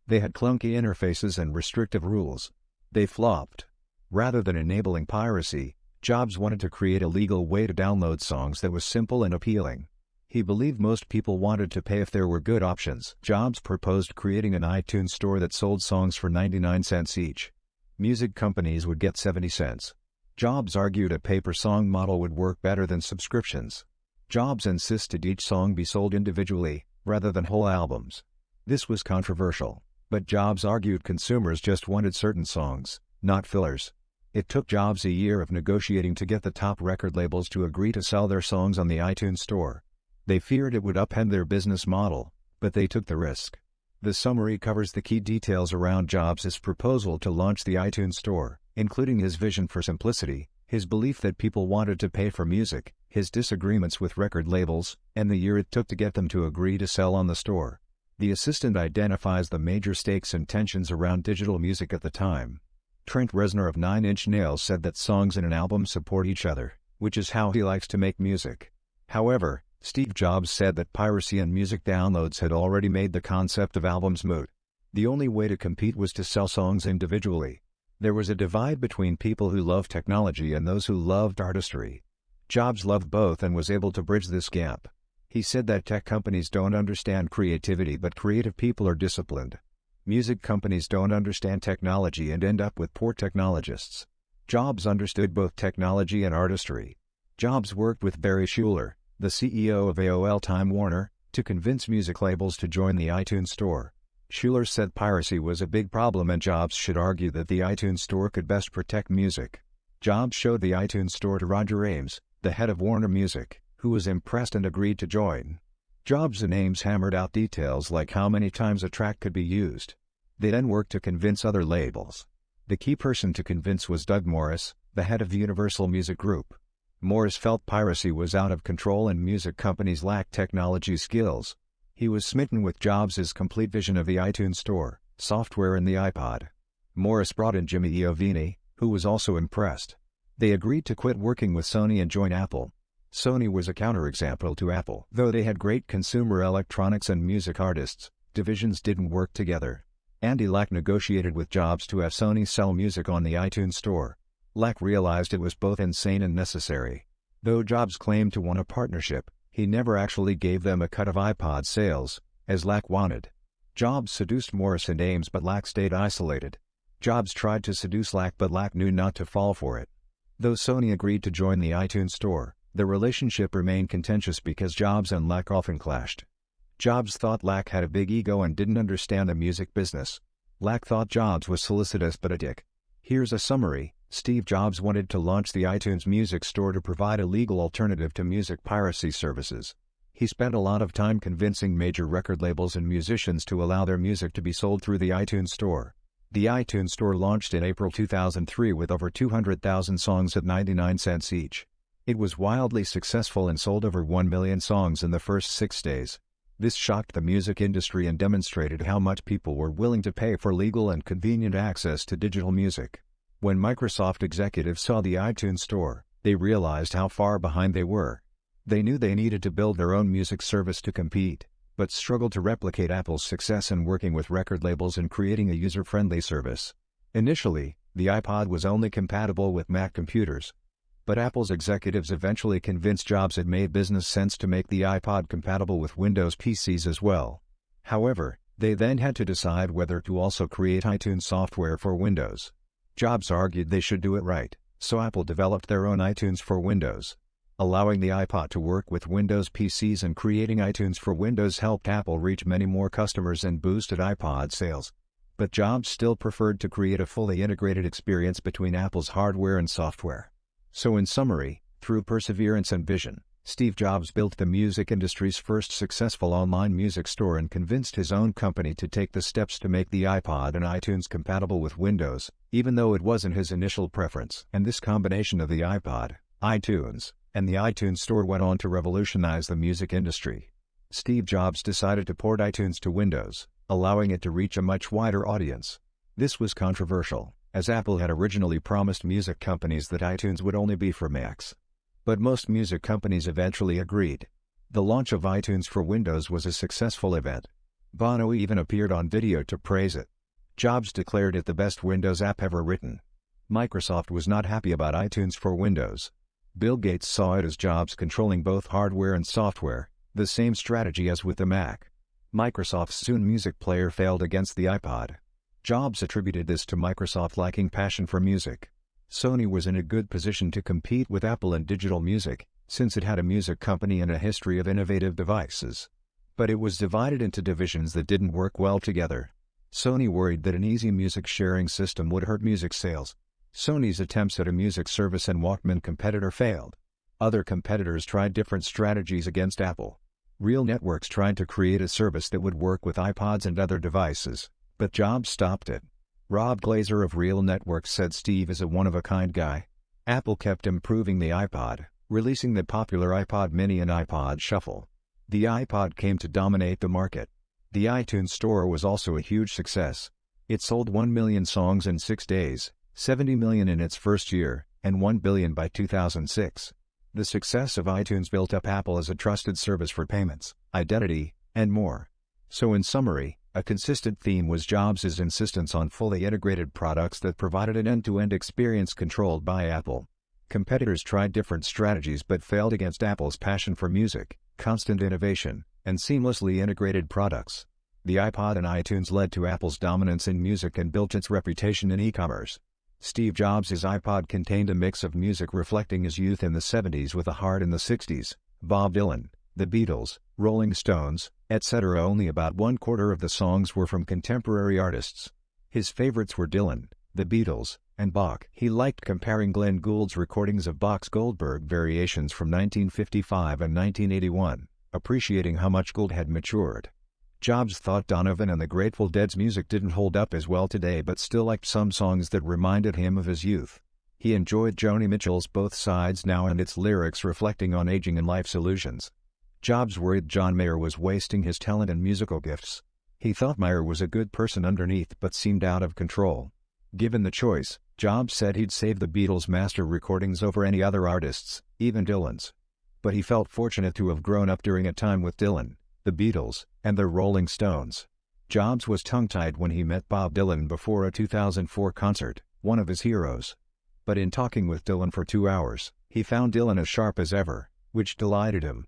They had clunky interfaces and restrictive rules. They flopped. Rather than enabling piracy, Jobs wanted to create a legal way to download songs that was simple and appealing. He believed most people wanted to pay if there were good options. Jobs proposed creating an iTunes store that sold songs for 99 cents each. Music companies would get 70 cents. Jobs argued a pay-per-song model would work better than subscriptions. Jobs insisted each song be sold individually, rather than whole albums. This was controversial, but Jobs argued consumers just wanted certain songs, not fillers. It took Jobs a year of negotiating to get the top record labels to agree to sell their songs on the iTunes store. They feared it would upend their business model, but they took the risk. The summary covers the key details around Jobs' proposal to launch the iTunes Store, including his vision for simplicity, his belief that people wanted to pay for music, his disagreements with record labels, and the year it took to get them to agree to sell on the store. The assistant identifies the major stakes and tensions around digital music at the time. Trent Reznor of Nine Inch Nails said that songs in an album support each other, which is how he likes to make music. However, Steve Jobs said that piracy and music downloads had already made the concept of albums moot. The only way to compete was to sell songs individually. There was a divide between people who loved technology and those who loved artistry. Jobs loved both and was able to bridge this gap. He said that tech companies don't understand creativity, but creative people are disciplined. Music companies don't understand technology and end up with poor technologists. Jobs understood both technology and artistry. Jobs worked with Barry Schuller, the CEO of AOL Time Warner, to convince music labels to join the iTunes Store. Schuller said piracy was a big problem and Jobs should argue that the iTunes Store could best protect music. Jobs showed the iTunes Store to Roger Ames, the head of Warner Music, who was impressed and agreed to join. Jobs and Ames hammered out details like how many times a track could be used. They then worked to convince other labels. The key person to convince was Doug Morris, the head of the Universal Music Group. Morris felt piracy was out of control and music companies lacked technology skills. He was smitten with Jobs' complete vision of the iTunes Store, software and the iPod. Morris brought in Jimmy Iovine, who was also impressed. They agreed to quit working with Sony and join Apple. Sony was a counterexample to Apple. Though they had great consumer electronics and music artists, divisions didn't work together. Andy Lack negotiated with Jobs to have Sony sell music on the iTunes Store. Lack realized it was both insane and necessary. Though Jobs claimed to want a partnership, he never actually gave them a cut of iPod sales, as Lack wanted. Jobs seduced Morris and Ames but Lack stayed isolated. Jobs tried to seduce Lack but Lack knew not to fall for it. Though Sony agreed to join the iTunes Store, the relationship remained contentious because Jobs and Lack often clashed. Jobs thought Lack had a big ego and didn't understand the music business. Lack thought Jobs was solicitous but a dick. Here's a summary. Steve Jobs wanted to launch the iTunes Music Store to provide a legal alternative to music piracy services. He spent a lot of time convincing major record labels and musicians to allow their music to be sold through the iTunes Store. The iTunes Store launched in April 2003 with over 200,000 songs at 99 cents each. It was wildly successful and sold over 1 million songs in the first 6 days. This shocked the music industry and demonstrated how much people were willing to pay for legal and convenient access to digital music. When Microsoft executives saw the iTunes Store, they realized how far behind they were. They knew they needed to build their own music service to compete, but struggled to replicate Apple's success in working with record labels and creating a user-friendly service. Initially, the iPod was only compatible with Mac computers. But Apple's executives eventually convinced Jobs it made business sense to make the iPod compatible with Windows PCs as well. However, they then had to decide whether to also create iTunes software for Windows. Jobs argued they should do it right, so Apple developed their own iTunes for Windows. Allowing the iPod to work with Windows PCs and creating iTunes for Windows helped Apple reach many more customers and boosted iPod sales. But Jobs still preferred to create a fully integrated experience between Apple's hardware and software. So in summary, through perseverance and vision, Steve Jobs built the music industry's first successful online music store and convinced his own company to take the steps to make the iPod and iTunes compatible with Windows, even though it wasn't his initial preference. And this combination of the iPod, iTunes, and the iTunes Store went on to revolutionize the music industry. Steve Jobs decided to port iTunes to Windows, allowing it to reach a much wider audience. This was controversial, as Apple had originally promised music companies that iTunes would only be for Macs. But most music companies eventually agreed. The launch of iTunes for Windows was a successful event. Bono even appeared on video to praise it. Jobs declared it the best Windows app ever written. Microsoft was not happy about iTunes for Windows. Bill Gates saw it as Jobs controlling both hardware and software, the same strategy as with the Mac. Microsoft's Zune music player failed against the iPod. Jobs attributed this to Microsoft lacking passion for music. Sony was in a good position to compete with Apple in digital music, since it had a music company and a history of innovative devices. But it was divided into divisions that didn't work well together. Sony worried that an easy music sharing system would hurt music sales. Sony's attempts at a music service and Walkman competitor failed. Other competitors tried different strategies against Apple. Real Networks tried to create a service that would work with iPods and other devices, but Jobs stopped it. Rob Glazer of Real Networks said Steve is a one-of-a-kind guy. Apple kept improving the iPod, releasing the popular iPod mini and iPod Shuffle. The iPod came to dominate the market. The iTunes Store was also a huge success. It sold 1 million songs in 6 days, 70 million in its first year, and 1 billion by 2006. The success of iTunes built up Apple as a trusted service for payments, identity, and more. So in summary, a consistent theme was Jobs' insistence on fully integrated products that provided an end-to-end experience controlled by Apple. Competitors tried different strategies but failed against Apple's passion for music, constant innovation, and seamlessly integrated products. The iPod and iTunes led to Apple's dominance in music and built its reputation in e-commerce. Steve Jobs' iPod contained a mix of music reflecting his youth in the 70s with a heart in the 60s, Bob Dylan, the Beatles, Rolling Stones, etc. Only about 1/4 of the songs were from contemporary artists. His favorites were Dylan, the Beatles, and Bach. He liked comparing Glenn Gould's recordings of Bach's Goldberg variations from 1955 and 1981, appreciating how much Gould had matured. Jobs thought Donovan and the Grateful Dead's music didn't hold up as well today but still liked some songs that reminded him of his youth. He enjoyed Joni Mitchell's Both Sides Now and its lyrics reflecting on aging and life's illusions. Jobs worried John Mayer was wasting his talent and musical gifts. He thought Mayer was a good person underneath but seemed out of control. Given the choice, Jobs said he'd save the Beatles' master recordings over any other artists, even Dylan's. But he felt fortunate to have grown up during a time with Dylan, the Beatles, and the Rolling Stones. Jobs was tongue-tied when he met Bob Dylan before a 2004 concert, one of his heroes. But in talking with Dylan for 2 hours, he found Dylan as sharp as ever, which delighted him.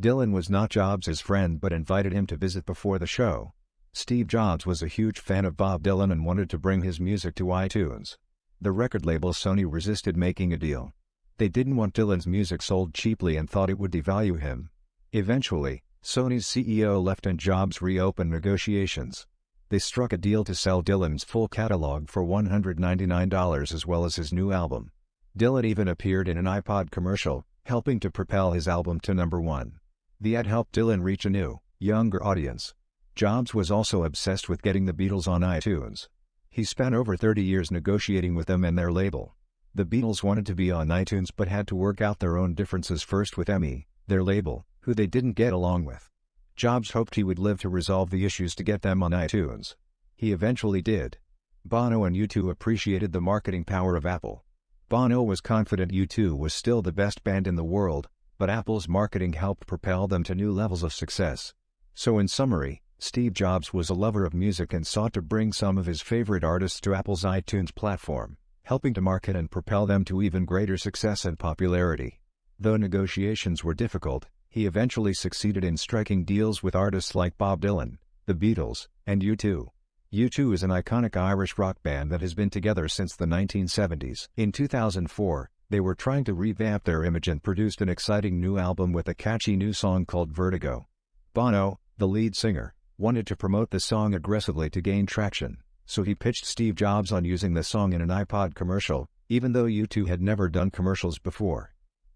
Dylan was not Jobs' friend but invited him to visit before the show. Steve Jobs was a huge fan of Bob Dylan and wanted to bring his music to iTunes. The record label Sony resisted making a deal. They didn't want Dylan's music sold cheaply and thought it would devalue him. Eventually, Sony's CEO left and Jobs reopened negotiations. They struck a deal to sell Dylan's full catalog for $199 as well as his new album. Dylan even appeared in an iPod commercial, helping to propel his album to #1. The ad helped Dylan reach a new, younger audience. Jobs was also obsessed with getting the Beatles on iTunes. He spent over 30 years negotiating with them and their label. The Beatles wanted to be on iTunes but had to work out their own differences first with EMI, their label, who they didn't get along with. Jobs hoped he would live to resolve the issues to get them on iTunes. He eventually did. Bono and U2 appreciated the marketing power of Apple. Bono was confident U2 was still the best band in the world, but Apple's marketing helped propel them to new levels of success. So in summary, Steve Jobs was a lover of music and sought to bring some of his favorite artists to Apple's iTunes platform, helping to market and propel them to even greater success and popularity. Though negotiations were difficult, he eventually succeeded in striking deals with artists like Bob Dylan, the Beatles, and U2. U2 is an iconic Irish rock band that has been together since the 1970s. In 2004, they were trying to revamp their image and produced an exciting new album with a catchy new song called Vertigo. Bono, the lead singer, wanted to promote the song aggressively to gain traction, so he pitched Steve Jobs on using the song in an iPod commercial, even though U2 had never done commercials before.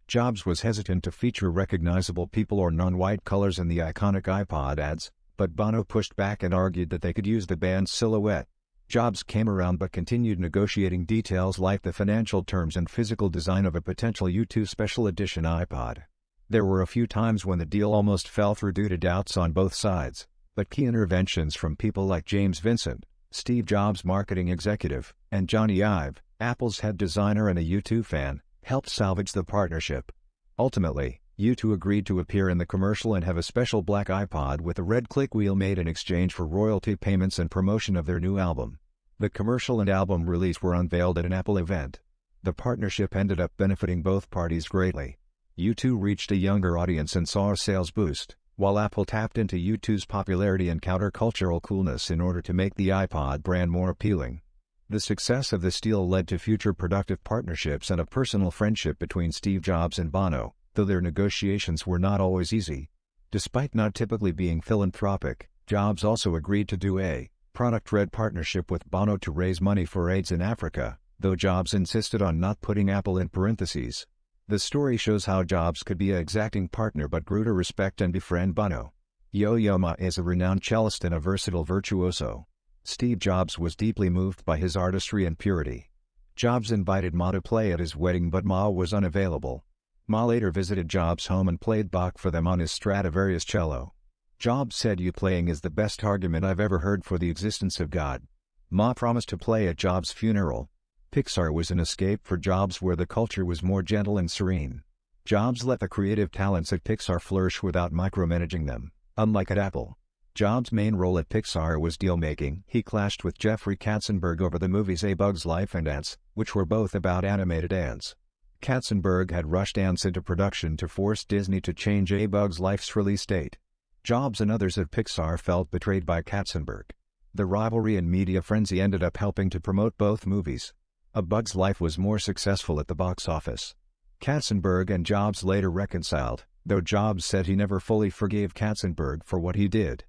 Jobs was hesitant to feature recognizable people or non-white colors in the iconic iPod ads, but Bono pushed back and argued that they could use the band's silhouette. Jobs came around but continued negotiating details like the financial terms and physical design of a potential U2 special edition iPod. There were a few times when the deal almost fell through due to doubts on both sides, but key interventions from people like James Vincent, Steve Jobs' marketing executive, and Johnny Ive, Apple's head designer and a U2 fan, helped salvage the partnership. Ultimately, U2 agreed to appear in the commercial and have a special black iPod with a red click wheel made in exchange for royalty payments and promotion of their new album. The commercial and album release were unveiled at an Apple event. The partnership ended up benefiting both parties greatly. U2 reached a younger audience and saw a sales boost, while Apple tapped into U2's popularity and countercultural coolness in order to make the iPod brand more appealing. The success of this deal led to future productive partnerships and a personal friendship between Steve Jobs and Bono, though their negotiations were not always easy. Despite not typically being philanthropic, Jobs also agreed to do a product-led partnership with Bono to raise money for AIDS in Africa, though Jobs insisted on not putting Apple in parentheses. The story shows how Jobs could be an exacting partner but grew to respect and befriend Bono. Yo-Yo Ma is a renowned cellist and a versatile virtuoso. Steve Jobs was deeply moved by his artistry and purity. Jobs invited Ma to play at his wedding, but Ma was unavailable. Ma later visited Jobs' home and played Bach for them on his Stradivarius cello. Jobs said, "You playing is the best argument I've ever heard for the existence of God." Ma promised to play at Jobs' funeral. Pixar was an escape for Jobs where the culture was more gentle and serene. Jobs let the creative talents at Pixar flourish without micromanaging them, unlike at Apple. Jobs' main role at Pixar was deal-making. He clashed with Jeffrey Katzenberg over the movies A Bug's Life and Ants, which were both about animated ants. Katzenberg had rushed Ants into production to force Disney to change A Bug's Life's release date. Jobs and others at Pixar felt betrayed by Katzenberg. The rivalry and media frenzy ended up helping to promote both movies. A Bug's Life was more successful at the box office. Katzenberg and Jobs later reconciled, though Jobs said he never fully forgave Katzenberg for what he did.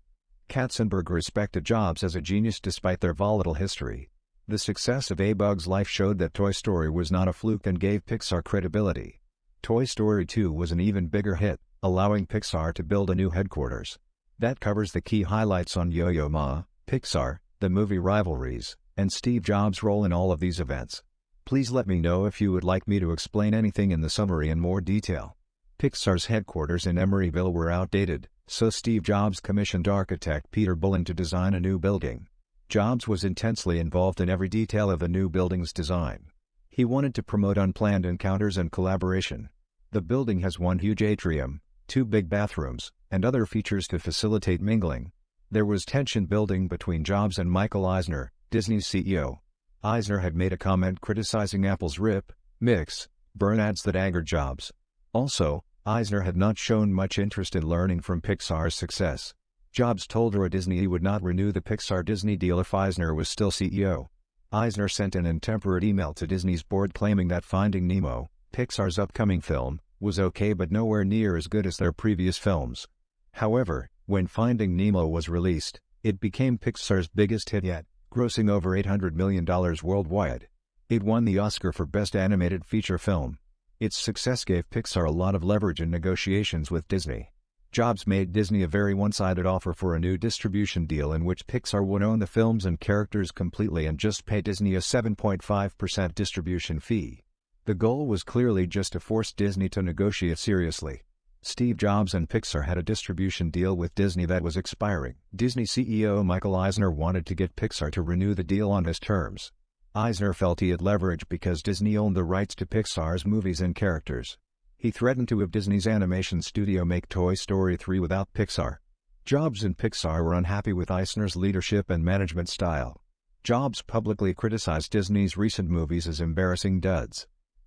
Katzenberg respected Jobs as a genius despite their volatile history. The success of A Bug's Life showed that Toy Story was not a fluke and gave Pixar credibility. Toy Story 2 was an even bigger hit, allowing Pixar to build a new headquarters. That covers the key highlights on Yo-Yo Ma, Pixar, the movie rivalries, and Steve Jobs' role in all of these events. Please let me know if you would like me to explain anything in the summary in more detail. Pixar's headquarters in Emeryville were outdated, so Steve Jobs commissioned architect Peter Bullen to design a new building. Jobs was intensely involved in every detail of the new building's design. He wanted to promote unplanned encounters and collaboration. The building has one huge atrium, 2 big bathrooms, and other features to facilitate mingling. There was tension building between Jobs and Michael Eisner, Disney's CEO. Eisner had made a comment criticizing Apple's rip, mix, burn ads that angered Jobs. Also, Eisner had not shown much interest in learning from Pixar's success. Jobs told her at Disney he would not renew the Pixar-Disney deal if Eisner was still CEO. Eisner sent an intemperate email to Disney's board claiming that Finding Nemo, Pixar's upcoming film, was okay but nowhere near as good as their previous films. However, when Finding Nemo was released, it became Pixar's biggest hit yet, grossing over $800 million worldwide. It won the Oscar for Best Animated Feature Film. Its success gave Pixar a lot of leverage in negotiations with Disney. Jobs made Disney a very one-sided offer for a new distribution deal in which Pixar would own the films and characters completely and just pay Disney a 7.5% distribution fee. The goal was clearly just to force Disney to negotiate seriously. Steve Jobs and Pixar had a distribution deal with Disney that was expiring. Disney CEO Michael Eisner wanted to get Pixar to renew the deal on his terms. Eisner felt he had leverage because Disney owned the rights to Pixar's movies and characters. He threatened to have Disney's animation studio make Toy Story 3 without Pixar. Jobs and Pixar were unhappy with Eisner's leadership and management style. Jobs publicly criticized Disney's recent movies as embarrassing duds.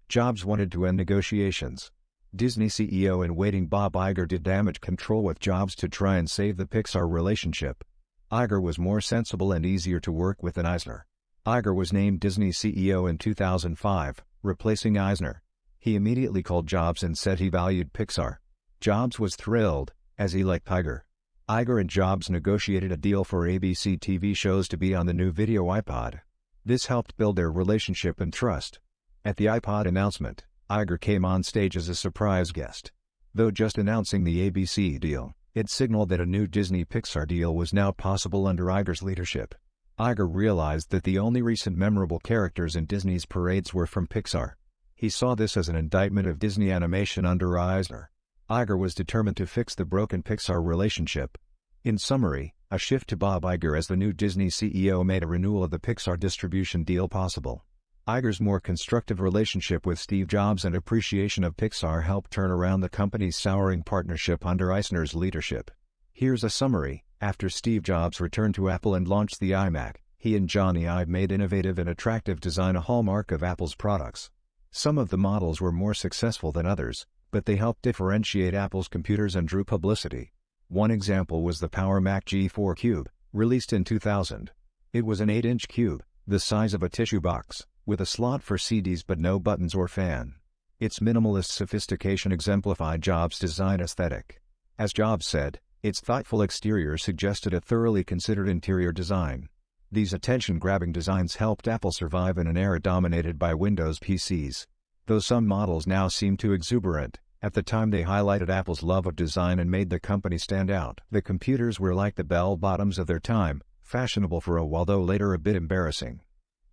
Jobs wanted to end negotiations. Disney CEO in waiting Bob Iger did damage control with Jobs to try and save the Pixar relationship. Iger was more sensible and easier to work with than Eisner. Iger was named Disney CEO in 2005, replacing Eisner. He immediately called Jobs and said he valued Pixar. Jobs was thrilled, as he liked Iger. Iger and Jobs negotiated a deal for ABC TV shows to be on the new video iPod. This helped build their relationship and trust. At the iPod announcement, Iger came on stage as a surprise guest. Though just announcing the ABC deal, it signaled that a new Disney-Pixar deal was now possible under Iger's leadership. Iger realized that the only recent memorable characters in Disney's parades were from Pixar. He saw this as an indictment of Disney animation under Eisner. Iger was determined to fix the broken Pixar relationship. In summary, a shift to Bob Iger as the new Disney CEO made a renewal of the Pixar distribution deal possible. Iger's more constructive relationship with Steve Jobs and appreciation of Pixar helped turn around the company's souring partnership under Eisner's leadership. Here's a summary. After Steve Jobs returned to Apple and launched the iMac, he and Johnny Ive made innovative and attractive design a hallmark of Apple's products. Some of the models were more successful than others, but they helped differentiate Apple's computers and drew publicity. One example was the Power Mac G4 Cube, released in 2000. It was an 8-inch cube, the size of a tissue box, with a slot for CDs but no buttons or fan. Its minimalist sophistication exemplified Jobs' design aesthetic. As Jobs said, its thoughtful exterior suggested a thoroughly considered interior design. These attention-grabbing designs helped Apple survive in an era dominated by Windows PCs. Though some models now seem too exuberant, at the time they highlighted Apple's love of design and made the company stand out. The computers were like the bell-bottoms of their time, fashionable for a while though later a bit embarrassing.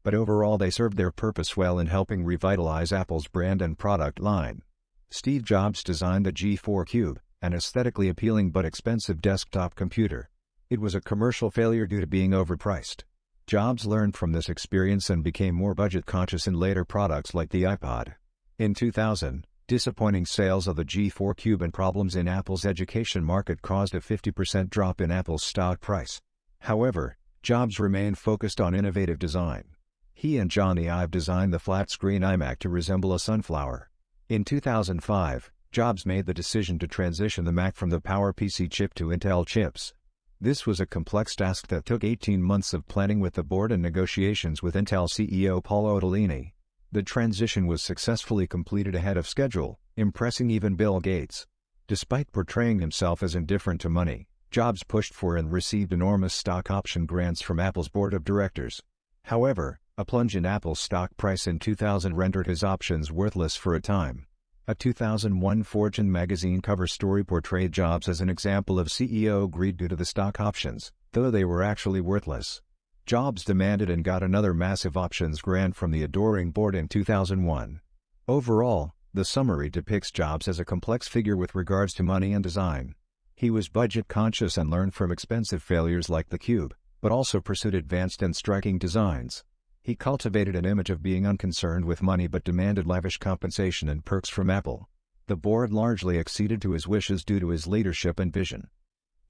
But overall they served their purpose well in helping revitalize Apple's brand and product line. Steve Jobs designed the G4 Cube, an aesthetically appealing but expensive desktop computer. It was a commercial failure due to being overpriced. Jobs learned from this experience and became more budget-conscious in later products like the iPod. In 2000, disappointing sales of the G4 Cube and problems in Apple's education market caused a 50% drop in Apple's stock price. However, Jobs remained focused on innovative design. He and Johnny Ive designed the flat-screen iMac to resemble a sunflower. In 2005, Jobs made the decision to transition the Mac from the PowerPC chip to Intel chips. This was a complex task that took 18 months of planning with the board and negotiations with Intel CEO Paul Otellini. The transition was successfully completed ahead of schedule, impressing even Bill Gates. Despite portraying himself as indifferent to money, Jobs pushed for and received enormous stock option grants from Apple's board of directors. However, a plunge in Apple's stock price in 2000 rendered his options worthless for a time. A 2001 Fortune magazine cover story portrayed Jobs as an example of CEO greed due to the stock options, though they were actually worthless. Jobs demanded and got another massive options grant from the adoring board in 2001. Overall, the summary depicts Jobs as a complex figure with regards to money and design. He was budget-conscious and learned from expensive failures like the Cube, but also pursued advanced and striking designs. He cultivated an image of being unconcerned with money but demanded lavish compensation and perks from Apple. The board largely acceded to his wishes due to his leadership and vision.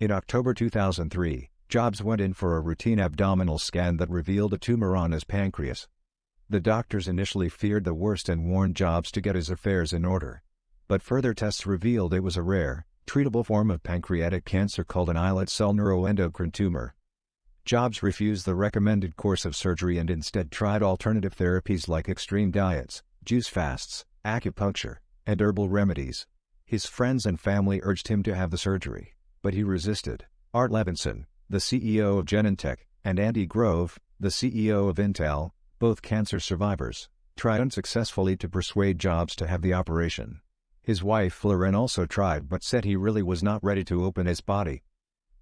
In October 2003, Jobs went in for a routine abdominal scan that revealed a tumor on his pancreas. The doctors initially feared the worst and warned Jobs to get his affairs in order. But further tests revealed it was a rare, treatable form of pancreatic cancer called an islet cell neuroendocrine tumor. Jobs refused the recommended course of surgery and instead tried alternative therapies like extreme diets, juice fasts, acupuncture, and herbal remedies. His friends and family urged him to have the surgery, but he resisted. Art Levinson, the CEO of Genentech, and Andy Grove, the CEO of Intel, both cancer survivors, tried unsuccessfully to persuade Jobs to have the operation. His wife Lauren also tried but said he really was not ready to open his body.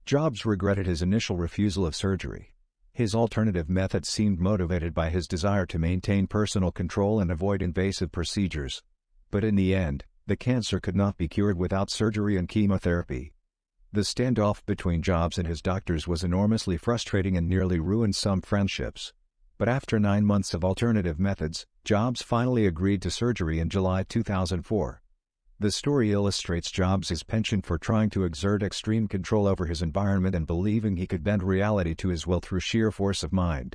Jobs regretted his initial refusal of surgery. His alternative method seemed motivated by his desire to maintain personal control and avoid invasive procedures. But in the end, the cancer could not be cured without surgery and chemotherapy. The standoff between Jobs and his doctors was enormously frustrating and nearly ruined some friendships. But after 9 months of alternative methods, Jobs finally agreed to surgery in July 2004. The story illustrates Jobs' penchant for trying to exert extreme control over his environment and believing he could bend reality to his will through sheer force of mind.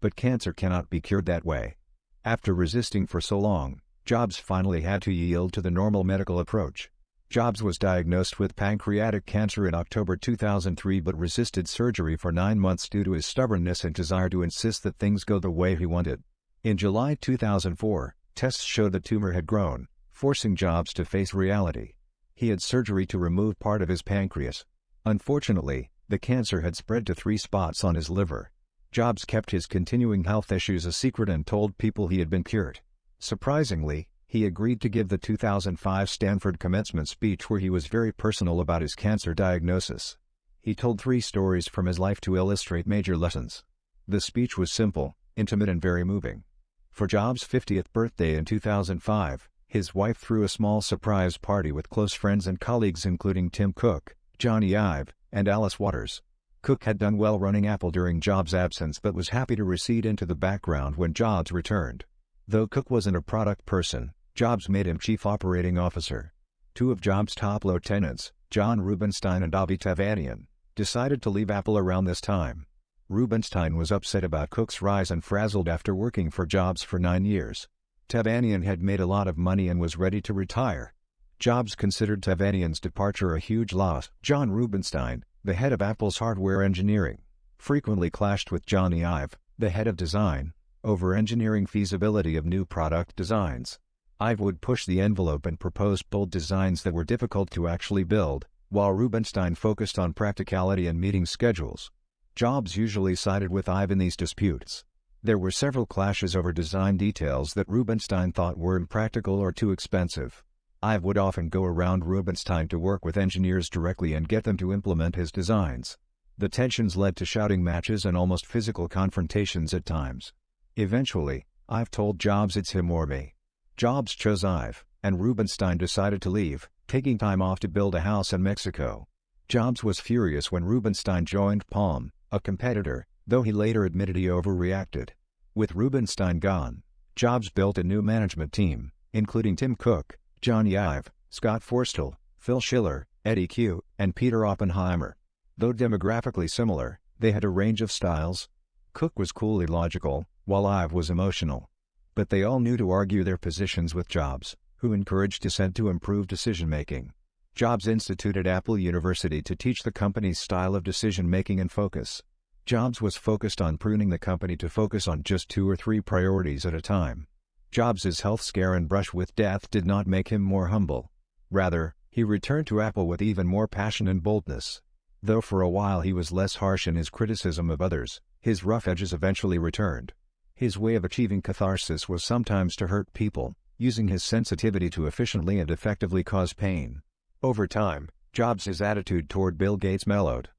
But cancer cannot be cured that way. After resisting for so long, Jobs finally had to yield to the normal medical approach. Jobs was diagnosed with pancreatic cancer in October 2003 but resisted surgery for 9 months due to his stubbornness and desire to insist that things go the way he wanted. In July 2004, tests showed the tumor had grown, forcing Jobs to face reality. He had surgery to remove part of his pancreas. Unfortunately, the cancer had spread to 3 spots on his liver. Jobs kept his continuing health issues a secret and told people he had been cured. Surprisingly, he agreed to give the 2005 Stanford commencement speech where he was very personal about his cancer diagnosis. He told 3 stories from his life to illustrate major lessons. The speech was simple, intimate and very moving. For Jobs' 50th birthday in 2005, his wife threw a small surprise party with close friends and colleagues including Tim Cook, Johnny Ive, and Alice Waters. Cook had done well running Apple during Jobs' absence but was happy to recede into the background when Jobs returned. Though Cook wasn't a product person, Jobs made him chief operating officer. 2 of Jobs' top lieutenants, John Rubinstein and Abhi Tavanian, decided to leave Apple around this time. Rubinstein was upset about Cook's rise and frazzled after working for Jobs for 9 years. Tavanian had made a lot of money and was ready to retire. Jobs considered Tavanian's departure a huge loss. John Rubinstein, the head of Apple's hardware engineering, frequently clashed with Johnny Ive, the head of design, over engineering feasibility of new product designs. Ive would push the envelope and propose bold designs that were difficult to actually build, while Rubinstein focused on practicality and meeting schedules. Jobs usually sided with Ive in these disputes. There were several clashes over design details that Rubinstein thought were impractical or too expensive. Ive would often go around Rubinstein to work with engineers directly and get them to implement his designs. The tensions led to shouting matches and almost physical confrontations at times. Eventually, Ive told Jobs it's him or me. Jobs chose Ive, and Rubinstein decided to leave, taking time off to build a house in Mexico. Jobs was furious when Rubinstein joined Palm, a competitor, though he later admitted he overreacted. With Rubinstein gone, Jobs built a new management team, including Tim Cook, Johnny Ive, Scott Forstall, Phil Schiller, Eddie Q, and Peter Oppenheimer. Though demographically similar, they had a range of styles. Cook was coolly logical, while Ive was emotional. But they all knew to argue their positions with Jobs, who encouraged dissent to improve decision-making. Jobs instituted Apple University to teach the company's style of decision-making and focus. Jobs was focused on pruning the company to focus on just 2 or 3 priorities at a time. Jobs' health scare and brush with death did not make him more humble. Rather, he returned to Apple with even more passion and boldness. Though for a while he was less harsh in his criticism of others, his rough edges eventually returned. His way of achieving catharsis was sometimes to hurt people, using his sensitivity to efficiently and effectively cause pain. Over time, Jobs' attitude toward Bill Gates mellowed.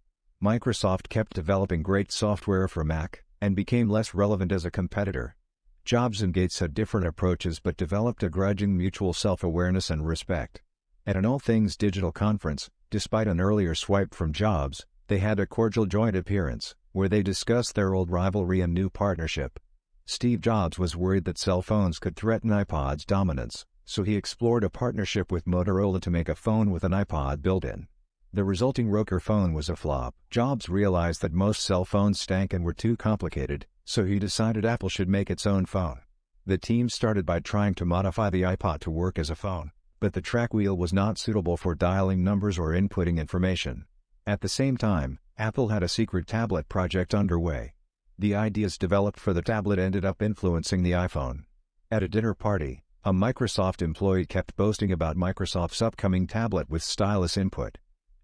Microsoft kept developing great software for Mac, and became less relevant as a competitor. Jobs and Gates had different approaches but developed a grudging mutual self-awareness and respect. At an all-things-digital conference, despite an earlier swipe from Jobs, they had a cordial joint appearance, where they discussed their old rivalry and new partnership. Steve Jobs was worried that cell phones could threaten iPod's dominance, so he explored a partnership with Motorola to make a phone with an iPod built-in. The resulting Roker phone was a flop. Jobs realized that most cell phones stank and were too complicated, so he decided Apple should make its own phone. The team started by trying to modify the iPod to work as a phone, but the track wheel was not suitable for dialing numbers or inputting information. At the same time, Apple had a secret tablet project underway. The ideas developed for the tablet ended up influencing the iPhone. At a dinner party, a Microsoft employee kept boasting about Microsoft's upcoming tablet with stylus input.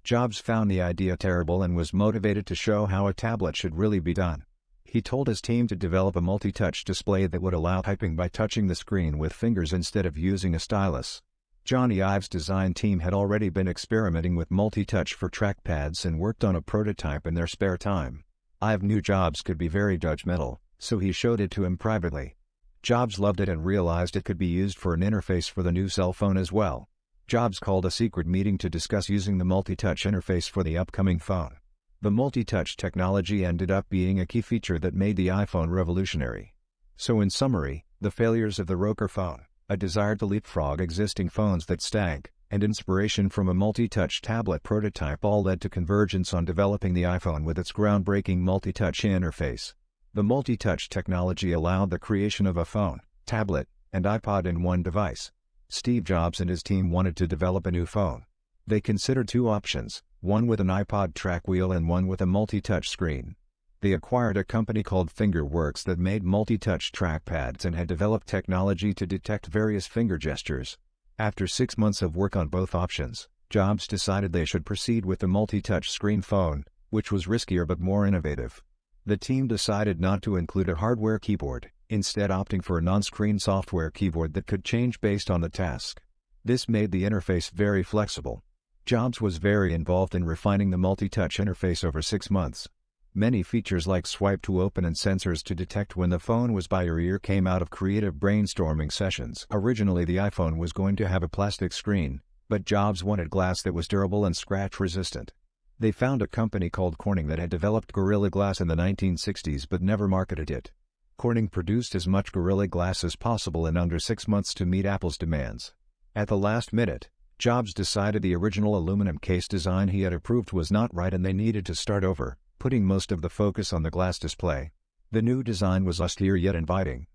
Jobs found the idea terrible and was motivated to show how a tablet should really be done. He told his team to develop a multi-touch display that would allow typing by touching the screen with fingers instead of using a stylus. Johnny Ive's design team had already been experimenting with multi-touch for trackpads and worked on a prototype in their spare time. Ive knew Jobs could be very judgmental, so he showed it to him privately. Jobs loved it and realized it could be used for an interface for the new cell phone as well. Jobs called a secret meeting to discuss using the multi-touch interface for the upcoming phone. The multi-touch technology ended up being a key feature that made the iPhone revolutionary. So in summary, the failures of the Roker phone, a desire to leapfrog existing phones that stank, and inspiration from a multi-touch tablet prototype all led to convergence on developing the iPhone with its groundbreaking multi-touch interface. The multi-touch technology allowed the creation of a phone, tablet, and iPod in one device. Steve Jobs and his team wanted to develop a new phone. They considered 2 options, one with an iPod track wheel and one with a multi-touch screen. They acquired a company called Fingerworks that made multi-touch trackpads and had developed technology to detect various finger gestures. After 6 months of work on both options, Jobs decided they should proceed with the multi-touch screen phone, which was riskier but more innovative. The team decided not to include a hardware keyboard, instead opting for a non-screen software keyboard that could change based on the task. This made the interface very flexible. Jobs was very involved in refining the multi-touch interface over 6 months. Many features like swipe to open and sensors to detect when the phone was by your ear came out of creative brainstorming sessions. Originally the iPhone was going to have a plastic screen, but Jobs wanted glass that was durable and scratch-resistant. They found a company called Corning that had developed Gorilla Glass in the 1960s but never marketed it. Corning produced as much Gorilla Glass as possible in under 6 months to meet Apple's demands. At the last minute, Jobs decided the original aluminum case design he had approved was not right and they needed to start over, putting most of the focus on the glass display. The new design was austere yet inviting.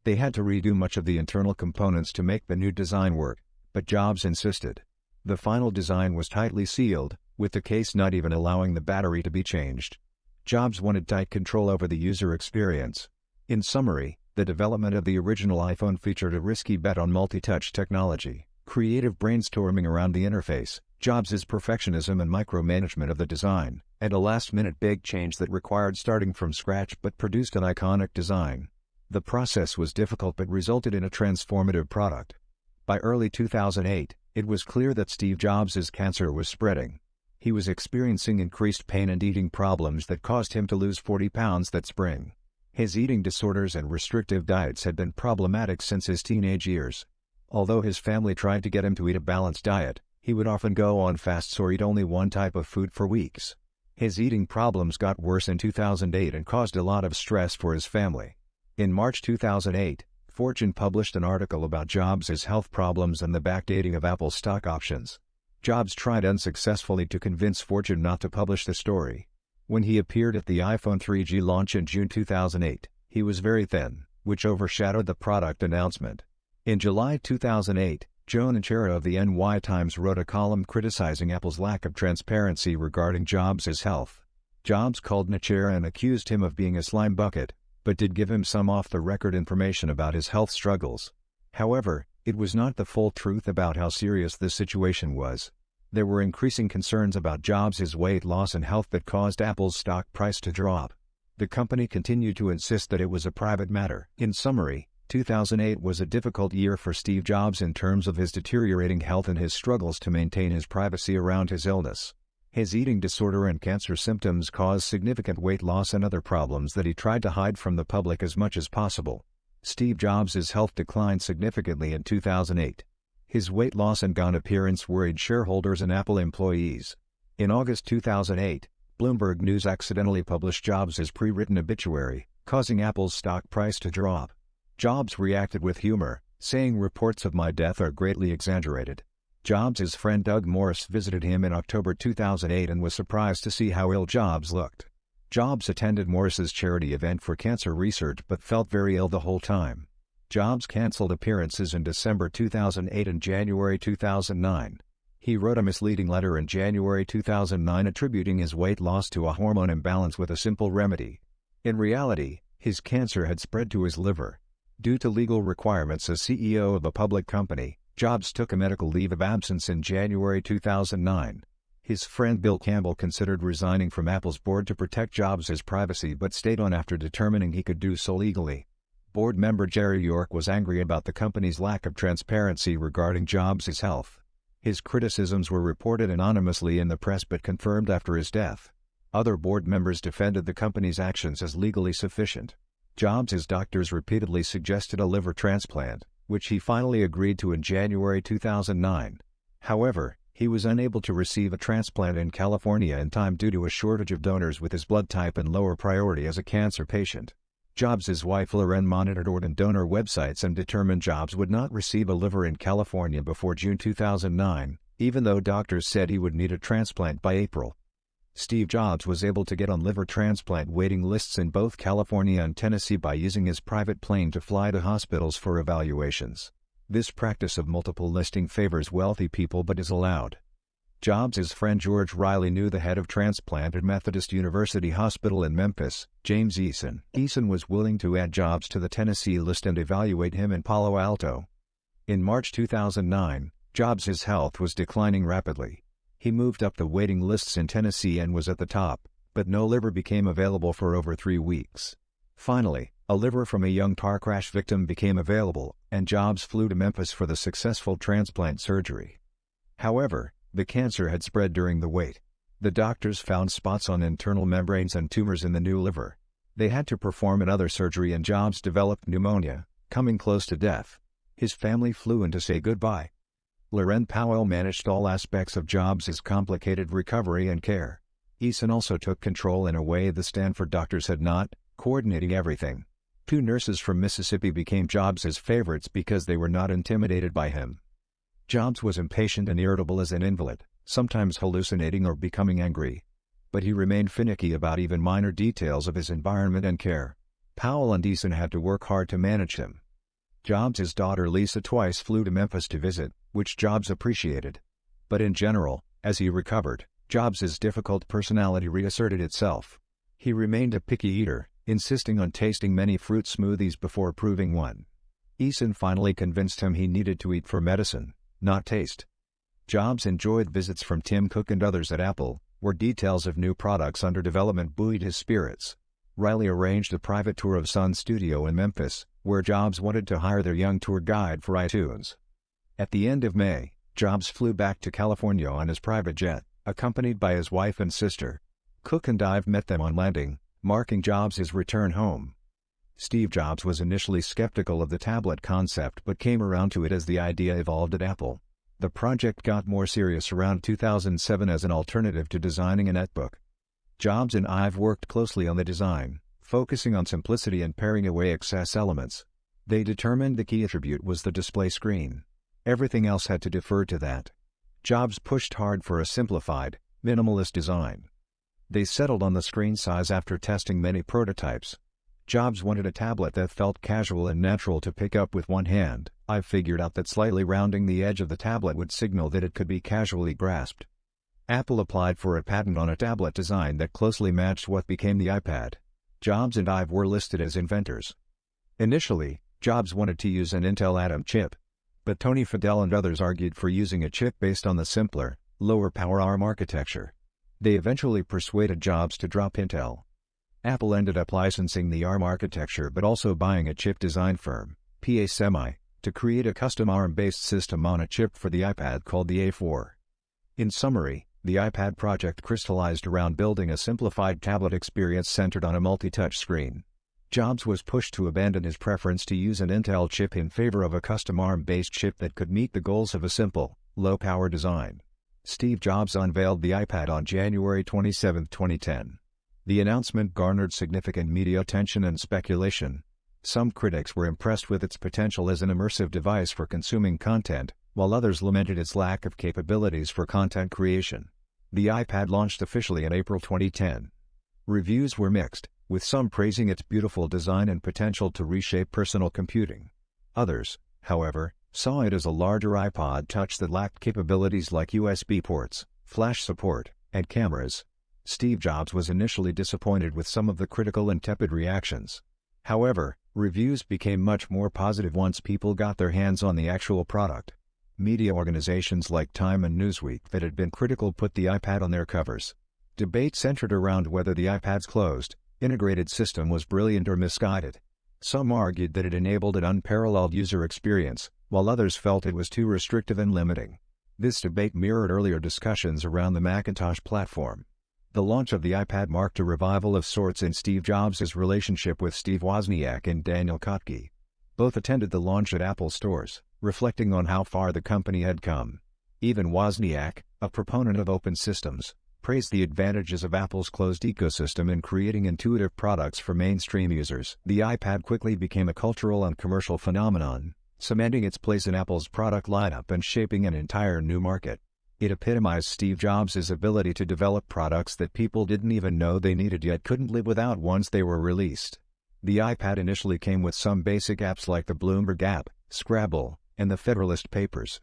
They had to redo much of the internal components to make the new design work, but Jobs insisted. The final design was tightly sealed, with the case not even allowing the battery to be changed. Jobs wanted tight control over the user experience. In summary, the development of the original iPhone featured a risky bet on multi-touch technology, creative brainstorming around the interface, Jobs' perfectionism and micromanagement of the design, and a last-minute big change that required starting from scratch but produced an iconic design. The process was difficult but resulted in a transformative product. By early 2008, it was clear that Steve Jobs' cancer was spreading. He was experiencing increased pain and eating problems that caused him to lose 40 pounds that spring. His eating disorders and restrictive diets had been problematic since his teenage years. Although his family tried to get him to eat a balanced diet, he would often go on fasts or eat only one type of food for weeks. His eating problems got worse in 2008 and caused a lot of stress for his family. In March 2008, Fortune published an article about Jobs' health problems and the backdating of Apple stock options. Jobs tried unsuccessfully to convince Fortune not to publish the story. When he appeared at the iPhone 3G launch in June 2008, he was very thin, which overshadowed the product announcement. In July 2008, Joan Achara of the NY Times wrote a column criticizing Apple's lack of transparency regarding Jobs' health. Jobs called Achara and accused him of being a slime bucket, but did give him some off-the-record information about his health struggles. However, it was not the full truth about how serious this situation was. There were increasing concerns about Jobs' weight loss and health that caused Apple's stock price to drop. The company continued to insist that it was a private matter. In summary, 2008 was a difficult year for Steve Jobs in terms of his deteriorating health and his struggles to maintain his privacy around his illness. His eating disorder and cancer symptoms caused significant weight loss and other problems that he tried to hide from the public as much as possible. Steve Jobs' health declined significantly in 2008. His weight loss and gaunt appearance worried shareholders and Apple employees. In August 2008, Bloomberg News accidentally published Jobs' pre-written obituary, causing Apple's stock price to drop. Jobs reacted with humor, saying reports of my death are greatly exaggerated. Jobs' friend Doug Morris visited him in October 2008 and was surprised to see how ill Jobs looked. Jobs attended Morris's charity event for cancer research but felt very ill the whole time. Jobs canceled appearances in December 2008 and January 2009. He wrote a misleading letter in January 2009 attributing his weight loss to a hormone imbalance with a simple remedy. In reality, his cancer had spread to his liver. Due to legal requirements as CEO of a public company, Jobs took a medical leave of absence in January 2009. His friend Bill Campbell considered resigning from Apple's board to protect Jobs' privacy but stayed on after determining he could do so legally. Board member Jerry York was angry about the company's lack of transparency regarding Jobs' health. His criticisms were reported anonymously in the press but confirmed after his death. Other board members defended the company's actions as legally sufficient. Jobs' doctors repeatedly suggested a liver transplant, which he finally agreed to in January 2009. However, he was unable to receive a transplant in California in time due to a shortage of donors with his blood type and lower priority as a cancer patient. Jobs' wife Loren monitored organ donor websites and determined Jobs would not receive a liver in California before June 2009, even though doctors said he would need a transplant by April. Steve Jobs was able to get on liver transplant waiting lists in both California and Tennessee by using his private plane to fly to hospitals for evaluations. This practice of multiple listing favors wealthy people but is allowed. Jobs' friend George Riley knew the head of transplant at Methodist University Hospital in Memphis, James Eason. Eason was willing to add Jobs to the Tennessee list and evaluate him in Palo Alto. In March 2009, Jobs' health was declining rapidly. He moved up the waiting lists in Tennessee and was at the top, but no liver became available for over 3 weeks. Finally, a liver from a young car crash victim became available, and Jobs flew to Memphis for the successful transplant surgery. However, the cancer had spread during the wait. The doctors found spots on internal membranes and tumors in the new liver. They had to perform another surgery and Jobs developed pneumonia, coming close to death. His family flew in to say goodbye. Loren Powell managed all aspects of Jobs' complicated recovery and care. Eason also took control in a way the Stanford doctors had not, coordinating everything. 2 nurses from Mississippi became Jobs' favorites because they were not intimidated by him. Jobs was impatient and irritable as an invalid, sometimes hallucinating or becoming angry. But he remained finicky about even minor details of his environment and care. Powell and Eason had to work hard to manage him. Jobs' daughter Lisa twice flew to Memphis to visit, which Jobs appreciated. But in general, as he recovered, Jobs' difficult personality reasserted itself. He remained a picky eater, insisting on tasting many fruit smoothies before approving one. Eason finally convinced him he needed to eat for medicine, not taste. Jobs enjoyed visits from Tim Cook and others at Apple, where details of new products under development buoyed his spirits. Riley arranged a private tour of Sun's studio in Memphis, where Jobs wanted to hire their young tour guide for iTunes. At the end of May, Jobs flew back to California on his private jet, accompanied by his wife and sister. Cook and Ive met them on landing, marking Jobs' return home. Steve Jobs was initially skeptical of the tablet concept but came around to it as the idea evolved at Apple. The project got more serious around 2007 as an alternative to designing a netbook. Jobs and Ive worked closely on the design, focusing on simplicity and paring away excess elements. They determined the key attribute was the display screen. Everything else had to defer to that. Jobs pushed hard for a simplified, minimalist design. They settled on the screen size after testing many prototypes. Jobs wanted a tablet that felt casual and natural to pick up with one hand. I figured out that slightly rounding the edge of the tablet would signal that it could be casually grasped. Apple applied for a patent on a tablet design that closely matched what became the iPad. Jobs and Ive were listed as inventors. Initially, Jobs wanted to use an Intel Atom chip, but Tony Fadell and others argued for using a chip based on the simpler, lower-power ARM architecture. They eventually persuaded Jobs to drop Intel. Apple ended up licensing the ARM architecture but also buying a chip design firm, PA Semi, to create a custom ARM-based system on a chip for the iPad called the A4. In summary, the iPad project crystallized around building a simplified tablet experience centered on a multi-touch screen. Jobs was pushed to abandon his preference to use an Intel chip in favor of a custom ARM-based chip that could meet the goals of a simple, low-power design. Steve Jobs unveiled the iPad on January 27, 2010. The announcement garnered significant media attention and speculation. Some critics were impressed with its potential as an immersive device for consuming content, while others lamented its lack of capabilities for content creation. The iPad launched officially in April 2010. Reviews were mixed, with some praising its beautiful design and potential to reshape personal computing. Others, however, saw it as a larger iPod Touch that lacked capabilities like USB ports, flash support, and cameras. Steve Jobs was initially disappointed with some of the critical and tepid reactions. However, reviews became much more positive once people got their hands on the actual product. Media organizations like Time and Newsweek that had been critical put the iPad on their covers. Debate centered around whether the iPad's closed, integrated system was brilliant or misguided. Some argued that it enabled an unparalleled user experience, while others felt it was too restrictive and limiting. This debate mirrored earlier discussions around the Macintosh platform. The launch of the iPad marked a revival of sorts in Steve Jobs' relationship with Steve Wozniak and Daniel Kotke. Both attended the launch at Apple stores, reflecting on how far the company had come. Even Wozniak, a proponent of open systems, praised the advantages of Apple's closed ecosystem in creating intuitive products for mainstream users. The iPad quickly became a cultural and commercial phenomenon, cementing its place in Apple's product lineup and shaping an entire new market. It epitomized Steve Jobs' ability to develop products that people didn't even know they needed yet couldn't live without once they were released. The iPad initially came with some basic apps like the Bloomberg app, Scrabble, and the Federalist Papers.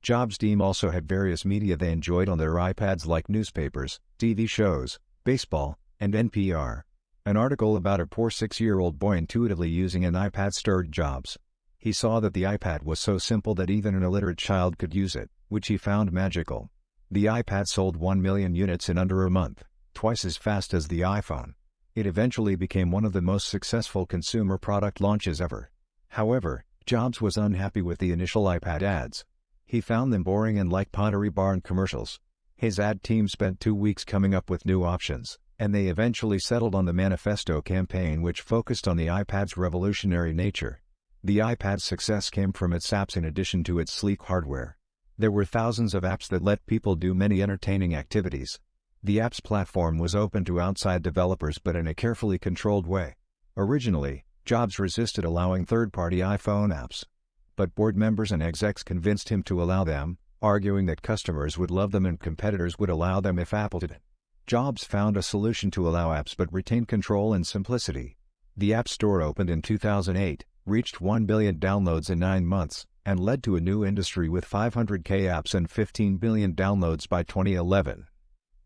Jobs' team also had various media they enjoyed on their iPads like newspapers, TV shows, baseball, and NPR. An article about a poor 6-year-old boy intuitively using an iPad stirred Jobs. He saw that the iPad was so simple that even an illiterate child could use it, which he found magical. The iPad sold 1 million units in under a month, twice as fast as the iPhone. It eventually became one of the most successful consumer product launches ever. However, Jobs was unhappy with the initial iPad ads. He found them boring and like Pottery Barn commercials. His ad team spent 2 weeks coming up with new options, and they eventually settled on the Manifesto campaign, which focused on the iPad's revolutionary nature. The iPad's success came from its apps in addition to its sleek hardware. There were thousands of apps that let people do many entertaining activities. The apps platform was open to outside developers but in a carefully controlled way. Originally, Jobs resisted allowing third-party iPhone apps. But board members and execs convinced him to allow them, arguing that customers would love them and competitors would allow them if Apple didn't. Jobs found a solution to allow apps but retain control and simplicity. The App Store opened in 2008, reached 1 billion downloads in 9 months, and led to a new industry with 500,000 apps and 15 billion downloads by 2011.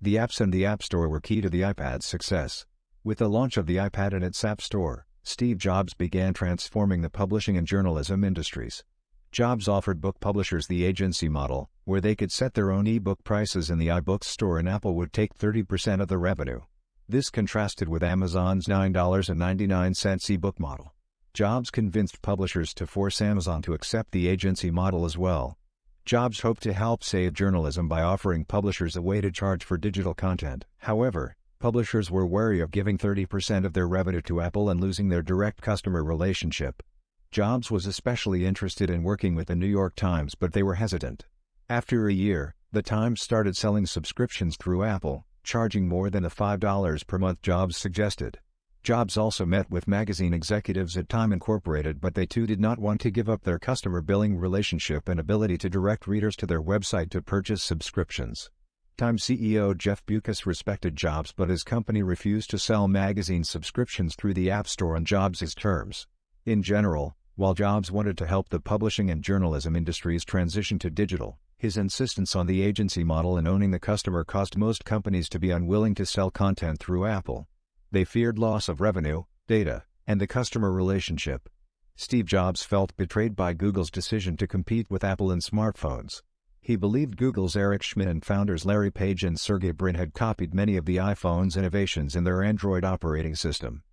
The apps and the App Store were key to the iPad's success. With the launch of the iPad and its App Store, Steve Jobs began transforming the publishing and journalism industries. Jobs offered book publishers the agency model, where they could set their own ebook prices in the iBooks store and Apple would take 30% of the revenue. This contrasted with Amazon's $9.99 ebook model. Jobs convinced publishers to force Amazon to accept the agency model as well. Jobs hoped to help save journalism by offering publishers a way to charge for digital content. However, publishers were wary of giving 30% of their revenue to Apple and losing their direct customer relationship. Jobs was especially interested in working with the New York Times, but they were hesitant. After a year, the Times started selling subscriptions through Apple, charging more than $5 per month, Jobs suggested. Jobs also met with magazine executives at Time Incorporated, but they too did not want to give up their customer billing relationship and ability to direct readers to their website to purchase subscriptions. Time CEO Jeff Bewkes respected Jobs, but his company refused to sell magazine subscriptions through the App Store on Jobs' terms. In general, while Jobs wanted to help the publishing and journalism industries transition to digital, his insistence on the agency model and owning the customer caused most companies to be unwilling to sell content through Apple. They feared loss of revenue, data, and the customer relationship. Steve Jobs felt betrayed by Google's decision to compete with Apple in smartphones. He believed Google's Eric Schmidt and founders Larry Page and Sergey Brin had copied many of the iPhone's innovations in their Android operating system.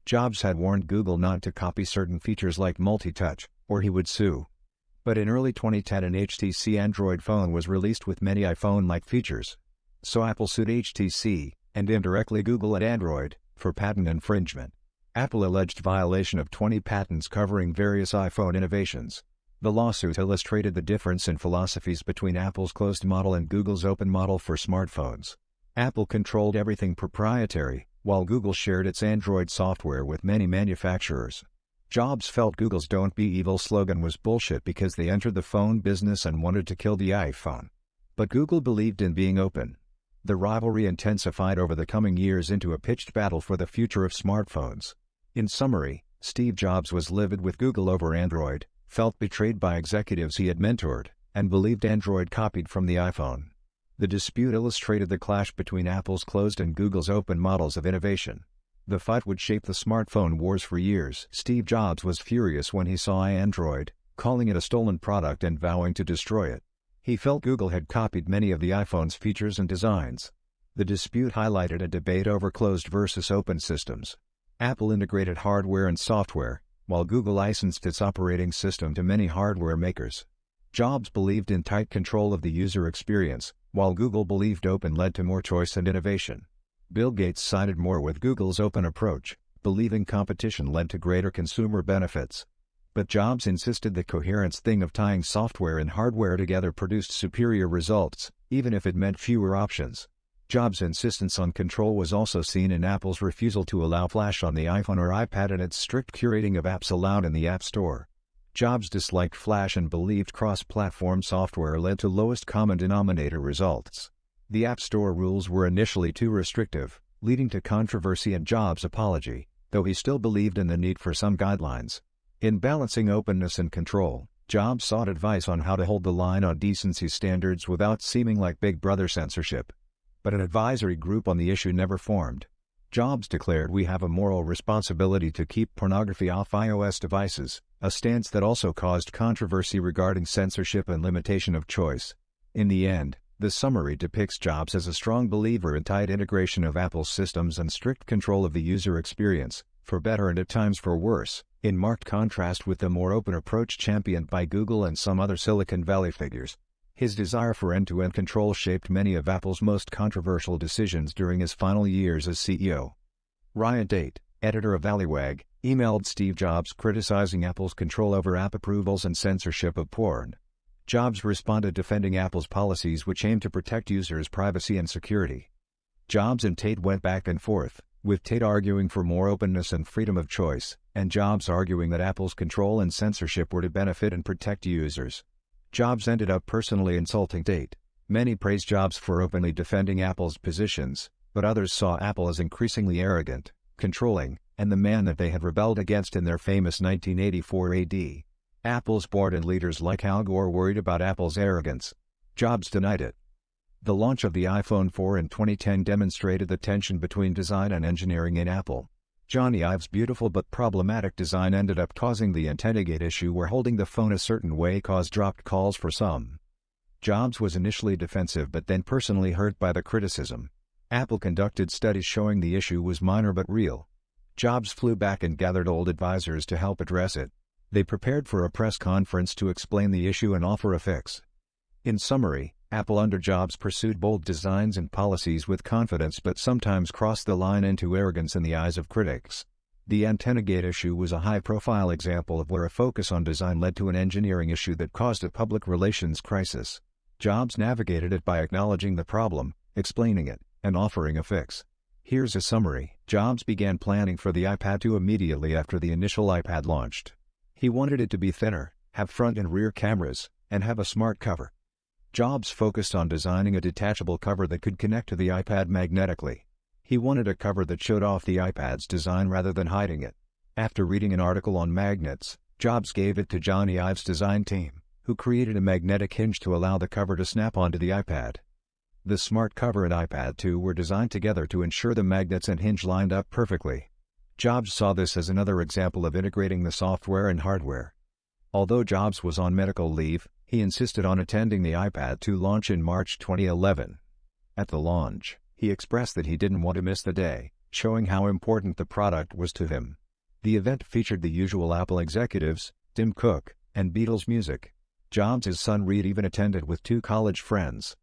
Jobs had warned Google not to copy certain features like multi-touch, or he would sue. But in early 2010 an HTC Android phone was released with many iPhone-like features. So Apple sued HTC, and indirectly Google and Android, for patent infringement. Apple alleged violation of 20 patents covering various iPhone innovations. The lawsuit illustrated the difference in philosophies between Apple's closed model and Google's open model for smartphones. Apple controlled everything proprietary, while Google shared its Android software with many manufacturers. Jobs felt Google's "Don't Be Evil" slogan was bullshit because they entered the phone business and wanted to kill the iPhone. But Google believed in being open. The rivalry intensified over the coming years into a pitched battle for the future of smartphones. In summary, Steve Jobs was livid with Google over Android, felt betrayed by executives he had mentored, and believed Android copied from the iPhone. The dispute illustrated the clash between Apple's closed and Google's open models of innovation. The fight would shape the smartphone wars for years. Steve Jobs was furious when he saw Android, calling it a stolen product and vowing to destroy it. He felt Google had copied many of the iPhone's features and designs. The dispute highlighted a debate over closed versus open systems. Apple integrated hardware and software, while Google licensed its operating system to many hardware makers. Jobs believed in tight control of the user experience, while Google believed open led to more choice and innovation. Bill Gates sided more with Google's open approach, believing competition led to greater consumer benefits. But Jobs insisted the coherence thing of tying software and hardware together produced superior results, even if it meant fewer options. Jobs' insistence on control was also seen in Apple's refusal to allow Flash on the iPhone or iPad and its strict curating of apps allowed in the App Store. Jobs disliked Flash and believed cross-platform software led to lowest common denominator results. The App Store rules were initially too restrictive, leading to controversy and Jobs' apology, though he still believed in the need for some guidelines. In balancing openness and control, Jobs sought advice on how to hold the line on decency standards without seeming like Big Brother censorship. But an advisory group on the issue never formed. Jobs declared, "We have a moral responsibility to keep pornography off iOS devices," a stance that also caused controversy regarding censorship and limitation of choice. In the end, the summary depicts Jobs as a strong believer in tight integration of Apple's systems and strict control of the user experience, for better and at times for worse, in marked contrast with the more open approach championed by Google and some other Silicon Valley figures. His desire for end-to-end control shaped many of Apple's most controversial decisions during his final years as CEO. Ryan Tate, editor of Valleywag, emailed Steve Jobs criticizing Apple's control over app approvals and censorship of porn. Jobs responded defending Apple's policies which aim to protect users' privacy and security. Jobs and Tate went back and forth, with Tate arguing for more openness and freedom of choice, and Jobs arguing that Apple's control and censorship were to benefit and protect users. Jobs ended up personally insulting Tate. Many praised Jobs for openly defending Apple's positions, but others saw Apple as increasingly arrogant, controlling, and the man that they had rebelled against in their famous 1984 AD. Apple's board and leaders like Al Gore worried about Apple's arrogance. Jobs denied it. The launch of the iPhone 4 in 2010 demonstrated the tension between design and engineering in Apple. Johnny Ive's beautiful but problematic design ended up causing the Antennagate issue where holding the phone a certain way caused dropped calls for some. Jobs was initially defensive but then personally hurt by the criticism. Apple conducted studies showing the issue was minor but real. Jobs flew back and gathered old advisors to help address it. They prepared for a press conference to explain the issue and offer a fix. In summary, Apple under Jobs pursued bold designs and policies with confidence but sometimes crossed the line into arrogance in the eyes of critics. The antenna gate issue was a high-profile example of where a focus on design led to an engineering issue that caused a public relations crisis. Jobs navigated it by acknowledging the problem, explaining it, and offering a fix. Here's a summary. Jobs began planning for the iPad 2 immediately after the initial iPad launched. He wanted it to be thinner, have front and rear cameras, and have a smart cover. Jobs focused on designing a detachable cover that could connect to the iPad magnetically. He wanted a cover that showed off the iPad's design rather than hiding it. After reading an article on magnets, Jobs gave it to Johnny Ive's design team, who created a magnetic hinge to allow the cover to snap onto the iPad. The smart cover and iPad 2 were designed together to ensure the magnets and hinge lined up perfectly. Jobs saw this as another example of integrating the software and hardware. Although Jobs was on medical leave, he insisted on attending the iPad 2 launch in March 2011. At the launch, he expressed that he didn't want to miss the day, showing how important the product was to him. The event featured the usual Apple executives, Tim Cook, and Beatles music. Jobs' son Reed even attended with 2 college friends.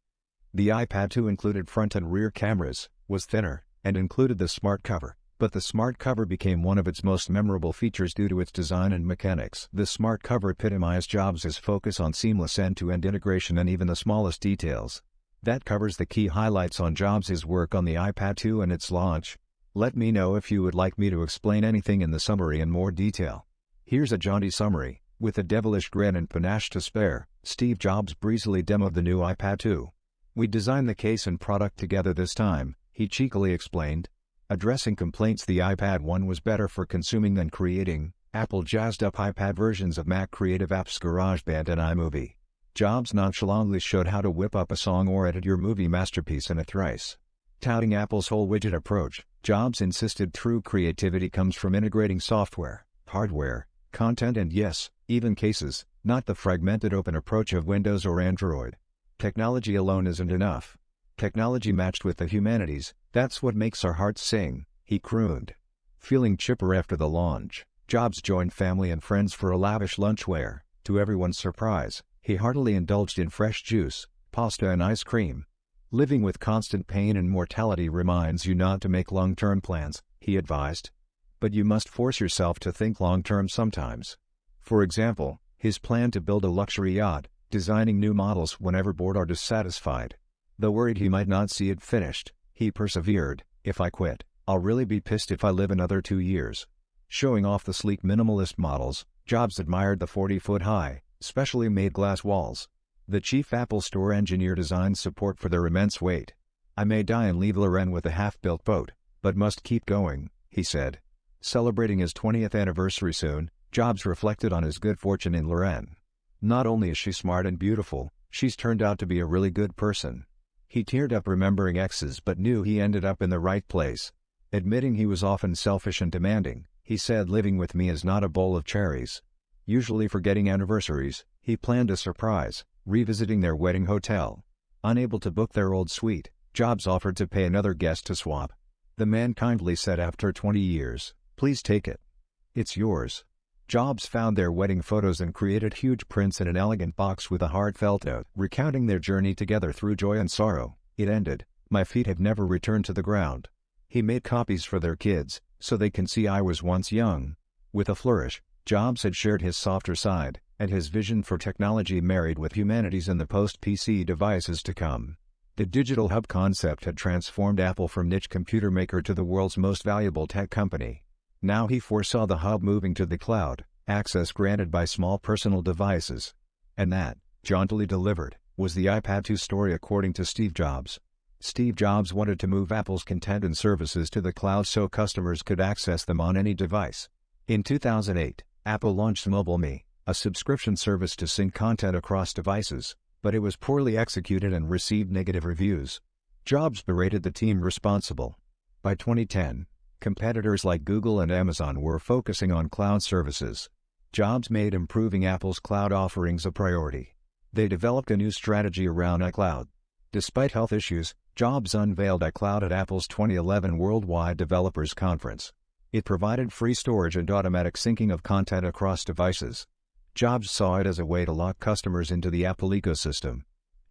The iPad 2 included front and rear cameras, was thinner, and included the smart cover, but the smart cover became one of its most memorable features due to its design and mechanics. The smart cover epitomized Jobs' focus on seamless end-to-end integration and even the smallest details. That covers the key highlights on Jobs' work on the iPad 2 and its launch. Let me know if you would like me to explain anything in the summary in more detail. Here's a jaunty summary. With a devilish grin and panache to spare, Steve Jobs breezily demoed the new iPad 2. "We designed the case and product together this time," he cheekily explained. Addressing complaints the iPad 1 was better for consuming than creating, Apple jazzed up iPad versions of Mac Creative Apps GarageBand and iMovie. Jobs nonchalantly showed how to whip up a song or edit your movie masterpiece in a trice. Touting Apple's whole widget approach, Jobs insisted true creativity comes from integrating software, hardware, content and yes, even cases, not the fragmented open approach of Windows or Android. Technology alone isn't enough. Technology matched with the humanities, that's what makes our hearts sing, he crooned. Feeling chipper after the launch, Jobs joined family and friends for a lavish lunch where, to everyone's surprise, he heartily indulged in fresh juice, pasta and ice cream. "Living with constant pain and mortality reminds you not to make long-term plans," he advised. "But you must force yourself to think long-term sometimes." For example, his plan to build a luxury yacht, designing new models whenever bored or dissatisfied. Though worried he might not see it finished, he persevered. "If I quit, I'll really be pissed if I live another 2 years." Showing off the sleek minimalist models, Jobs admired the 40-foot-high, specially made glass walls. The chief Apple Store engineer designed support for their immense weight. "I may die and leave Loren with a half-built boat, but must keep going," he said. Celebrating his 20th anniversary soon, Jobs reflected on his good fortune in Loren. "Not only is she smart and beautiful, she's turned out to be a really good person." He teared up remembering exes but knew he ended up in the right place. Admitting he was often selfish and demanding, he said living with me is not a bowl of cherries. Usually forgetting anniversaries, he planned a surprise, revisiting their wedding hotel. Unable to book their old suite, Jobs offered to pay another guest to swap. The man kindly said after 20 years, "Please take it. It's yours." Jobs found their wedding photos and created huge prints in an elegant box with a heartfelt note recounting their journey together through joy and sorrow. It ended, "My feet have never returned to the ground." He made copies for their kids, so they can see I was once young. With a flourish, Jobs had shared his softer side, and his vision for technology married with humanities in the post-PC devices to come. The digital hub concept had transformed Apple from niche computer maker to the world's most valuable tech company. Now he foresaw the hub moving to the cloud, access granted by small personal devices. And that, jauntily delivered, was the iPad 2 story according to Steve Jobs. Steve Jobs wanted to move Apple's content and services to the cloud so customers could access them on any device. In 2008, Apple launched MobileMe, a subscription service to sync content across devices, but it was poorly executed and received negative reviews. Jobs berated the team responsible. By 2010, competitors like Google and Amazon were focusing on cloud services. Jobs made improving Apple's cloud offerings a priority. They developed a new strategy around iCloud. Despite health issues, Jobs unveiled iCloud at Apple's 2011 Worldwide Developers Conference. It provided free storage and automatic syncing of content across devices. Jobs saw it as a way to lock customers into the Apple ecosystem.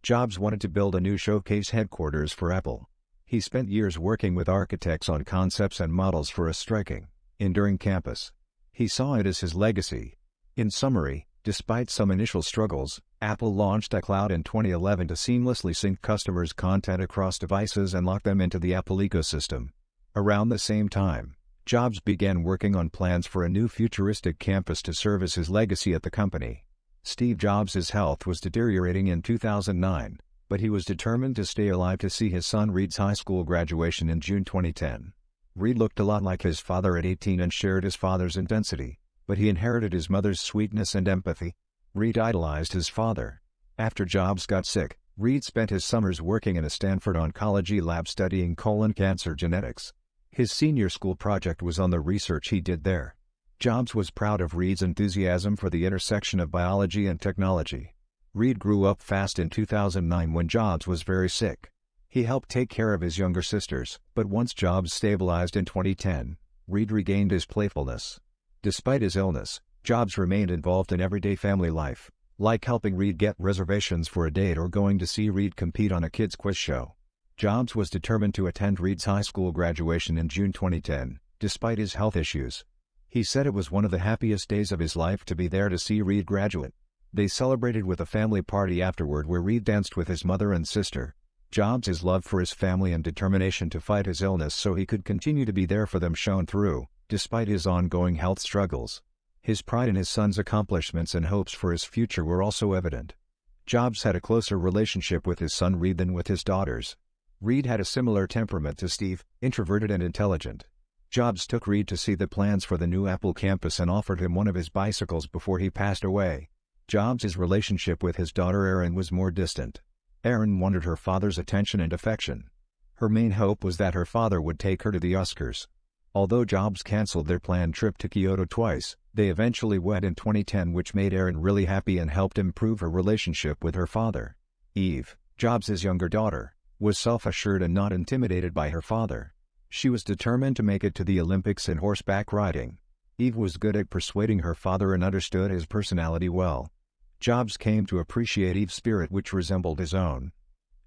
Jobs wanted to build a new showcase headquarters for Apple. He spent years working with architects on concepts and models for a striking, enduring campus. He saw it as his legacy. In summary, despite some initial struggles, Apple launched iCloud in 2011 to seamlessly sync customers' content across devices and lock them into the Apple ecosystem. Around the same time, Jobs began working on plans for a new futuristic campus to serve as his legacy at the company. Steve Jobs' health was deteriorating in 2009, but he was determined to stay alive to see his son Reed's high school graduation in June 2010. Reed looked a lot like his father at 18 and shared his father's intensity, but he inherited his mother's sweetness and empathy. Reed idolized his father. After Jobs got sick, Reed spent his summers working in a Stanford oncology lab studying colon cancer genetics. His senior school project was on the research he did there. Jobs was proud of Reed's enthusiasm for the intersection of biology and technology. Reed grew up fast in 2009 when Jobs was very sick. He helped take care of his younger sisters, but once Jobs stabilized in 2010, Reed regained his playfulness. Despite his illness, Jobs remained involved in everyday family life, like helping Reed get reservations for a date or going to see Reed compete on a kids' quiz show. Jobs was determined to attend Reed's high school graduation in June 2010, despite his health issues. He said it was one of the happiest days of his life to be there to see Reed graduate. They celebrated with a family party afterward where Reed danced with his mother and sister. Jobs' love for his family and determination to fight his illness so he could continue to be there for them shone through, despite his ongoing health struggles. His pride in his son's accomplishments and hopes for his future were also evident. Jobs had a closer relationship with his son Reed than with his daughters. Reed had a similar temperament to Steve, introverted and intelligent. Jobs took Reed to see the plans for the new Apple campus and offered him one of his bicycles before he passed away. Jobs' relationship with his daughter Erin was more distant. Erin wanted her father's attention and affection. Her main hope was that her father would take her to the Oscars. Although Jobs canceled their planned trip to Kyoto twice, they eventually went in 2010, which made Erin really happy and helped improve her relationship with her father. Eve, Jobs' younger daughter, was self-assured and not intimidated by her father. She was determined to make it to the Olympics in horseback riding. Eve was good at persuading her father and understood his personality well. Jobs came to appreciate Eve's spirit, which resembled his own.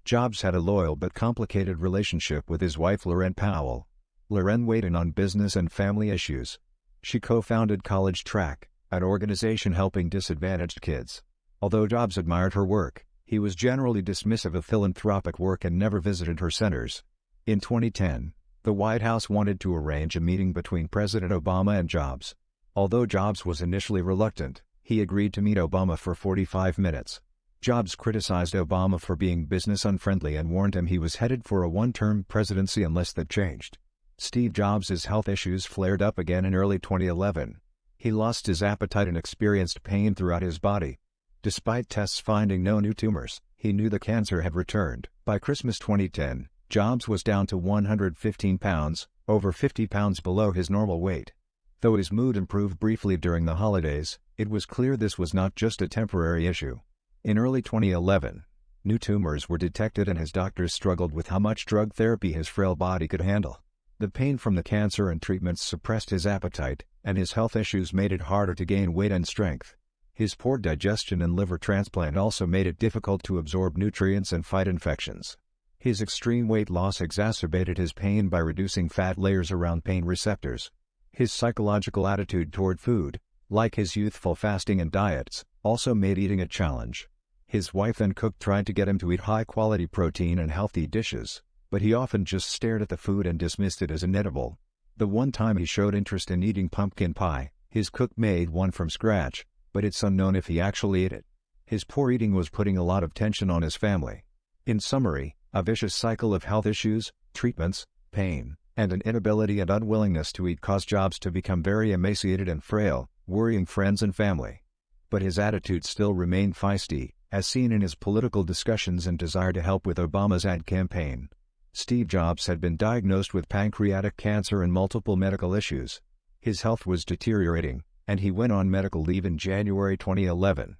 Jobs had a loyal but complicated relationship with his wife Loren Powell. Loren weighed in on business and family issues. She co-founded College Track, an organization helping disadvantaged kids. Although Jobs admired her work, he was generally dismissive of philanthropic work and never visited her centers. In 2010, the White House wanted to arrange a meeting between President Obama and Jobs. Although Jobs was initially reluctant, he agreed to meet Obama for 45 minutes. Jobs criticized Obama for being business unfriendly and warned him he was headed for a one-term presidency unless that changed. Steve Jobs' health issues flared up again in early 2011. He lost his appetite and experienced pain throughout his body. Despite tests finding no new tumors, he knew the cancer had returned. By Christmas 2010, Jobs was down to 115 pounds, over 50 pounds below his normal weight. Though his mood improved briefly during the holidays, it was clear this was not just a temporary issue. In early 2011, new tumors were detected and his doctors struggled with how much drug therapy his frail body could handle. The pain from the cancer and treatments suppressed his appetite, and his health issues made it harder to gain weight and strength. His poor digestion and liver transplant also made it difficult to absorb nutrients and fight infections. His extreme weight loss exacerbated his pain by reducing fat layers around pain receptors. His psychological attitude toward food, like his youthful fasting and diets, also made eating a challenge. His wife and cook tried to get him to eat high-quality protein and healthy dishes, but he often just stared at the food and dismissed it as inedible. The one time he showed interest in eating pumpkin pie, his cook made one from scratch, but it's unknown if he actually ate it. His poor eating was putting a lot of tension on his family. In summary, a vicious cycle of health issues, treatments, pain, and an inability and unwillingness to eat caused Jobs to become very emaciated and frail, worrying friends and family. But his attitude still remained feisty, as seen in his political discussions and desire to help with Obama's ad campaign. Steve Jobs had been diagnosed with pancreatic cancer and multiple medical issues. His health was deteriorating, and he went on medical leave in January 2011.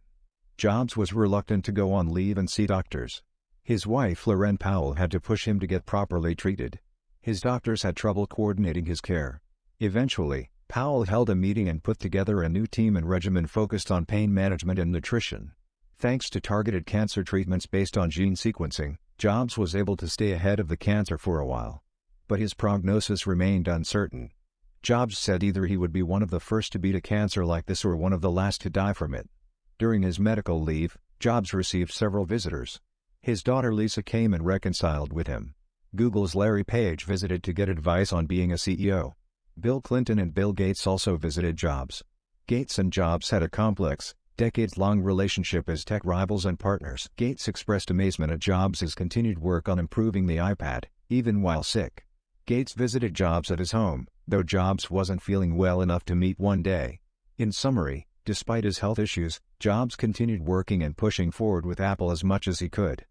Jobs was reluctant to go on leave and see doctors. His wife Lauren Powell had to push him to get properly treated. His doctors had trouble coordinating his care. Eventually, Powell held a meeting and put together a new team and regimen focused on pain management and nutrition. Thanks to targeted cancer treatments based on gene sequencing, Jobs was able to stay ahead of the cancer for a while. But his prognosis remained uncertain. Jobs said either he would be one of the first to beat a cancer like this or one of the last to die from it. During his medical leave, Jobs received several visitors. His daughter Lisa came and reconciled with him. Google's Larry Page visited to get advice on being a CEO. Bill Clinton and Bill Gates also visited Jobs. Gates and Jobs had a complex, decades-long relationship as tech rivals and partners. Gates expressed amazement at Jobs' continued work on improving the iPad, even while sick. Gates visited Jobs at his home, though Jobs wasn't feeling well enough to meet one day. In summary, despite his health issues, Jobs continued working and pushing forward with Apple as much as he could.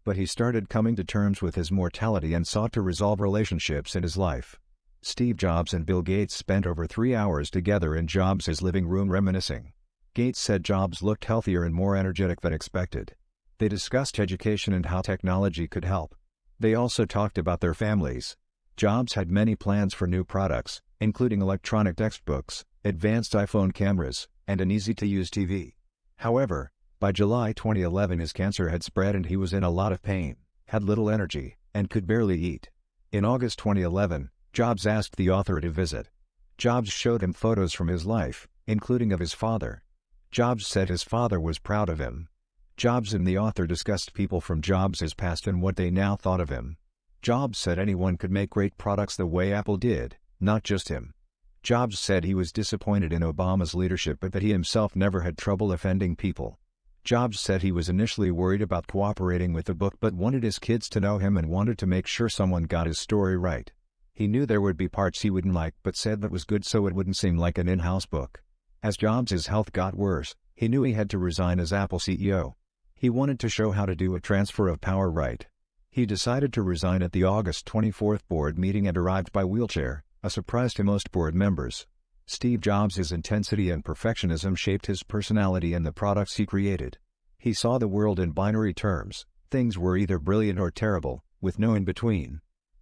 But he started coming to terms with his mortality and sought to resolve relationships in his life. Steve Jobs and Bill Gates spent over 3 hours together in Jobs' living room reminiscing. Gates said Jobs looked healthier and more energetic than expected. They discussed education and how technology could help. They also talked about their families. Jobs had many plans for new products, including electronic textbooks, advanced iPhone cameras, and an easy-to-use TV. However, by July 2011 his cancer had spread and he was in a lot of pain, had little energy, and could barely eat. In August 2011, Jobs asked the author to visit. Jobs showed him photos from his life, including of his father. Jobs said his father was proud of him. Jobs and the author discussed people from Jobs' past and what they now thought of him. Jobs said anyone could make great products the way Apple did, not just him. Jobs said he was disappointed in Obama's leadership but that he himself never had trouble offending people. Jobs said he was initially worried about cooperating with the book but wanted his kids to know him and wanted to make sure someone got his story right. He knew there would be parts he wouldn't like but said that was good so it wouldn't seem like an in-house book. As Jobs' health got worse, he knew he had to resign as Apple CEO. He wanted to show how to do a transfer of power right. He decided to resign at the August 24 board meeting and arrived by wheelchair, a surprise to most board members. Steve Jobs' intensity and perfectionism shaped his personality and the products he created. He saw the world in binary terms: things were either brilliant or terrible, with no in-between.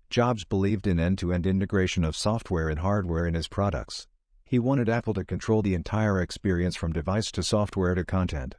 Jobs believed in end-to-end integration of software and hardware in his products. He wanted Apple to control the entire experience from device to software to content.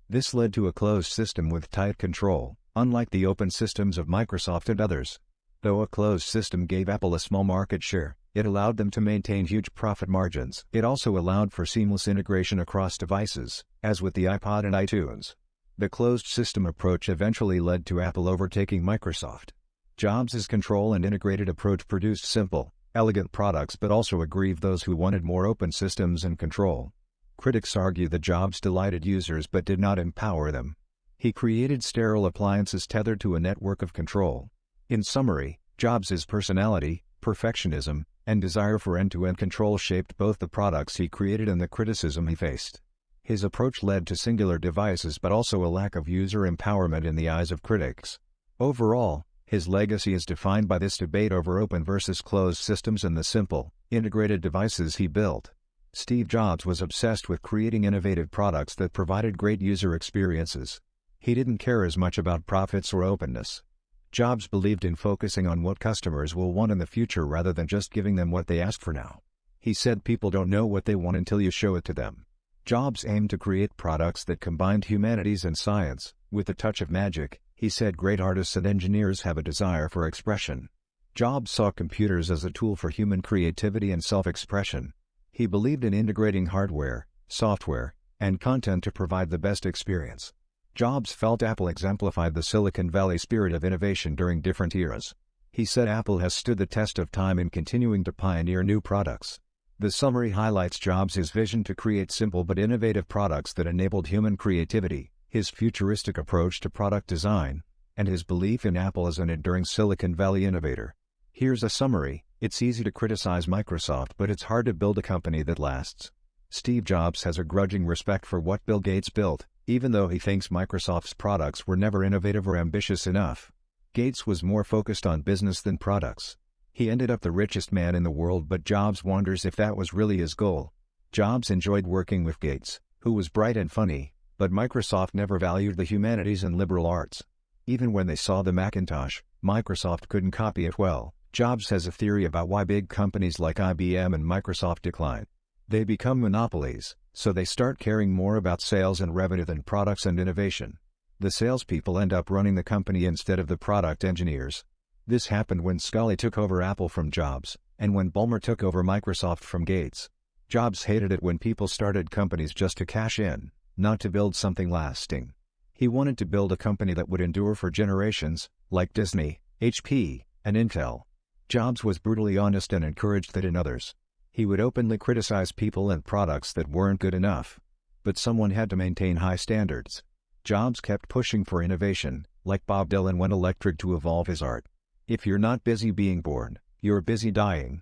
This led to a closed system with tight control, unlike the open systems of Microsoft and others. Though a closed system gave Apple a small market share, it allowed them to maintain huge profit margins. It also allowed for seamless integration across devices, as with the iPod and iTunes. The closed system approach eventually led to Apple overtaking Microsoft. Jobs' control and integrated approach produced simple, elegant products but also aggrieved those who wanted more open systems and control. Critics argue that Jobs delighted users but did not empower them. He created sterile appliances tethered to a network of control. In summary, Jobs' personality, perfectionism, and desire for end-to-end control shaped both the products he created and the criticism he faced. His approach led to singular devices but also a lack of user empowerment in the eyes of critics. Overall, his legacy is defined by this debate over open versus closed systems and the simple, integrated devices he built. Steve Jobs was obsessed with creating innovative products that provided great user experiences. He didn't care as much about profits or openness. Jobs believed in focusing on what customers will want in the future rather than just giving them what they ask for now. He said people don't know what they want until you show it to them. Jobs aimed to create products that combined humanities and science, with a touch of magic. He said great artists and engineers have a desire for expression. Jobs saw computers as a tool for human creativity and self-expression. He believed in integrating hardware, software, and content to provide the best experience. Jobs felt Apple exemplified the Silicon Valley spirit of innovation during different eras. He said Apple has stood the test of time in continuing to pioneer new products. The summary highlights Jobs' vision to create simple but innovative products that enabled human creativity, his futuristic approach to product design, and his belief in Apple as an enduring Silicon Valley innovator. Here's a summary. It's easy to criticize Microsoft but it's hard to build a company that lasts. Steve Jobs has a grudging respect for what Bill Gates built, even though he thinks Microsoft's products were never innovative or ambitious enough. Gates was more focused on business than products. He ended up the richest man in the world but Jobs wonders if that was really his goal. Jobs enjoyed working with Gates, who was bright and funny, But Microsoft never valued the humanities and liberal arts. Even when they saw the Macintosh, Microsoft couldn't copy it well. Jobs has a theory about why big companies like IBM and Microsoft decline. They become monopolies, so they start caring more about sales and revenue than products and innovation. The salespeople end up running the company instead of the product engineers. This happened when Scully took over Apple from Jobs, and when Ballmer took over Microsoft from Gates. Jobs hated it when people started companies just to cash in, not to build something lasting. He wanted to build a company that would endure for generations, like Disney, HP, and Intel. Jobs was brutally honest and encouraged that in others. He would openly criticize people and products that weren't good enough. But someone had to maintain high standards. Jobs kept pushing for innovation, like Bob Dylan went electric to evolve his art. If you're not busy being born, you're busy dying.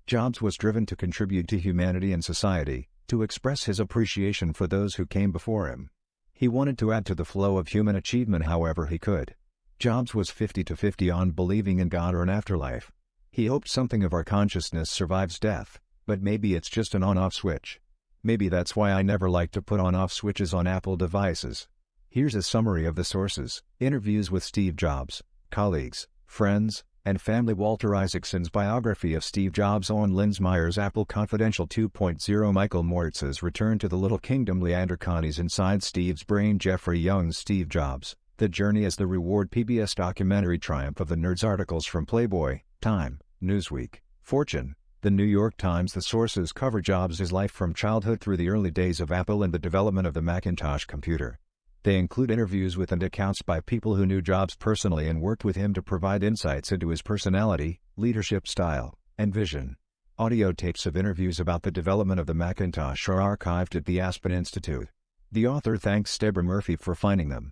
Jobs was driven to contribute to humanity and society, to express his appreciation for those who came before him. He wanted to add to the flow of human achievement however he could. Jobs was 50-50 on believing in God or an afterlife. He hoped something of our consciousness survives death, but maybe it's just an on-off switch. Maybe that's why I never like to put on-off switches on Apple devices. Here's a summary of the sources. Interviews with Steve Jobs, colleagues, friends, and family. Walter Isaacson's biography of Steve Jobs on Linz Meyer's Apple Confidential 2.0. Michael Moritz's Return to the Little Kingdom. Leander Connie's Inside Steve's Brain. Jeffrey Young's Steve Jobs, The Journey as the Reward. PBS documentary Triumph of the Nerds. Articles from Playboy, Time, Newsweek, Fortune, The New York Times. The sources cover Jobs' life from childhood through the early days of Apple and the development of the Macintosh computer. They include interviews with and accounts by people who knew Jobs personally and worked with him to provide insights into his personality, leadership style, and vision. Audio tapes of interviews about the development of the Macintosh are archived at the Aspen Institute. The author thanks Deborah Murphy for finding them.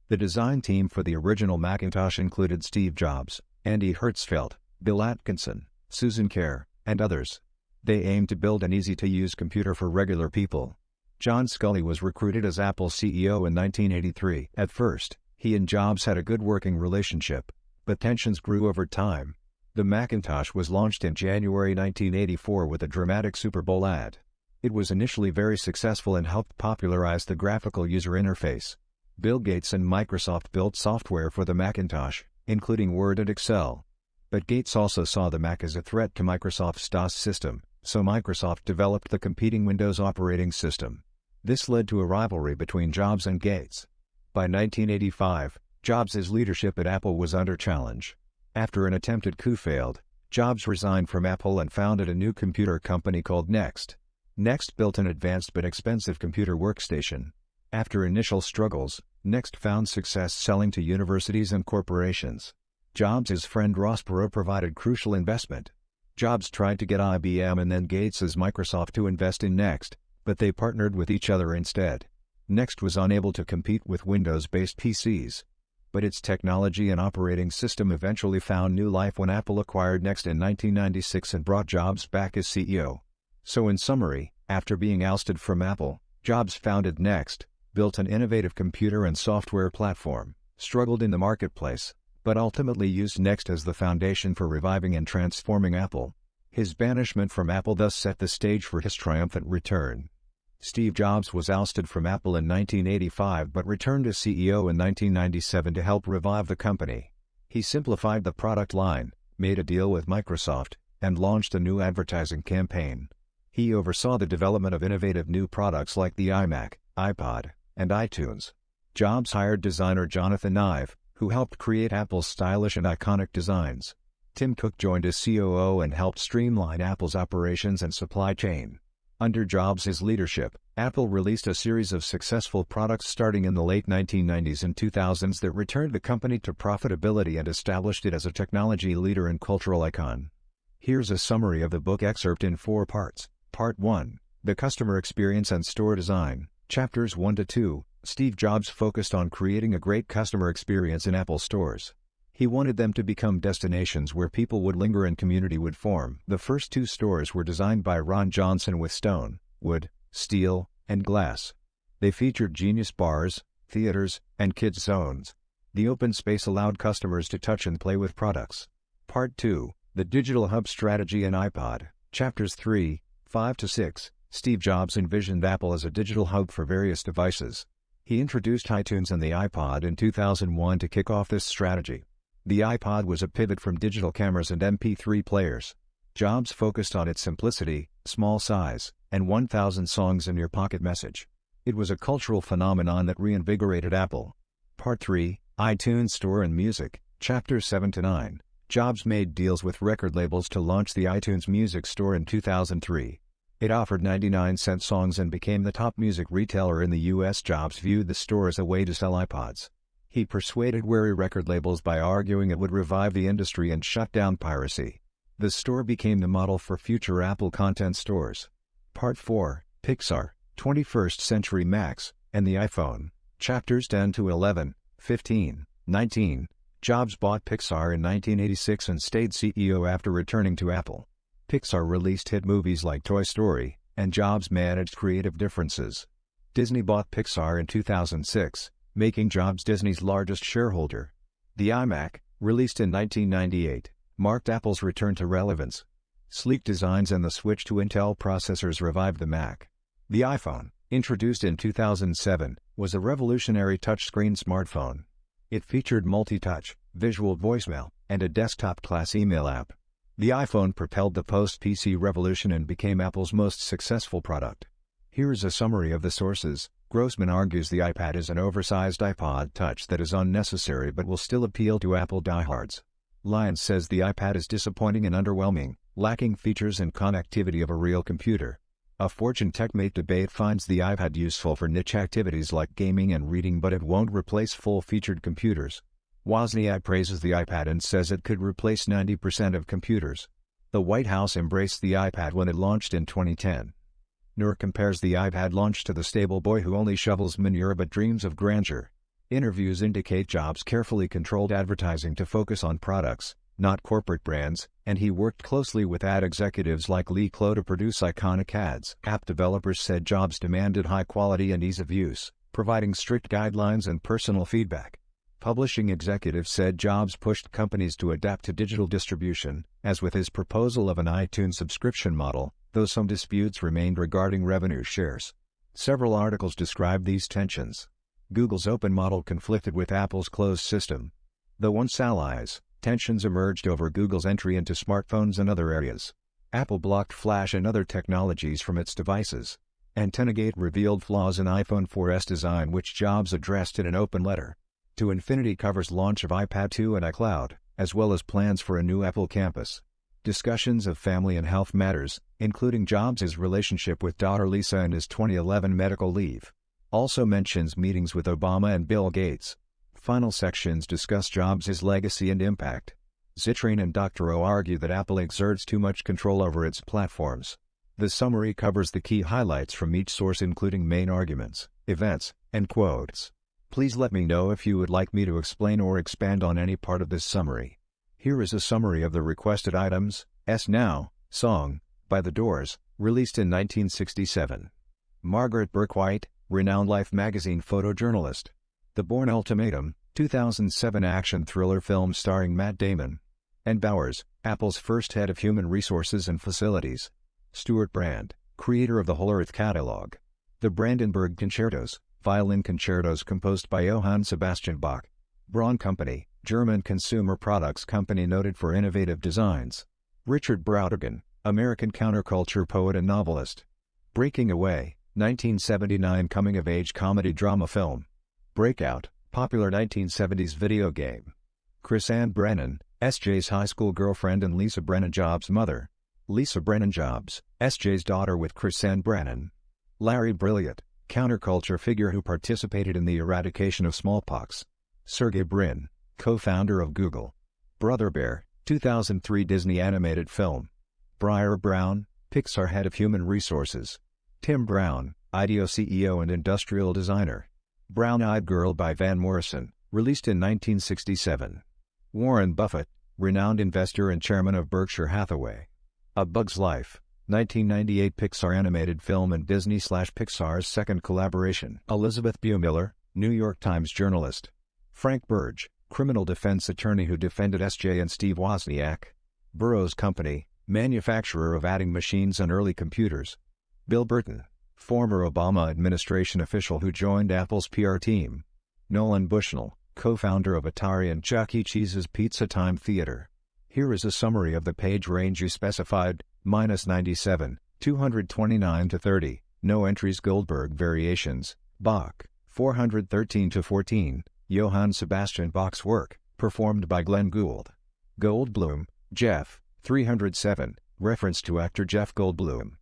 The design team for the original Macintosh included Steve Jobs, Andy Hertzfeld, Bill Atkinson, Susan Kare, and others. They aimed to build an easy-to-use computer for regular people. John Scully was recruited as Apple's CEO in 1983. At first, he and Jobs had a good working relationship, but tensions grew over time. The Macintosh was launched in January 1984 with a dramatic Super Bowl ad. It was initially very successful and helped popularize the graphical user interface. Bill Gates and Microsoft built software for the Macintosh, including Word and Excel. But Gates also saw the Mac as a threat to Microsoft's DOS system, so Microsoft developed the competing Windows operating system. This led to a rivalry between Jobs and Gates. By 1985, Jobs' leadership at Apple was under challenge. After an attempted coup failed, Jobs resigned from Apple and founded a new computer company called Next. Next built an advanced but expensive computer workstation. After initial struggles, Next found success selling to universities and corporations. Jobs' friend Ross Perot provided crucial investment. Jobs tried to get IBM and then Gates' Microsoft to invest in Next, but they partnered with each other instead. Next was unable to compete with Windows-based PCs. But its technology and operating system eventually found new life when Apple acquired Next in 1996 and brought Jobs back as CEO. So in summary, after being ousted from Apple, Jobs founded Next, built an innovative computer and software platform, struggled in the marketplace, but ultimately used Next as the foundation for reviving and transforming Apple. His banishment from Apple thus set the stage for his triumphant return. Steve Jobs was ousted from Apple in 1985 but returned as CEO in 1997 to help revive the company. He simplified the product line, made a deal with Microsoft, and launched a new advertising campaign. He oversaw the development of innovative new products like the iMac, iPod, and iTunes. Jobs hired designer Jonathan Ive, who helped create Apple's stylish and iconic designs. Tim Cook joined as COO and helped streamline Apple's operations and supply chain. Under Jobs' leadership, Apple released a series of successful products starting in the late 1990s and 2000s that returned the company to profitability and established it as a technology leader and cultural icon. Here's a summary of the book excerpt in 4 parts. Part 1, The Customer Experience and Store Design, Chapters 1-2. Steve Jobs focused on creating a great customer experience in Apple stores. He wanted them to become destinations where people would linger and community would form. The first 2 stores were designed by Ron Johnson with stone, wood, steel, and glass. They featured genius bars, theaters, and kids zones. The open space allowed customers to touch and play with products. Part 2, The Digital Hub Strategy and iPod, Chapters 3, 5-6. Steve Jobs envisioned Apple as a digital hub for various devices. He introduced iTunes and the iPod in 2001 to kick off this strategy. The iPod was a pivot from digital cameras and MP3 players. Jobs focused on its simplicity, small size, and 1,000 songs in your pocket message. It was a cultural phenomenon that reinvigorated Apple. Part 3, iTunes Store and Music, Chapters 7-9. Jobs made deals with record labels to launch the iTunes Music Store in 2003. It offered 99-cent songs and became the top music retailer in the U.S. Jobs viewed the store as a way to sell iPods. He persuaded wary record labels by arguing it would revive the industry and shut down piracy. The store became the model for future Apple content stores. Part 4, Pixar, 21st Century Max, and the iPhone, Chapters 10-11, 15, 19. Jobs bought Pixar in 1986 and stayed CEO after returning to Apple. Pixar released hit movies like Toy Story, and Jobs managed creative differences. Disney bought Pixar in 2006, making Jobs Disney's largest shareholder. The iMac, released in 1998, marked Apple's return to relevance. Sleek designs and the switch to Intel processors revived the Mac. The iPhone, introduced in 2007, was a revolutionary touchscreen smartphone. It featured multi-touch, visual voicemail, and a desktop-class email app. The iPhone propelled the post-PC revolution and became Apple's most successful product. Here is a summary of the sources. Grossman argues the iPad is an oversized iPod Touch that is unnecessary but will still appeal to Apple diehards. Lyons says the iPad is disappointing and underwhelming, lacking features and connectivity of a real computer. A Fortune TechMate debate finds the iPad useful for niche activities like gaming and reading, but it won't replace full-featured computers. Wozniak praises the iPad and says it could replace 90% of computers. The White House embraced the iPad when it launched in 2010. Nur compares the iPad launch to the stable boy who only shovels manure but dreams of grandeur. Interviews indicate Jobs carefully controlled advertising to focus on products, not corporate brands, and he worked closely with ad executives like Lee Clow to produce iconic ads. App developers said Jobs demanded high quality and ease of use, providing strict guidelines and personal feedback. Publishing executives said Jobs pushed companies to adapt to digital distribution, as with his proposal of an iTunes subscription model, though some disputes remained regarding revenue shares. Several articles described these tensions. Google's open model conflicted with Apple's closed system. Though once allies, tensions emerged over Google's entry into smartphones and other areas. Apple blocked Flash and other technologies from its devices. AntennaGate revealed flaws in iPhone 4S design which Jobs addressed in an open letter. To Infinity covers launch of iPad 2 and iCloud, as well as plans for a new Apple campus. Discussions of family and health matters, including Jobs' relationship with daughter Lisa and his 2011 medical leave. Also mentions meetings with Obama and Bill Gates. Final sections discuss Jobs' legacy and impact. Zittrain and Dr. O argue that Apple exerts too much control over its platforms. The summary covers the key highlights from each source, including main arguments, events, and quotes. Please let me know if you would like me to explain or expand on any part of this summary. Here is a summary of the requested items. Now, Song, by The Doors, released in 1967. Margaret Burke-White, renowned Life magazine photojournalist. The Bourne Ultimatum, 2007 action thriller film starring Matt Damon. And Bowers, Apple's first head of human resources and facilities. Stuart Brand, creator of the Whole Earth Catalog. The Brandenburg Concertos, violin concertos composed by Johann Sebastian Bach. Braun Company, German consumer products company noted for innovative designs. Richard Brautigan, American counterculture poet and novelist. Breaking Away, 1979 coming-of-age comedy drama film. Breakout, popular 1970s video game. Chris Ann Brennan, S.J.'s high school girlfriend and Lisa Brennan Jobs' mother. Lisa Brennan Jobs, S.J.'s daughter with Chris Ann Brennan. Larry Brilliant, counterculture figure who participated in the eradication of smallpox. Sergey Brin, co-founder of Google. Brother Bear, 2003 Disney animated film. Briar Brown, Pixar head of human resources. Tim Brown, IDEO CEO and industrial designer. Brown-Eyed Girl by Van Morrison, released in 1967. Warren Buffett, renowned investor and chairman of Berkshire Hathaway. A Bug's Life, 1998 Pixar animated film and Disney/Pixar's second collaboration. Elizabeth Buemiller, New York Times journalist. Frank Burge, criminal defense attorney who defended S.J. and Steve Wozniak. Burroughs Company, manufacturer of adding machines and early computers. Bill Burton, former Obama administration official who joined Apple's PR team. Nolan Bushnell, co-founder of Atari and Chuck E. Cheese's Pizza Time Theater. Here is a summary of the page range you specified: -97, 229 to 30, no entries. Goldberg variations, Bach, 413 to 14, Johann Sebastian Bach's work, performed by Glenn Gould. Goldblum, Jeff, 307, reference to actor Jeff Goldblum.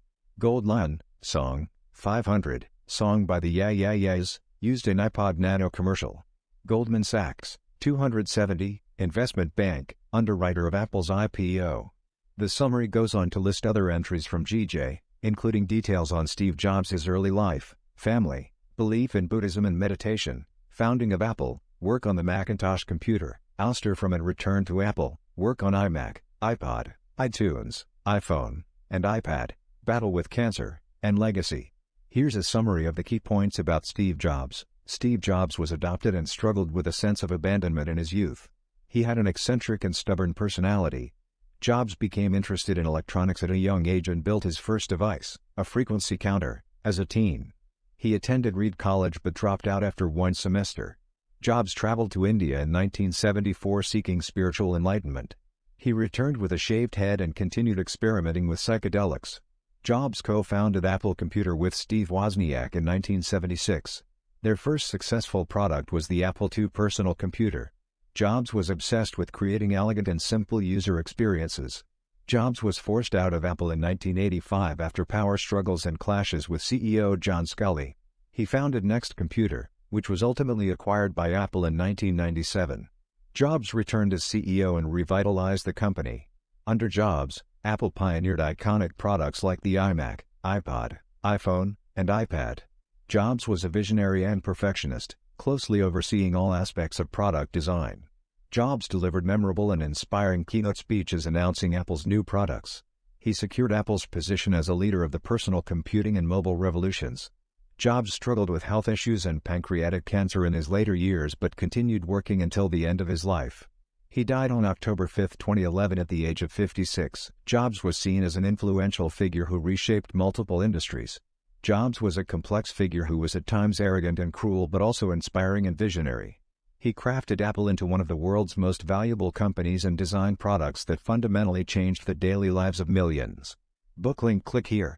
Goldline, song, 500, song by the Yeah Yeah Yeahs, used in iPod Nano commercial. Goldman Sachs, 270, investment bank, underwriter of Apple's IPO. The summary goes on to list other entries from GJ, including details on Steve Jobs' early life, family, belief in Buddhism and meditation, founding of Apple, work on the Macintosh computer, ouster from and return to Apple, work on iMac, iPod, iTunes, iPhone, and iPad, battle with cancer, and legacy. Here's a summary of the key points about Steve Jobs. Steve Jobs was adopted and struggled with a sense of abandonment in his youth. He had an eccentric and stubborn personality. Jobs became interested in electronics at a young age and built his first device, a frequency counter, as a teen. He attended Reed College but dropped out after one semester. Jobs traveled to India in 1974 seeking spiritual enlightenment. He returned with a shaved head and continued experimenting with psychedelics. Jobs co-founded Apple Computer with Steve Wozniak in 1976. Their first successful product was the Apple II personal computer. Jobs was obsessed with creating elegant and simple user experiences. Jobs was forced out of Apple in 1985 after power struggles and clashes with CEO John Sculley. He founded Next Computer, which was ultimately acquired by Apple in 1997. Jobs returned as CEO and revitalized the company. Under Jobs, Apple pioneered iconic products like the iMac, iPod, iPhone, and iPad. Jobs was a visionary and perfectionist, closely overseeing all aspects of product design. Jobs delivered memorable and inspiring keynote speeches announcing Apple's new products. He secured Apple's position as a leader of the personal computing and mobile revolutions. Jobs struggled with health issues and pancreatic cancer in his later years but continued working until the end of his life. He died on October 5, 2011 at the age of 56. Jobs was seen as an influential figure who reshaped multiple industries. Jobs was a complex figure who was at times arrogant and cruel but also inspiring and visionary. He crafted Apple into one of the world's most valuable companies and designed products that fundamentally changed the daily lives of millions. Book link click here.